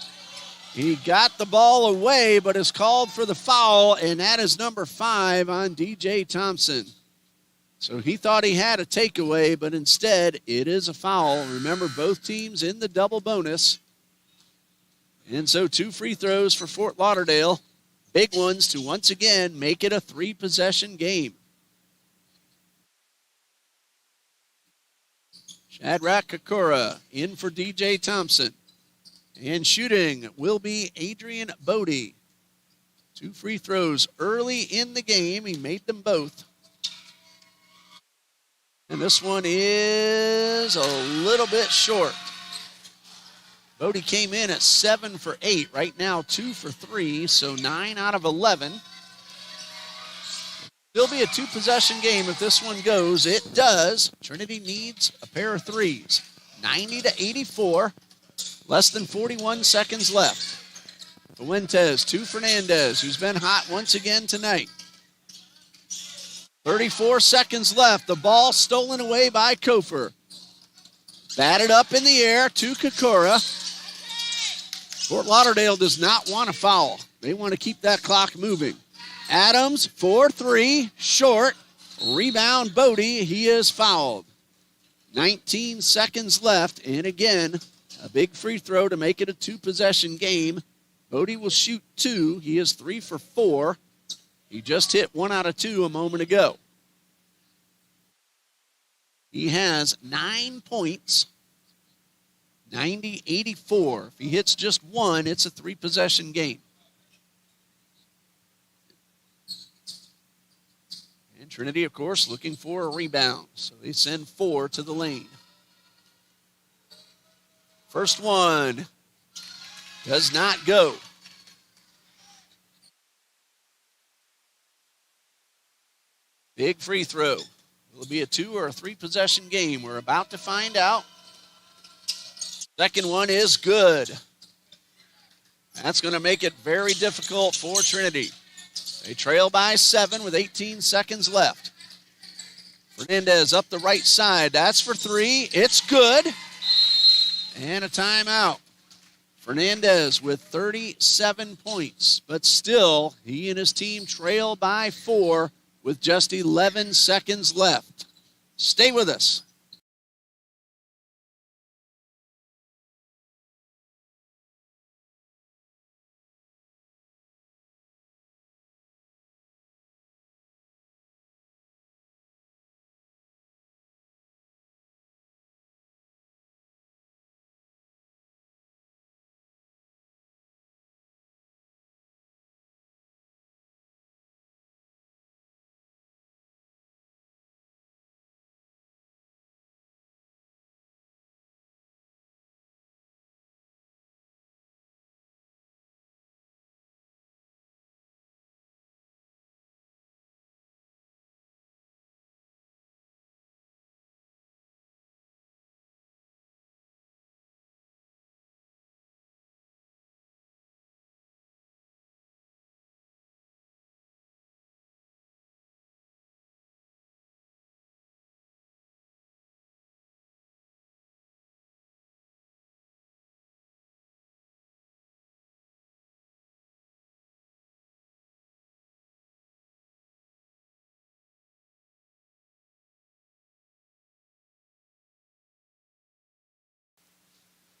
He got the ball away, but is called for the foul, and that is number 5 on DJ Thompson. So he thought he had a takeaway, but instead it is a foul. Remember, both teams in the double bonus. And so 2 free throws for Fort Lauderdale. Big ones to once again make it a 3-possession game. Shadrach Kokora in for DJ Thompson. And shooting will be Adrian Bodie. 2 free throws early in the game. He made them both. And this one is a little bit short. Bodie came in at 7 for 8. Right now, 2 for 3, so 9 out of 11. Still be a 2-possession game if this one goes. It does. Trinity needs a pair of threes. 90-84. Less than 41 seconds left. Fuentes to Fernandez, who's been hot once again tonight. 34 seconds left. The ball stolen away by Kofer. Batted up in the air to Kokora. Fort Lauderdale does not want a foul. They want to keep that clock moving. Adams, 4-3, short. Rebound, Bodie. He is fouled. 19 seconds left, and again, a big free throw to make it a 2-possession game. Bodie will shoot 2. He is 3 for 4. He just hit 1 out of 2 a moment ago. He has 9 points. 90-84. If he hits just 1, it's a 3-possession game. And Trinity, of course, looking for a rebound. So they send 4 to the lane. First one does not go. Big free throw. Will it be a 2 or a 3-possession game? We're about to find out. Second one is good. That's going to make it very difficult for Trinity. They trail by 7 with 18 seconds left. Fernandez up the right side. That's for 3. It's good. And a timeout. Fernandez with 37 points, but still, he and his team trail by 4 with just 11 seconds left. Stay with us.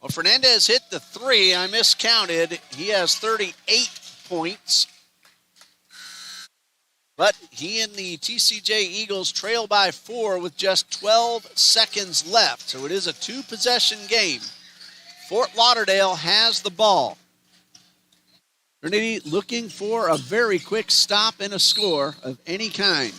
Well, Fernandez hit the 3. I miscounted. He has 38 points. But he and the TCJ Eagles trail by 4 with just 12 seconds left. So it is a 2-possession game. Fort Lauderdale has the ball. Trinity looking for a very quick stop and a score of any kind.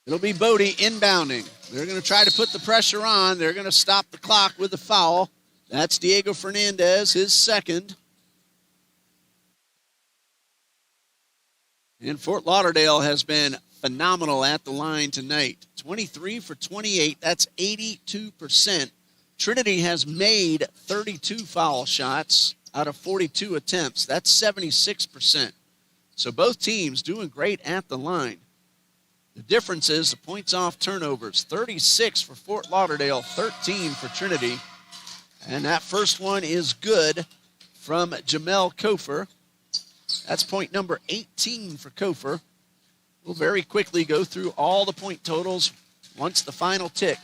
It'll be Bodie inbounding. They're going to try to put the pressure on. They're going to stop the clock with the foul. That's Diego Fernandez, his second. And Fort Lauderdale has been phenomenal at the line tonight. 23 for 28. That's 82%. Trinity has made 32 foul shots. out of 42 attempts. That's 76%. So both teams doing great at the line. The difference is the points off turnovers, 36 for Fort Lauderdale, 13 for Trinity. And that first one is good from Jamel Kofer. That's point number 18 for Kofer. We'll very quickly go through all the point totals once the final tick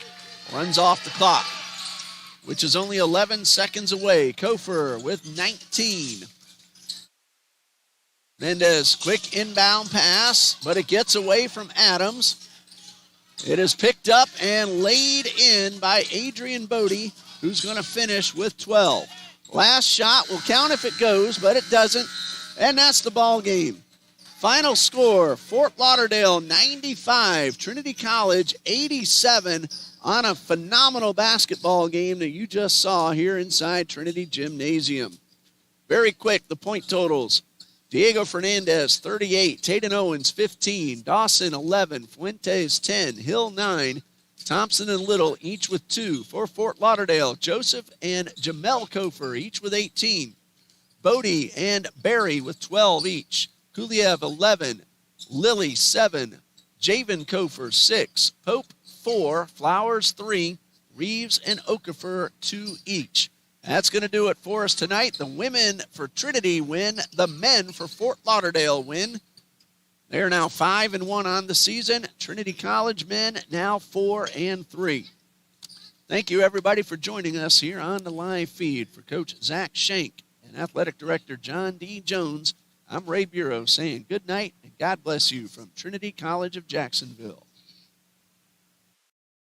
runs off the clock, which is only 11 seconds away. Kofer with 19. Mendez, quick inbound pass, but it gets away from Adams. It is picked up and laid in by Adrian Bodie, who's going to finish with 12. Last shot will count if it goes, but it doesn't, and that's the ball game. Final score, Fort Lauderdale 95, Trinity College 87, on a phenomenal basketball game that you just saw here inside Trinity Gymnasium. Very quick, the point totals. Diego Fernandez, 38. Tayden Owens, 15. Dawson, 11. Fuentes, 10. Hill, 9. Thompson and Little, each with 2. For Fort Lauderdale, Joseph and Jamel Kofer, each with 18. Bodie and Barry with 12 each. Kuliev, 11. Lilly, 7. Javen Kofer, 6. Pope, 4. Flowers, 3. Reeves and Okafor, 2 each. That's going to do it for us tonight. The women for Trinity win. The men for Fort Lauderdale win. They're now 5-1 on the season. Trinity College men now 4-3. Thank you, everybody, for joining us here on the live feed. For Coach Zach Shank and Athletic Director John D. Jones, I'm Ray Bureau saying good night and God bless you from Trinity College of Jacksonville.